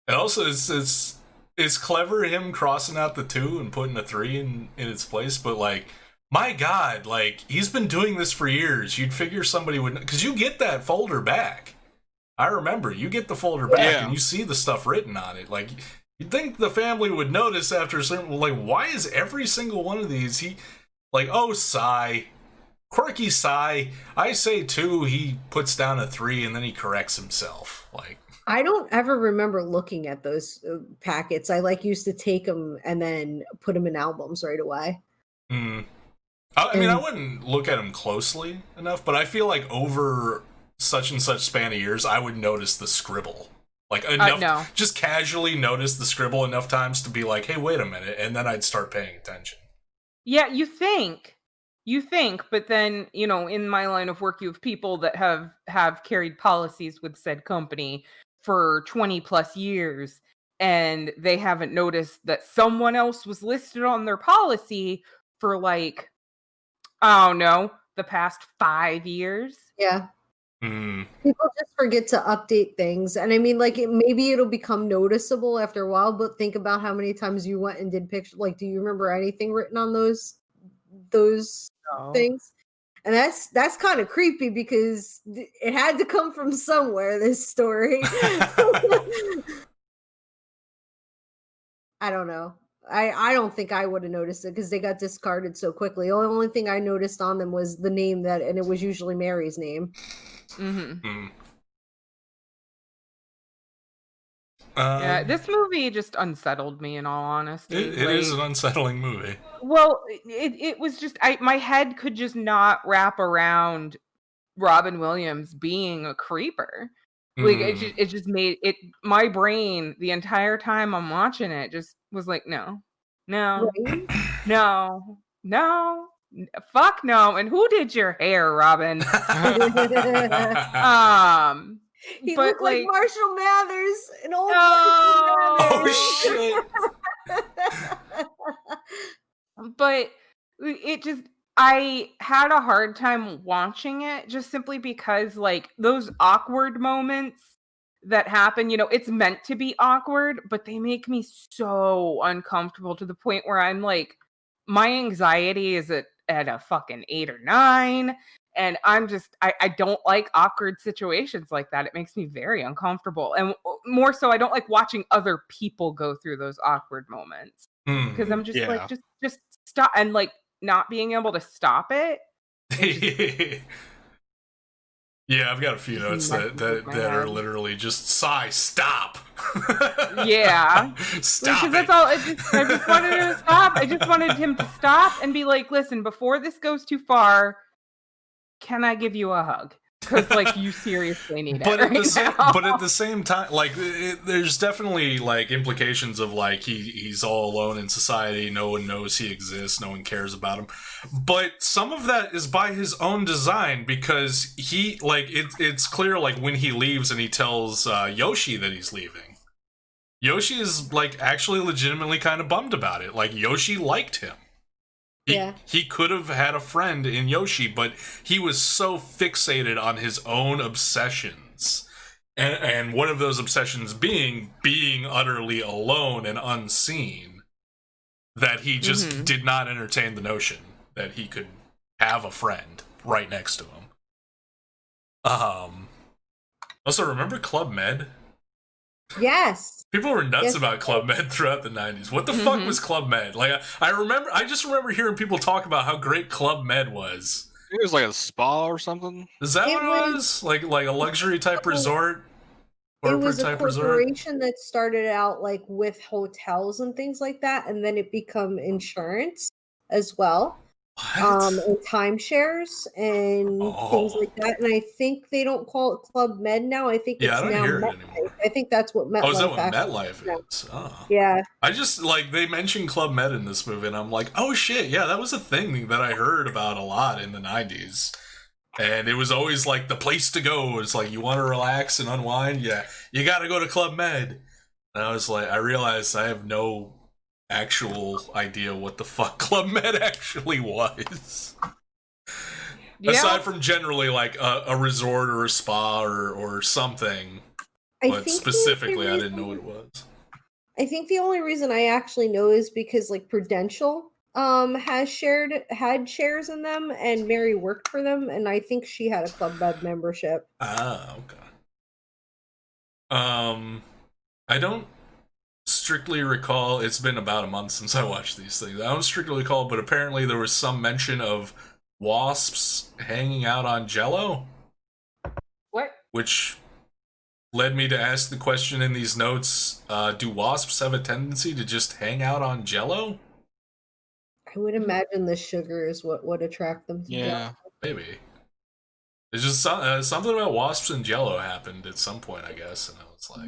And also it's clever him crossing out the 2 and putting a 3 in its place, but like, my God, like he's been doing this for years. You'd figure somebody would, because you get that folder back. I remember you get the folder back and you see the stuff written on it. Like You'd think the family would notice after a certain, like, why is every single one of these, oh, Psy, quirky Psy, I say 2, he puts down a 3, and then he corrects himself. Like, I don't ever remember looking at those packets. I used to take them and then put them in albums right away. I mean, I wouldn't look at them closely enough, but I feel like over such and such span of years, I would notice the scribble. Like, enough, just casually notice the scribble enough times to be like, hey, wait a minute, and then I'd start paying attention. Yeah, you think, but then, in my line of work, you have people that have carried policies with said company for 20 plus years, and they haven't noticed that someone else was listed on their policy for like, I don't know, the past 5 years. Yeah. People just forget to update things, and I mean, maybe it'll become noticeable after a while. But think about how many times you went and did pictures. Like, do you remember anything written on those things? And that's kind of creepy because it had to come from somewhere. This story. I don't know. I don't think I would have noticed it because they got discarded so quickly. The only thing I noticed on them was the name and it was usually Mary's name. Yeah, this movie just unsettled me, in all honesty. It is an unsettling movie. Well, it was just my head could just not wrap around Robin Williams being a creeper. Like it just made it. My brain the entire time I'm watching it just was like, no, fuck no. And who did your hair, Robin? He looked like Marshall Mathers, an old Oh shit! But it just, I had a hard time watching it just simply because those awkward moments that happen, it's meant to be awkward, but they make me so uncomfortable to the point where I'm like, my anxiety is at a fucking 8 or 9. And I'm just, I don't like awkward situations like that. It makes me very uncomfortable. And more so, I don't like watching other people go through those awkward moments. Because I'm just just stop. And not being able to stop it. Yeah, I've got a few notes that are literally just sigh, stop. Yeah. Stop. Because that's all. I just wanted him to stop. I just wanted him to stop and be like, listen, before this goes too far, can I give you a hug? Because you seriously need it. But at the same time, there's definitely implications of he's all alone in society. No one knows he exists. No one cares about him. But some of that is by his own design because he it's clear when he leaves and he tells Yoshi that he's leaving. Yoshi is actually legitimately kind of bummed about it. Yoshi liked him. He could have had a friend in Yoshi, but he was so fixated on his own obsessions. And one of those obsessions being utterly alone and unseen, that he just did not entertain the notion that he could have a friend right next to him. Also, remember Club Med? Yes. People were nuts about Club Med throughout the 90s. What the fuck was Club Med? I just remember hearing people talk about how great Club Med was. It was like a spa or something. Is that what it was? Like a luxury type resort? It was a corporation that started out with hotels and things like that, and then it became insurance as well. And timeshares and things like that. And I think they don't call it Club Med now. I think it's now MetLife. I think that's what MetLife is. Oh, is that what MetLife is? Oh. Yeah. I just, they mentioned Club Med in this movie, and I'm like, oh shit, yeah, that was a thing that I heard about a lot in the 90s. And it was always, the place to go. It's you want to relax and unwind? Yeah, you gotta go to Club Med. And I was I realized I have no actual idea what the fuck Club Med actually was. Yeah. Aside from generally a resort or a spa or something. But specifically I didn't know what it was. I think the only reason I actually know is because Prudential had shares in them and Mary worked for them and I think she had a Club Med membership. Ah, okay. I don't strictly recall, it's been about a month since I watched these things. I don't strictly recall, but apparently there was some mention of wasps hanging out on Jell-O. What? Which led me to ask the question in these notes, do wasps have a tendency to just hang out on Jell-O? I would imagine the sugar is what would attract them to Jell-O. Maybe. There's just something about wasps and Jell-O happened at some point, I guess, and I was like,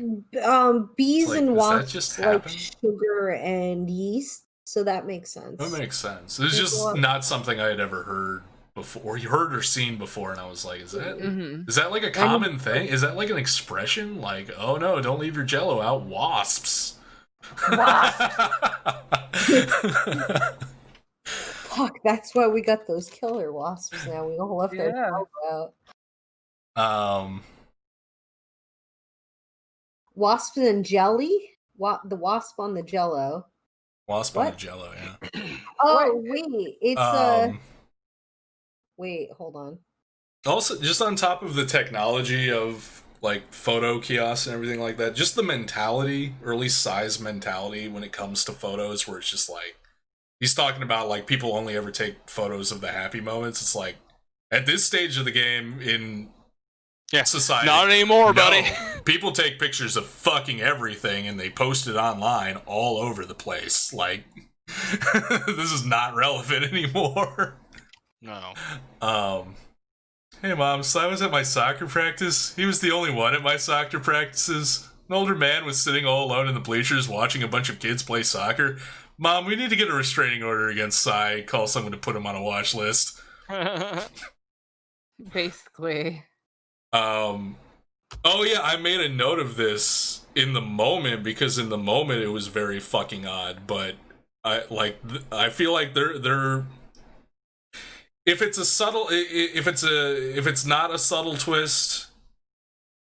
bees like, and does that wasps just like happen? sugar and yeast, so that makes sense. That makes sense. It's just not something I had ever heard before, heard or seen before, and I was like, is that like a common thing? Is that like an expression? Like, oh no, don't leave your Jell-O out, wasps. Fuck, that's why we got those killer wasps now. We all left our dogs out. Wasps and jelly? The wasp on the Jell-O. Wasp on the Jell-O, yeah. Oh, wait. It's wait, hold on. Also, just on top of the technology of like photo kiosks and everything like that, just the mentality, or at least size mentality when it comes to photos, where it's just like, he's talking about like people only ever take photos of the happy moments. It's like, at this stage of the game in society, not anymore, buddy. People take pictures of fucking everything and they post it online all over the place. Like, this is not relevant anymore. No. Hey mom, so I was at my soccer practice. He was the only one at my soccer practices. An older man was sitting all alone in the bleachers watching a bunch of kids play soccer. Mom, we need to get a restraining order against Sai. Call someone to put him on a watch list. Basically. Oh yeah, I made a note of this in the moment, because in the moment it was very fucking odd, but I feel like they're if it's a subtle, if it's not a subtle twist,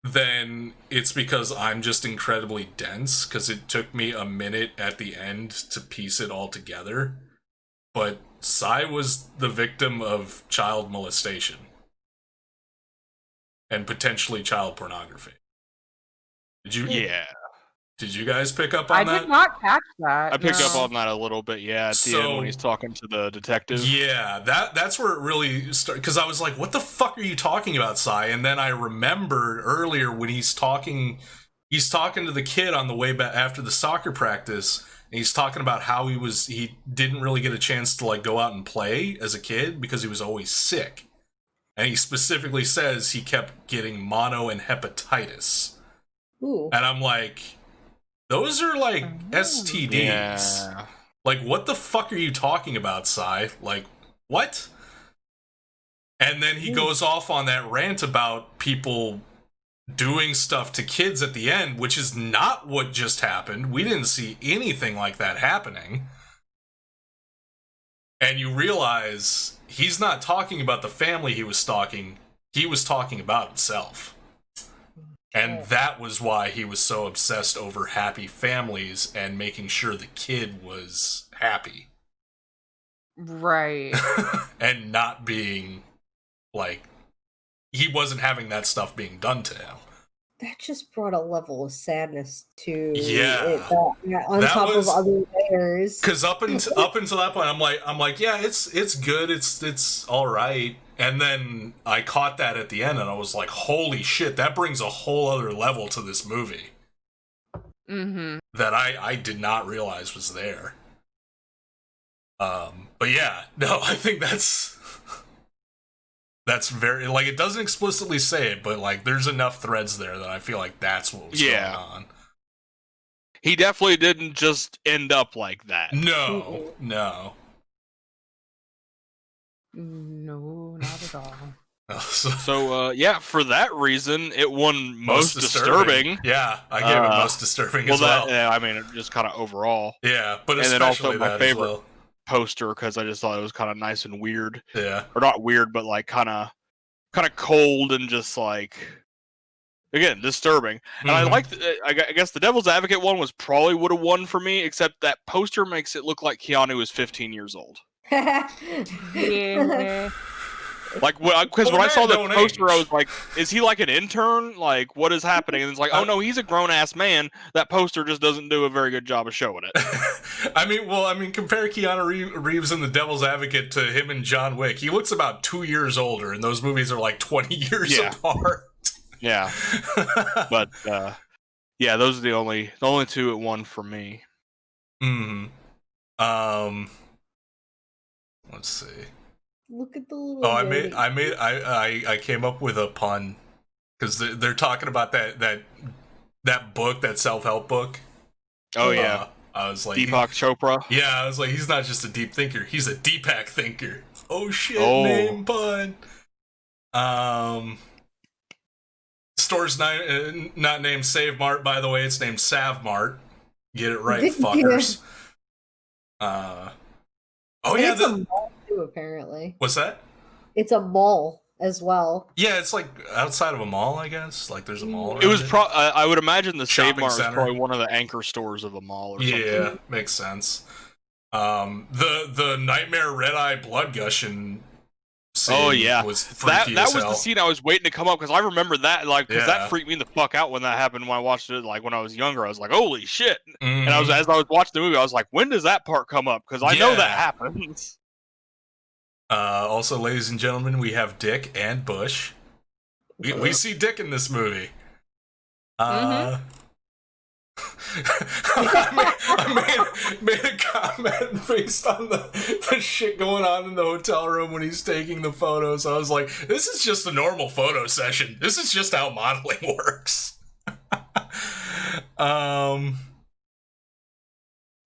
then it's because I'm just incredibly dense, because it took me a minute at the end to piece it all together. But Sai was the victim of child molestation and potentially child pornography. Did you? Yeah. Did you guys pick up on that? I did not catch that. I picked up on that a little bit, at the end when he's talking to the detective. Yeah, that's where it really started, because I was like, what the fuck are you talking about, Sai? And then I remembered earlier when he's talking to the kid on the way back after the soccer practice, and he's talking about how he didn't really get a chance to like go out and play as a kid because he was always sick. And he specifically says he kept getting mono and hepatitis. Ooh. And I'm like, those are like STDs. Yeah. Like, what the fuck are you talking about, Sai? Like, what? And then he goes off on that rant about people doing stuff to kids at the end, which is not what just happened. We didn't see anything like that happening. And you realize he's not talking about the family he was stalking. He was talking about himself. And that was why he was so obsessed over happy families and making sure the kid was happy. Right. And not being, like, he wasn't having that stuff being done to him. That just brought a level of sadness to it. On top of other layers. Because up until that point, I'm like, yeah, it's good, it's all right. And then I caught that at the end, and I was like, holy shit, that brings a whole other level to this movie. Mm-hmm. That I did not realize was there. But yeah, no, I think that's very, like, it doesn't explicitly say it, but like there's enough threads there that I feel like that's what was going on. He definitely didn't just end up like that. No. No, not at all. So, for that reason, it won most disturbing. Yeah, I gave it most disturbing as well. Yeah, I mean, just kind of overall. Yeah, but and then also my favorite well. poster, because I just thought it was kind of nice and weird. Yeah, or not weird, but like kind of cold and just like, again, disturbing. And I like, I guess the Devil's Advocate one was probably would have won for me, except that poster makes it look like Keanu was 15 years old. Yeah. Like, because when I saw the poster, I was like, "Is he like an intern? Like, what is happening?" And it's like, "Oh no, he's a grown ass man." That poster just doesn't do a very good job of showing it. I mean, compare Keanu Reeves in The Devil's Advocate to him and John Wick. He looks about 2 years older, and those movies are like 20 years apart. Yeah, but yeah, those are the only two it won for me. Let's see. Look at the little. Oh, I came up with a pun because they're talking about that book, that self-help book. Oh yeah, I was like Deepak Chopra. Yeah, I was like, he's not just a deep thinker; he's a Deepak thinker. Oh shit, name pun. Store's not named Save Mart, by the way. It's named Sav Mart. Get it right, fuckers. Oh yeah, it's a mall too, apparently. What's that? It's a mall as well. Yeah, it's like outside of a mall, I guess. Like there's a mall. It was I would imagine the Save Mart is probably one of the anchor stores of a mall or something. Yeah, makes sense. The Nightmare Red Eye blood gushing scene was freaky that as was hell. the scene I was waiting to come up because I remember that because that freaked me the fuck out when that happened when I watched it when I was younger. I was like, holy shit. And as I was watching the movie, I was like, when does that part come up? Because I know that happens. Also, ladies and gentlemen, we have Dick and Bush. We see Dick in this movie. I made a comment based on the shit going on in the hotel room when he's taking the photos. I was like, this is just a normal photo session. This is just how modeling works.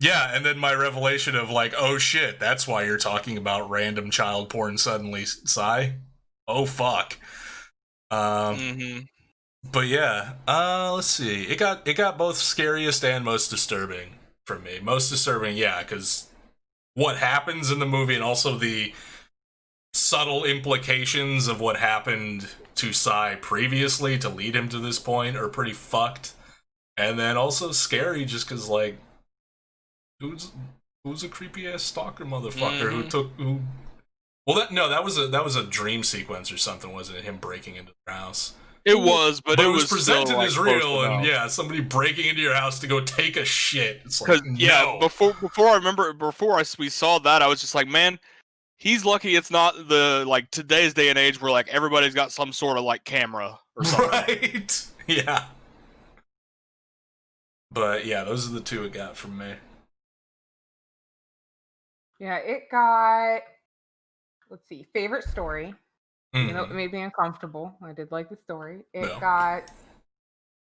Yeah, and then my revelation of like, oh shit, that's why you're talking about random child porn suddenly, Sigh. Oh fuck. But yeah, let's see. It got both scariest and most disturbing for me. Most disturbing, yeah, because what happens in the movie and also the subtle implications of what happened to Psy previously to lead him to this point are pretty fucked. And then also scary just because, like, who's a creepy ass stalker motherfucker that was a dream sequence or something, wasn't it? Him breaking into the house. It was, but it was presented still, as real, and somebody breaking into your house to go take a shit. It's like, no. Before we saw that, I was just like, man, he's lucky it's not the like today's day and age where like everybody's got some sort of like camera or something. Right? Yeah. But yeah, those are the two it got from me. Yeah, it got. Let's see, favorite story. You know, it made me uncomfortable. I did like the story. It got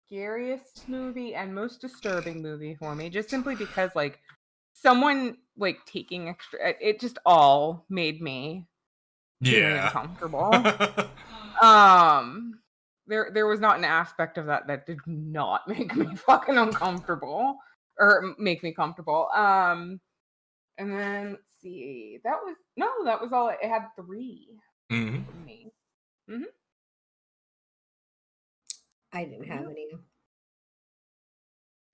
scariest movie and most disturbing movie for me, just simply because like someone like taking extra. It just all made me very uncomfortable. There was not an aspect of that did not make me fucking uncomfortable or make me comfortable. And then let's see, that was all. It had 3. For me. I didn't have any.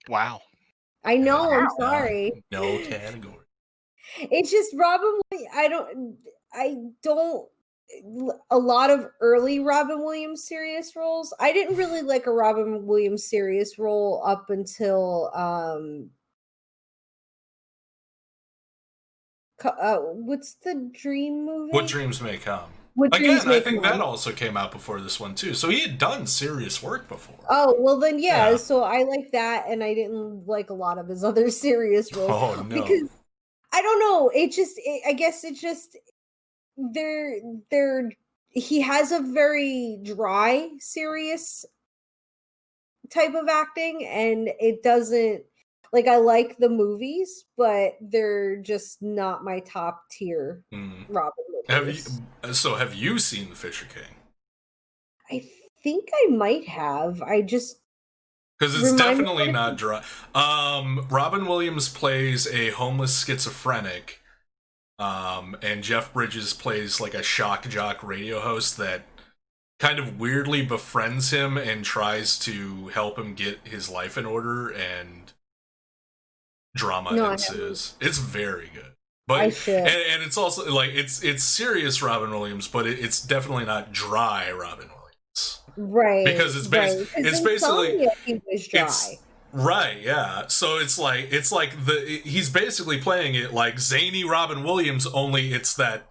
Wow. I know. I'm sorry. No category. It's just Robin. I don't. A lot of early Robin Williams serious roles. I didn't really like a Robin Williams serious role up until what's the Dream movie? What Dreams May Come. I think that also came out before this one too. So he had done serious work before. Oh, well then, yeah. So I like that, and I didn't like a lot of his other serious roles. Oh no! Because I don't know. I guess it's just he has a very dry, serious type of acting, and it doesn't. Like, I like the movies, but they're just not my top tier Robin movies. Have you seen The Fisher King? I think I might have. I just... Because it's definitely not dry. Robin Williams plays a homeless schizophrenic, and Jeff Bridges plays like a shock jock radio host that kind of weirdly befriends him and tries to help him get his life in order, and drama ensues. It's very good. But I should. And it's also like it's serious Robin Williams, but it's definitely not dry Robin Williams. Right. Because it's basically he was dry. Right, yeah. So it's like he's basically playing it like zany Robin Williams, only it's that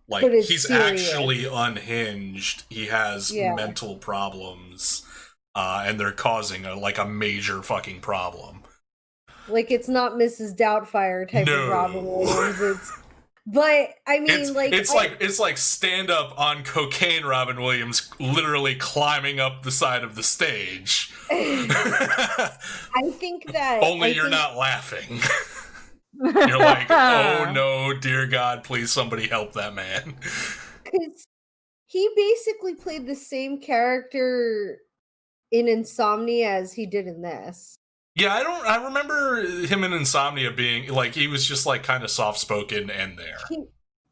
like he's serious. Actually unhinged. He has mental problems, and they're causing a major fucking problem. Like it's not Mrs. Doubtfire type of Robin Williams. But I mean, it's like stand up on cocaine Robin Williams, literally climbing up the side of the stage. I think that you're not laughing. You're like, oh no, dear God, please somebody help that man. Because he basically played the same character in Insomnia as he did in this. Yeah, I remember him in Insomnia being like he was just like kind of soft spoken and there.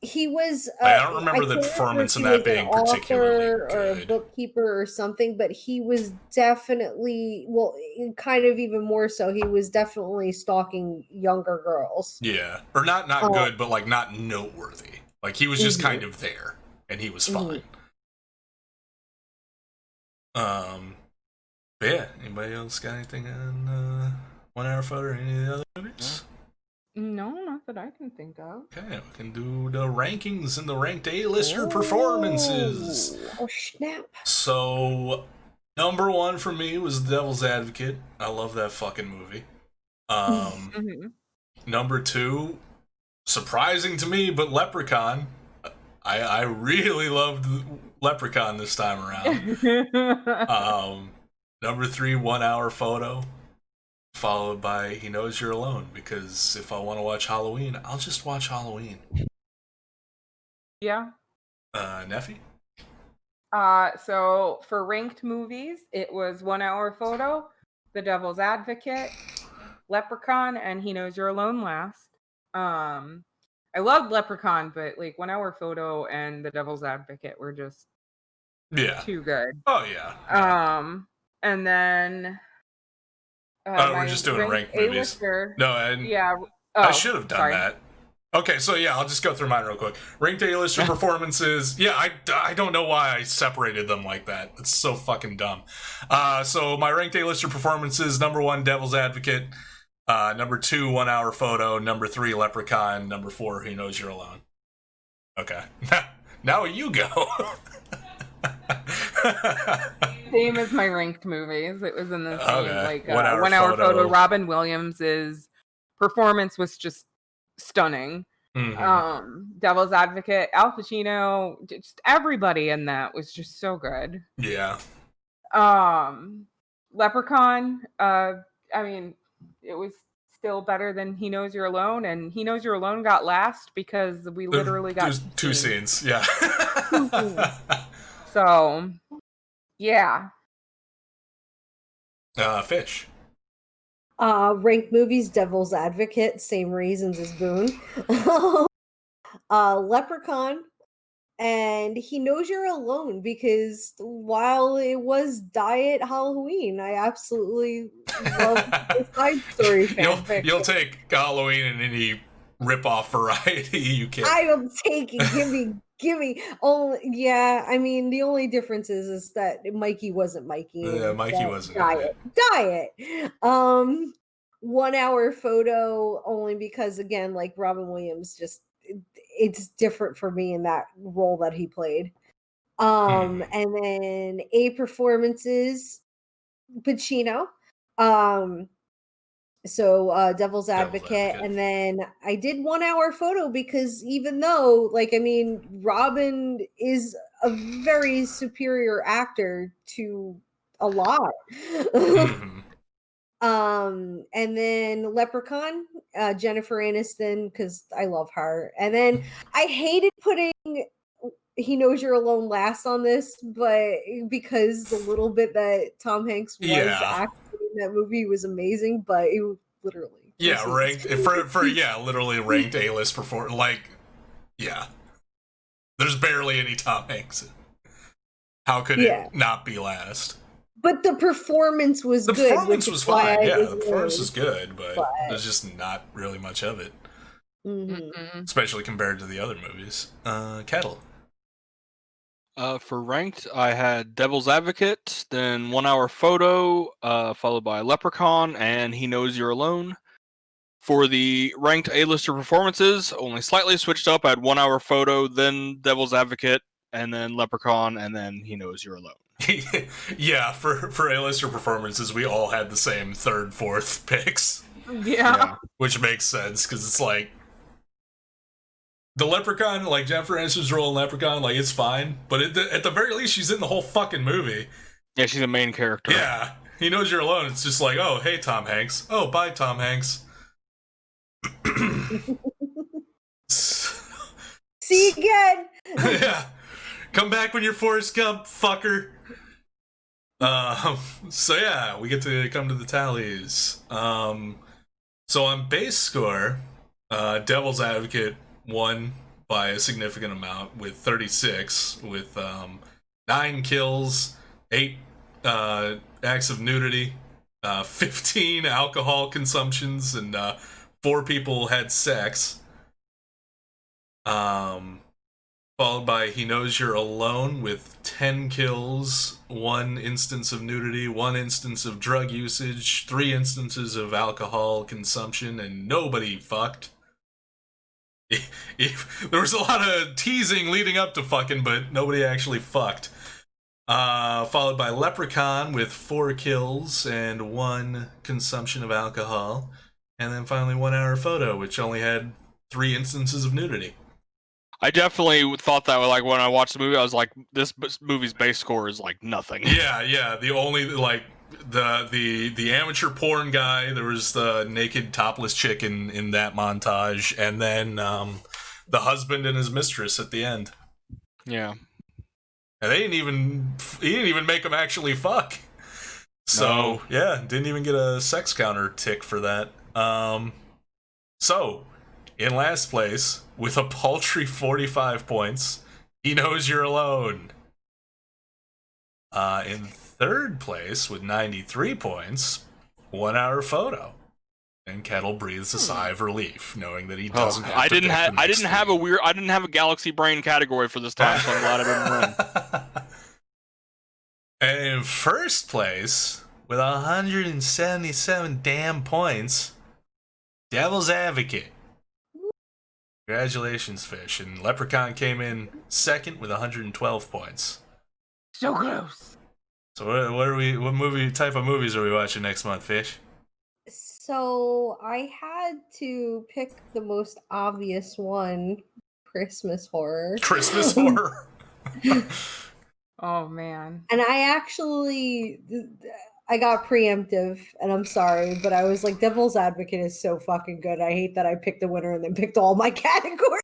He was. I don't remember the performance in that being particularly good. Or a bookkeeper or something, but he was definitely kind of even more so. He was definitely stalking younger girls. Yeah, or not good, but like not noteworthy. Like he was just kind of there, and he was fine. But yeah, anybody else got anything on 1 Hour Photo or any of the other movies? No, not that I can think of. Okay, we can do the rankings and the ranked A-lister performances. Oh, snap. So, number 1 for me was Devil's Advocate. I love that fucking movie. Number 2, surprising to me, but Leprechaun. I really loved Leprechaun this time around. Number 3, 1 Hour Photo, followed by He Knows You're Alone, because if I want to watch Halloween, I'll just watch Halloween. Yeah. Neffy? So for ranked movies, it was 1 Hour Photo, The Devil's Advocate, Leprechaun, and He Knows You're Alone last. I loved Leprechaun, but like 1 Hour Photo and The Devil's Advocate were just too good. Oh yeah. And then we're just doing ranked movies. No, and I should have done that. Okay, so yeah, I'll just go through mine real quick. Ranked A-lister performances. Yeah, I don't know why I separated them like that. It's so fucking dumb. So my ranked A-lister performances: number 1, Devil's Advocate. Number 2, 1 Hour Photo. Number 3, Leprechaun. Number 4, He Knows You're Alone. Okay, now you go. Same as my ranked movies. It was in the same, like 1 Hour Photo. Robin Williams's performance was just stunning. Devil's Advocate, Al Pacino, just everybody in that was just so good. Yeah. Leprechaun, I mean, it was still better than He Knows You're Alone, and He Knows You're Alone got last because we literally got two scenes. Yeah. So, yeah. Fish. Ranked movies, Devil's Advocate, same reasons as Boone. Leprechaun, and He Knows You're Alone, because while it was Diet Halloween, I absolutely love the side story fanfic. You'll take Halloween in any rip-off variety you can. I will take it. Give me. Oh, yeah. I mean, the only difference is that Mikey wasn't Mikey. Yeah, Mikey wasn't. Diet. 1 Hour Photo, only because, again, like Robin Williams, just it's different for me in that role that he played. And then A performances, Pacino. So Devil's Advocate, and then I did 1 Hour Photo because even though, like, I mean, Robin is a very superior actor to a lot. And then Leprechaun, Jennifer Aniston, because I love her. And then I hated putting He Knows You're Alone last on this, but because the little bit that Tom Hanks was acting in that movie was amazing, but it was literally ranked for literally ranked A-list performance. Like, yeah, there's barely any Tom Hanks. How could it not be last? But the performance was good. The performance was fine. Yeah, the performance was good, but there's just not really much of it. especially compared to the other movies. Kettle. For ranked, I had Devil's Advocate, then 1 Hour Photo, followed by Leprechaun, and He Knows You're Alone. For the ranked A-lister performances, only slightly switched up. I had 1 Hour Photo, then Devil's Advocate, and then Leprechaun, and then He Knows You're Alone. Yeah, for A-lister performances, we all had the same third, fourth picks. Yeah. Which makes sense, because it's like, the Leprechaun, like Jennifer Aniston's role in Leprechaun, like, it's fine, but at the very least, she's in the whole fucking movie. Yeah, she's the main character. Yeah, He Knows You're Alone. It's just like, oh, hey, Tom Hanks. Oh, bye, Tom Hanks. See you again. Yeah, come back when you're Forrest Gump, fucker. So yeah, we get to come to the tallies. So on base score, Devil's Advocate won by a significant amount with 36, with 9 kills, 8 acts of nudity, 15 alcohol consumptions, and 4 people had sex. Followed by He Knows You're Alone with 10 kills, 1 instance of nudity, 1 instance of drug usage, 3 instances of alcohol consumption, and nobody fucked. There was a lot of teasing leading up to fucking, but nobody actually fucked. Followed by Leprechaun with 4 kills and 1 consumption of alcohol. And then finally 1 Hour Photo, which only had 3 instances of nudity. I definitely thought that, like, when I watched the movie, I was like, this movie's base score is like nothing. Yeah. The only, like, the amateur porn guy, there was the naked topless chick in that montage, and then the husband and his mistress at the end. Yeah. And he didn't even make them actually fuck. So, yeah, didn't even get a sex counter tick for that. So, in last place, with a paltry 45 points, He Knows You're Alone. In third place, with 93 points, 1 Hour Photo. And Kettle breathes a sigh of relief, knowing that he doesn't have to I didn't have a Galaxy Brain category for this time, so I'm glad I didn't win. And in first place, with 177 damn points, Devil's Advocate. Congratulations, Fish. And Leprechaun came in second with 112 points. So close. So what type of movies are we watching next month, Fish? So I had to pick the most obvious one, Christmas horror. Christmas horror. Oh man. And I got preemptive, and I'm sorry, but I was like, Devil's Advocate is so fucking good. I hate that I picked the winner and then picked all my categories.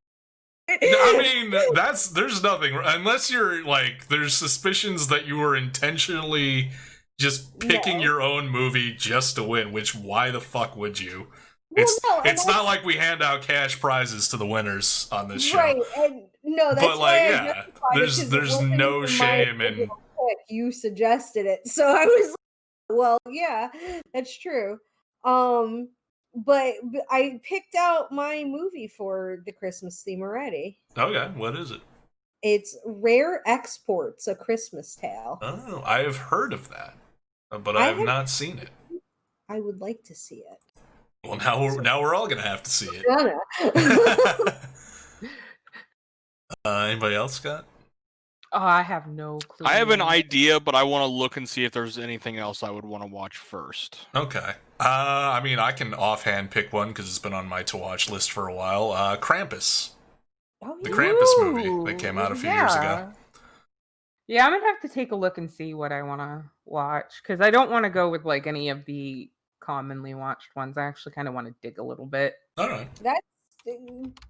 I mean, there's nothing, unless you're like, there's suspicions that you were intentionally just picking your own movie just to win, which why the fuck would you? It's not like we hand out cash prizes to the winners on this show. Right, and no, that's but like, there's no shame in you suggested it. So I was like, well, yeah, that's true. But I picked out my movie for the Christmas theme already. Okay, what is it? It's Rare Exports: A Christmas Tale. Oh, I have heard of that, but I have not seen it. I would like to see it. Well, now we're all gonna have to see it. Anybody else, Scott? Oh, I have no clue. I have an idea, but I want to look and see if there's anything else I would want to watch first. Okay. I mean, I can offhand pick one because it's been on my to-watch list for a while. Krampus. Oh, the Krampus movie that came out a few years ago. Yeah, I'm gonna have to take a look and see what I want to watch, because I don't want to go with like any of the commonly watched ones. I actually kind of want to dig a little bit. All right.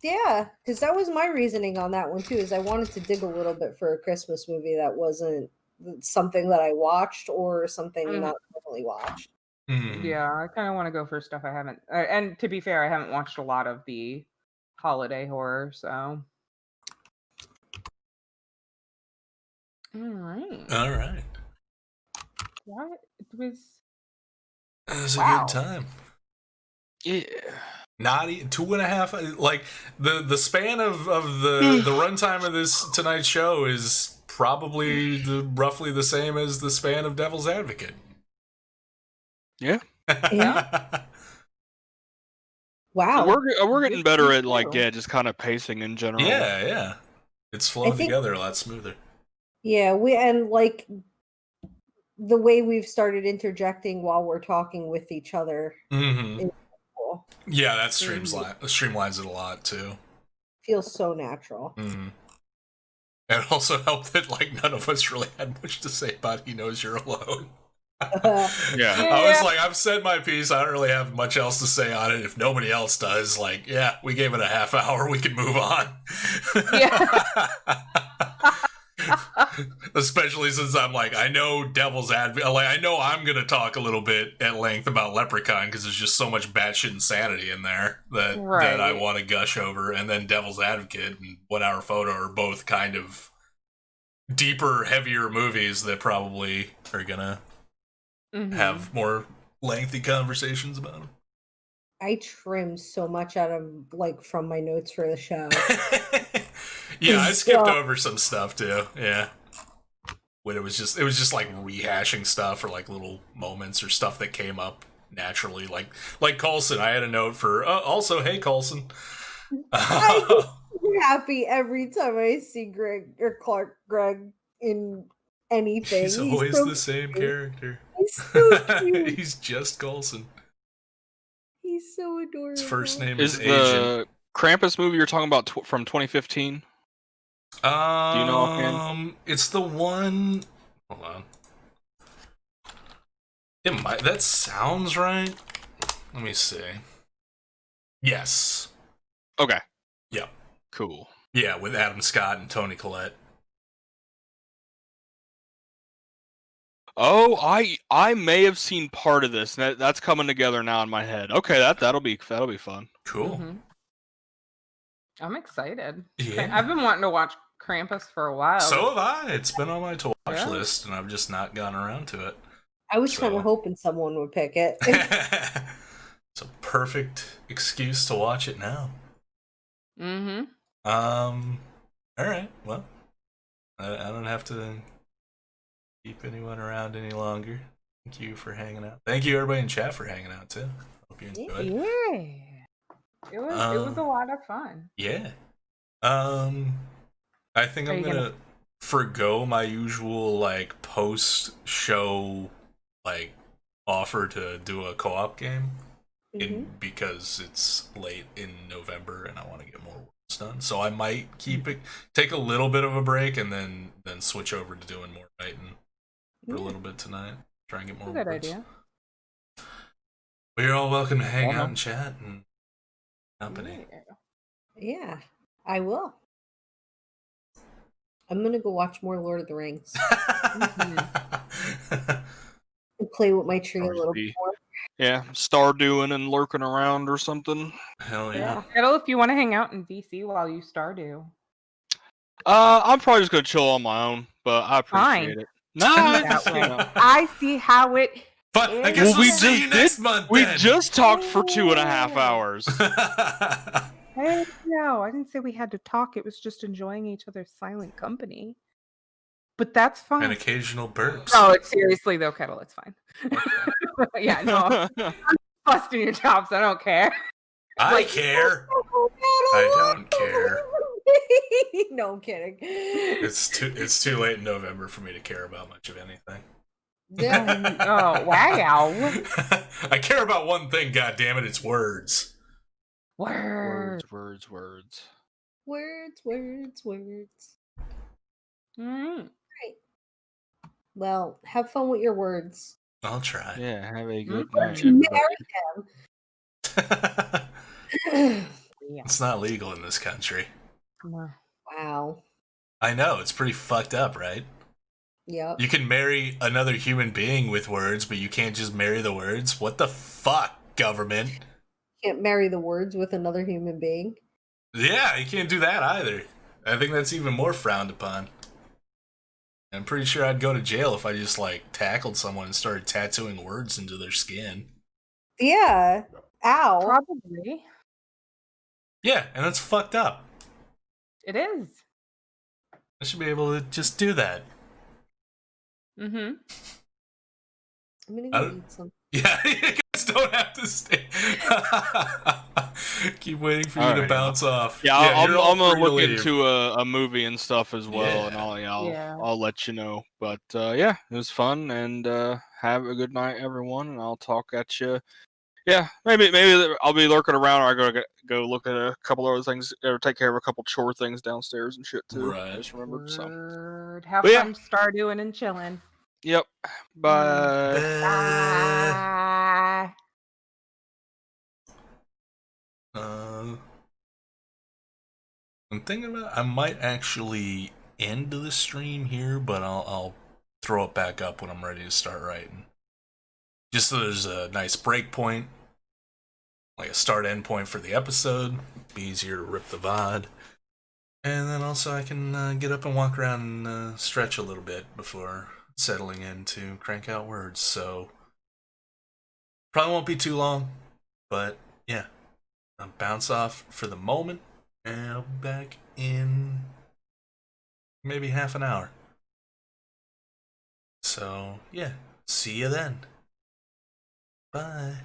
Yeah, because that was my reasoning on that one too, is I wanted to dig a little bit for a Christmas movie that wasn't something that I watched or something not normally watched. Yeah, I kind of want to go for stuff I haven't, and to be fair, I haven't watched a lot of the holiday horror, so. All right. What? It was a good time. Yeah. Not 2.5. Like the span of the runtime of this tonight's show is probably roughly the same as the span of Devil's Advocate. Yeah. Wow. We're getting better at just kind of pacing in general. Yeah. It's flowing together a lot smoother. Yeah, and like the way we've started interjecting while we're talking with each other. Mm-hmm. Cool. Yeah, that streamlines it a lot too. Feels so natural. Mm-hmm. And it also helped that none of us really had much to say about He Knows You're Alone. Yeah. I was like, I've said my piece. I don't really have much else to say on it. If nobody else does, we gave it a half hour. We can move on. Yeah. Especially since I'm I know Devil's Advocate. I know I'm going to talk a little bit at length about Leprechaun because there's just so much batshit insanity in there that I want to gush over. And then Devil's Advocate and 1 Hour Photo are both kind of deeper, heavier movies that probably are going to have more lengthy conversations about them. I trimmed so much out of from my notes for the show. Yeah, I skipped over some stuff too. Yeah, when it was just rehashing stuff or little moments or stuff that came up naturally. Like Coulson, I had a note for also, hey Coulson. I'm happy every time I see Greg in anything. He's always the same character. He's so cute. He's just Coulson. He's so adorable. His first name is Agent. The Krampus movie you're talking about from 2015? Do you know offhand? It's the one. Hold on. That sounds right. Let me see. Yes. Okay. Yeah. Cool. Yeah, with Adam Scott and Toni Collette. Oh, I may have seen part of this. That's coming together now in my head. Okay, that'll be fun. Cool. Mm-hmm. I'm excited. Yeah. I've been wanting to watch Krampus for a while. So have I. It's been on my to-watch list, and I've just not gotten around to it. I was kind of hoping someone would pick it. It's a perfect excuse to watch it now. Mm-hmm. All right. Well, I don't have to keep anyone around any longer. Thank you for hanging out. Thank you, everybody in chat, for hanging out, too. Hope you enjoyed. Yeah. It was a lot of fun. Yeah. I think I'm gonna forgo my usual post-show offer to do a co-op game because it's late in November and I want to get more works done. So I might take a little bit of a break and then switch over to doing more writing for a little bit tonight. Try and get more works. Good idea. But you're all welcome to hang out and chat and company. Yeah, I will. I'm gonna go watch more Lord of the Rings. And play with my tree a little bit more. Yeah, Stardewing and lurking around or something. Hell yeah. Kettle, if you want to hang out in VC while you Stardew. I'm probably just gonna chill on my own, but I appreciate it. No, I see how it. But I guess we'll see you next month. We just talked for 2.5 hours. Hey, no, I didn't say we had to talk. It was just enjoying each other's silent company. But that's fine. And occasional burps. Oh, seriously though, Kettle, it's fine. Okay. Yeah, no, I'm busting your chops. I don't care. I care. I don't care. No, I'm kidding. It's too late in November for me to care about much of anything. Yeah. Oh, wow. I care about one thing, goddammit, it's words. Words. All right. Well, have fun with your words. I'll try. Yeah, have a good night. It's not legal in this country. Wow. I know, it's pretty fucked up, right? Yep. You can marry another human being with words, but you can't just marry the words? What the fuck, government? You can't marry the words with another human being? Yeah, you can't do that either. I think that's even more frowned upon. I'm pretty sure I'd go to jail if I just, tackled someone and started tattooing words into their skin. Yeah. Ow. Probably. Yeah, and that's fucked up. It is. I should be able to just do that. Mm-hmm. I'm gonna go eat some. Yeah, you guys don't have to stay. Keep waiting for you to bounce off. Yeah, I'm gonna look leave. into a movie and stuff as well, and I'll let you know. But yeah, it was fun, and have a good night, everyone, and I'll talk at you. Yeah, maybe I'll be lurking around, or I go look at a couple other things, or take care of a couple chore things downstairs and shit too. Right. I just remembered. So have fun Stardewing and chilling. Yep. Bye. Bye. I'm thinking about I might actually end the stream here, but I'll throw it back up when I'm ready to start writing. Just so there's a nice break point, like a start end point for the episode. Be easier to rip the VOD. And then also I can get up and walk around and stretch a little bit before settling in to crank out words. So probably won't be too long, but yeah, I'll bounce off for the moment, and I'll be back in maybe half an hour. So yeah, see you then. Bye.